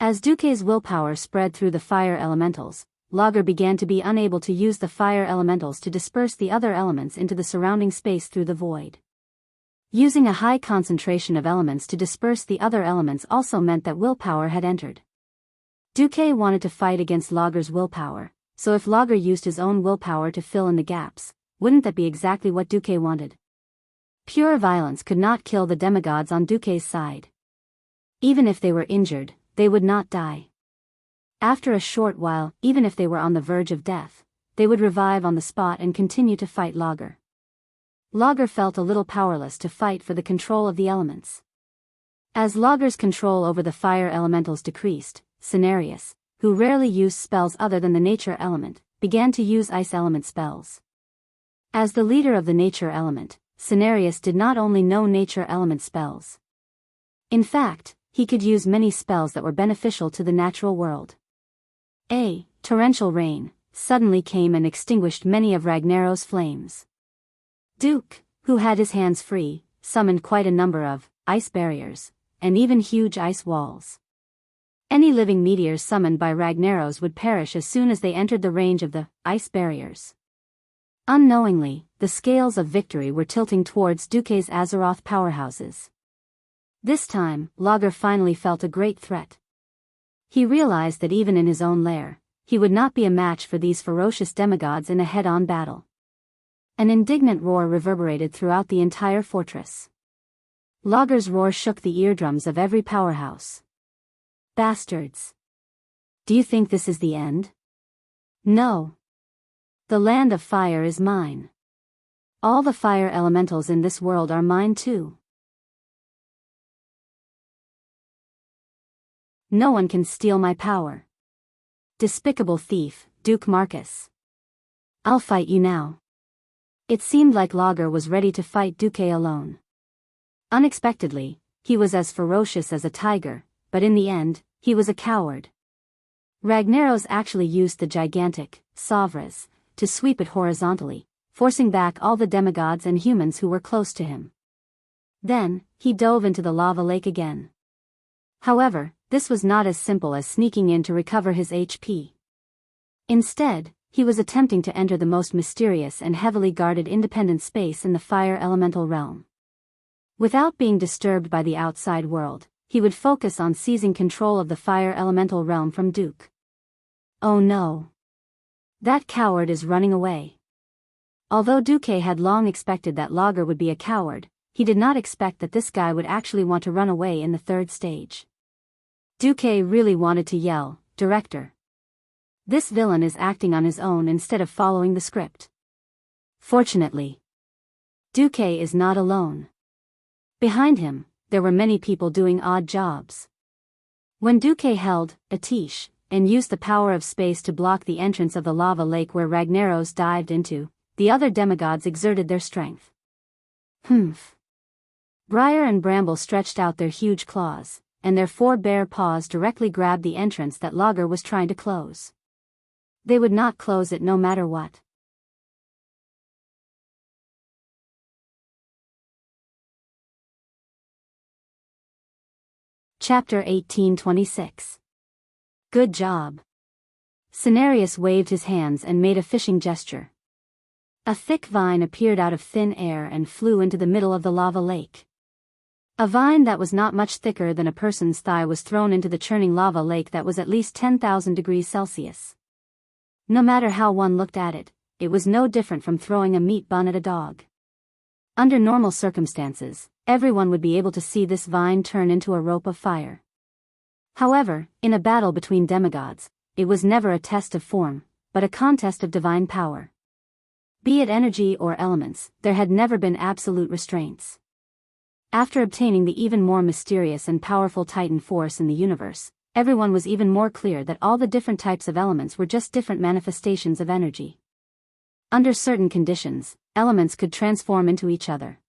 As Duque's willpower spread through the fire elementals, Lager began to be unable to use the fire elementals to disperse the other elements into the surrounding space through the void. Using a high concentration of elements to disperse the other elements also meant that willpower had entered. Duque wanted to fight against Lager's willpower, so if Lager used his own willpower to fill in the gaps, wouldn't that be exactly what Duque wanted? Pure violence could not kill the demigods on Duque's side. Even if they were injured, they would not die. After a short while, even if they were on the verge of death, they would revive on the spot and continue to fight Lager. Lager felt a little powerless to fight for the control of the elements. As Lager's control over the fire elementals decreased, Cenarius, who rarely used spells other than the nature element, began to use ice element spells. As the leader of the nature element, Cenarius did not only know nature element spells. In fact, he could use many spells that were beneficial to the natural world. A torrential rain suddenly came and extinguished many of Ragnaros's flames. Duke, who had his hands free, summoned quite a number of ice barriers, and even huge ice walls. Any living meteors summoned by Ragnaros would perish as soon as they entered the range of the ice barriers. Unknowingly, the scales of victory were tilting towards Duque's Azeroth powerhouses. This time, Lager finally felt a great threat. He realized that even in his own lair, he would not be a match for these ferocious demigods in a head-on battle. An indignant roar reverberated throughout the entire fortress. Lager's roar shook the eardrums of every powerhouse. Bastards! Do you think this is the end? No. The land of fire is mine. All the fire elementals in this world are mine too. No one can steal my power. Despicable thief, Duke Marcus. I'll fight you now. It seemed like Lager was ready to fight Duque alone. Unexpectedly, he was as ferocious as a tiger, but in the end, he was a coward. Ragnaros actually used the gigantic Savras to sweep it horizontally, forcing back all the demigods and humans who were close to him. Then, he dove into the lava lake again. However, this was not as simple as sneaking in to recover his HP. Instead, he was attempting to enter the most mysterious and heavily guarded independent space in the fire elemental realm. Without being disturbed by the outside world, he would focus on seizing control of the fire elemental realm from Duke. Oh no! That coward is running away. Although Duque had long expected that Lager would be a coward, he did not expect that this guy would actually want to run away in the third stage. Duque really wanted to yell, "Director! This villain is acting on his own instead of following the script." Fortunately, Duque is not alone. Behind him, there were many people doing odd jobs. When Duque held Atish and used the power of space to block the entrance of the lava lake where Ragnaros dived into, the other demigods exerted their strength. Humph! Briar and Bramble stretched out their huge claws, and their four bare paws directly grabbed the entrance that Lager was trying to close. They would not close it no matter what. Chapter 1826. Good job. Cenarius waved his hands and made a fishing gesture. A thick vine appeared out of thin air and flew into the middle of the lava lake. A vine that was not much thicker than a person's thigh was thrown into the churning lava lake that was at least 10,000 degrees Celsius. No matter how one looked at it, it was no different from throwing a meat bun at a dog. Under normal circumstances, everyone would be able to see this vine turn into a rope of fire. However, in a battle between demigods, it was never a test of form, but a contest of divine power. Be it energy or elements, there had never been absolute restraints. After obtaining the even more mysterious and powerful Titan force in the universe, everyone was even more clear that all the different types of elements were just different manifestations of energy. Under certain conditions, elements could transform into each other.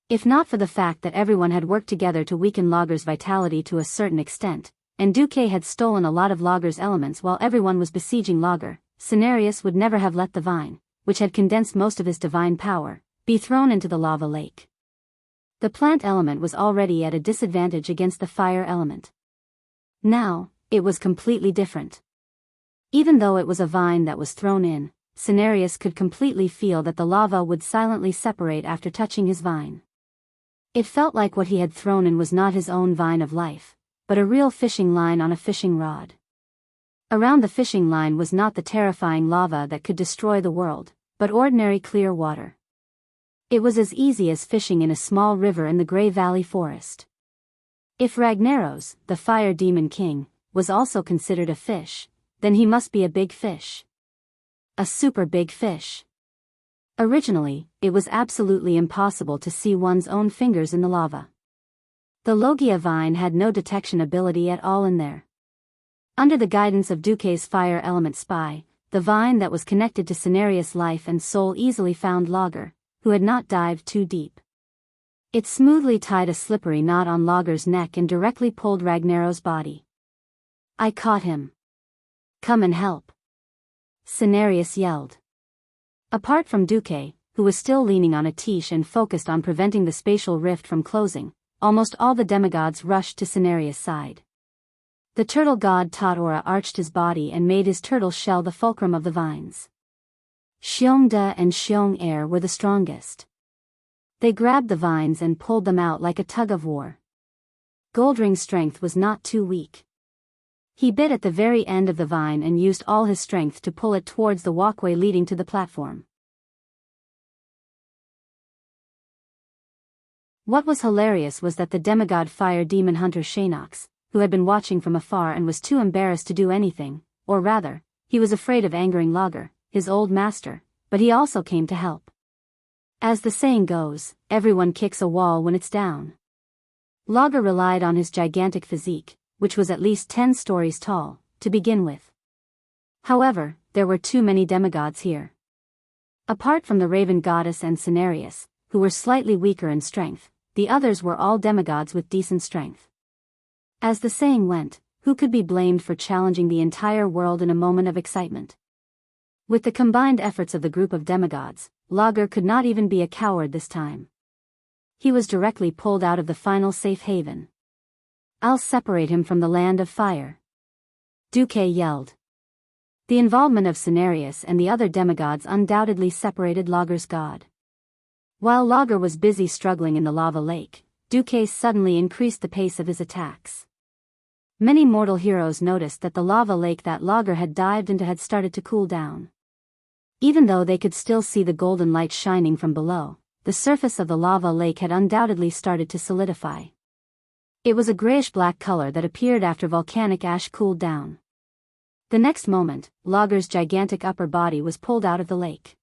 If not for the fact that everyone had worked together to weaken Logger's vitality to a certain extent, and Duque had stolen a lot of Logger's elements while everyone was besieging Logger, Cenarius would never have let the vine, which had condensed most of his divine power, be thrown into the lava lake. The plant element was already at a disadvantage against the fire element. Now, it was completely different. Even though it was a vine that was thrown in, Cenarius could completely feel that the lava would silently separate after touching his vine. It felt like what he had thrown in was not his own vine of life, but a real fishing line on a fishing rod. Around the fishing line was not the terrifying lava that could destroy the world, but ordinary clear water. It was as easy as fishing in a small river in the Grey Valley forest. If Ragnaros, the fire demon king, was also considered a fish, then he must be a big fish. A super big fish. Originally, it was absolutely impossible to see one's own fingers in the lava. The Logia vine had no detection ability at all in there. Under the guidance of Duque's fire element spy, the vine that was connected to Cenarius' life and soul easily found Logger, who had not dived too deep. It smoothly tied a slippery knot on Logger's neck and directly pulled Ragnaros' body. "I caught him. Come and help," Cenarius yelled. Apart from Duque, who was still leaning on a tiche and focused on preventing the spatial rift from closing, almost all the demigods rushed to Cenarius' side. The turtle god Tatora arched his body and made his turtle shell the fulcrum of the vines. Xiongda and Xiong-er were the strongest. They grabbed the vines and pulled them out like a tug-of-war. Goldring's strength was not too weak. He bit at the very end of the vine and used all his strength to pull it towards the walkway leading to the platform. What was hilarious was that the demigod fire demon hunter Shanox, who had been watching from afar and was too embarrassed to do anything, or rather, he was afraid of angering Logger, his old master, but he also came to help. As the saying goes, everyone kicks a wall when it's down. Logger relied on his gigantic physique, which was at least 10 stories tall, to begin with. However, there were too many demigods here. Apart from the Raven Goddess and Cenarius, who were slightly weaker in strength, the others were all demigods with decent strength. As the saying went, who could be blamed for challenging the entire world in a moment of excitement? With the combined efforts of the group of demigods, Logger could not even be a coward this time. He was directly pulled out of the final safe haven. "I'll separate him from the land of fire," Duque yelled. The involvement of Cenarius and the other demigods undoubtedly separated Logger's god. While Logger was busy struggling in the lava lake, Duque suddenly increased the pace of his attacks. Many mortal heroes noticed that the lava lake that Logger had dived into had started to cool down. Even though they could still see the golden light shining from below, the surface of the lava lake had undoubtedly started to solidify. It was a grayish-black color that appeared after volcanic ash cooled down. The next moment, Logger's gigantic upper body was pulled out of the lake.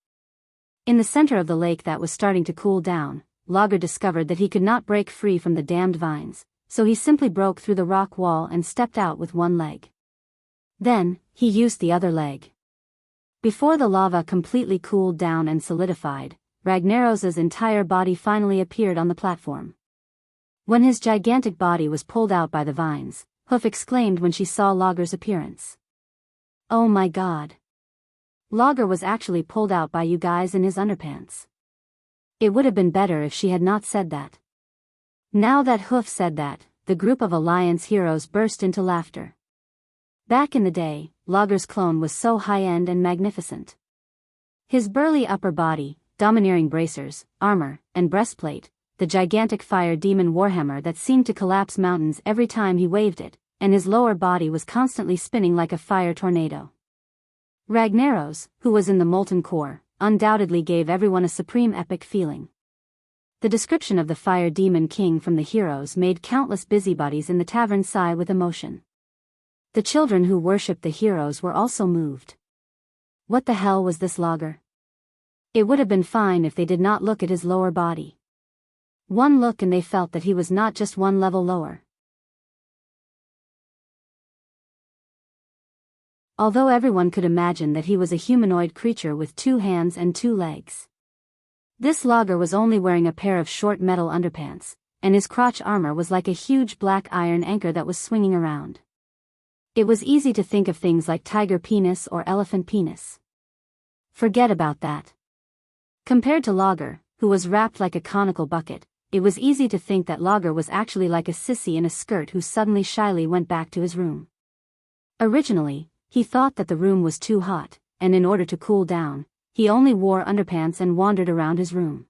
In the center of the lake that was starting to cool down, Logger discovered that he could not break free from the damned vines, so he simply broke through the rock wall and stepped out with one leg. Then, he used the other leg. Before the lava completely cooled down and solidified, Ragnaros's entire body finally appeared on the platform. When his gigantic body was pulled out by the vines, Hoof exclaimed when she saw Logger's appearance. "Oh my god. Logger was actually pulled out by you guys in his underpants." It would have been better if she had not said that. Now that Hoof said that, the group of Alliance heroes burst into laughter. Back in the day, Logger's clone was so high-end and magnificent. His burly upper body, domineering bracers, armor, and breastplate, the gigantic fire demon warhammer that seemed to collapse mountains every time he waved it, and his lower body was constantly spinning like a fire tornado. Ragnaros, who was in the molten core, undoubtedly gave everyone a supreme epic feeling. The description of the fire demon king from the heroes made countless busybodies in the tavern sigh with emotion. The children who worshipped the heroes were also moved. What the hell was this Logger? It would have been fine if they did not look at his lower body. One look and they felt that he was not just one level lower. Although everyone could imagine that he was a humanoid creature with 2 hands and 2 legs. This logger was only wearing a pair of short metal underpants, and his crotch armor was like a huge black iron anchor that was swinging around. It was easy to think of things like tiger penis or elephant penis. Forget about that. Compared to Logger, who was wrapped like a conical bucket, it was easy to think that Logger was actually like a sissy in a skirt who suddenly shyly went back to his room. Originally, he thought that the room was too hot, and in order to cool down, he only wore underpants and wandered around his room.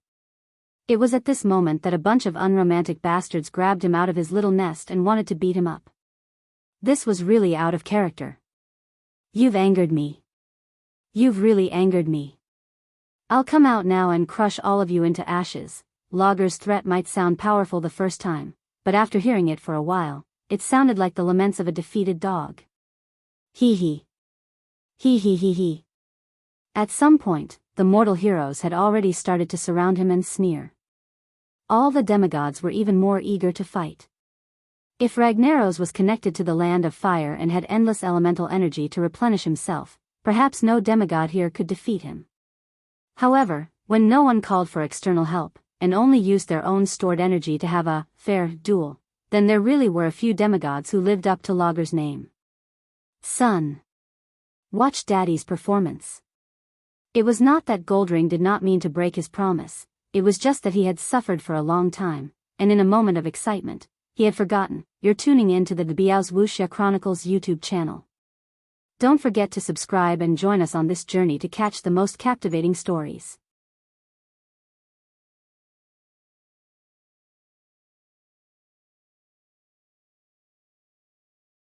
It was at this moment that a bunch of unromantic bastards grabbed him out of his little nest and wanted to beat him up. This was really out of character. You've angered me. You've really angered me. I'll come out now and crush all of you into ashes. Logger's threat might sound powerful the first time, but after hearing it for a while, it sounded like the laments of a defeated dog. Hee hee. Hee hee hee hee. At some point, the mortal heroes had already started to surround him and sneer. All the demigods were even more eager to fight. If Ragnaros was connected to the land of fire and had endless elemental energy to replenish himself, perhaps no demigod here could defeat him. However, when no one called for external help, and only used their own stored energy to have a fair duel, then there really were a few demigods who lived up to Logger's name. Son. Watch Daddy's performance. It was not that Goldring did not mean to break his promise, it was just that he had suffered for a long time, and in a moment of excitement, he had forgotten. You're tuning in to the Biyao's Wuxia Chronicles YouTube channel. Don't forget to subscribe and join us on this journey to catch the most captivating stories.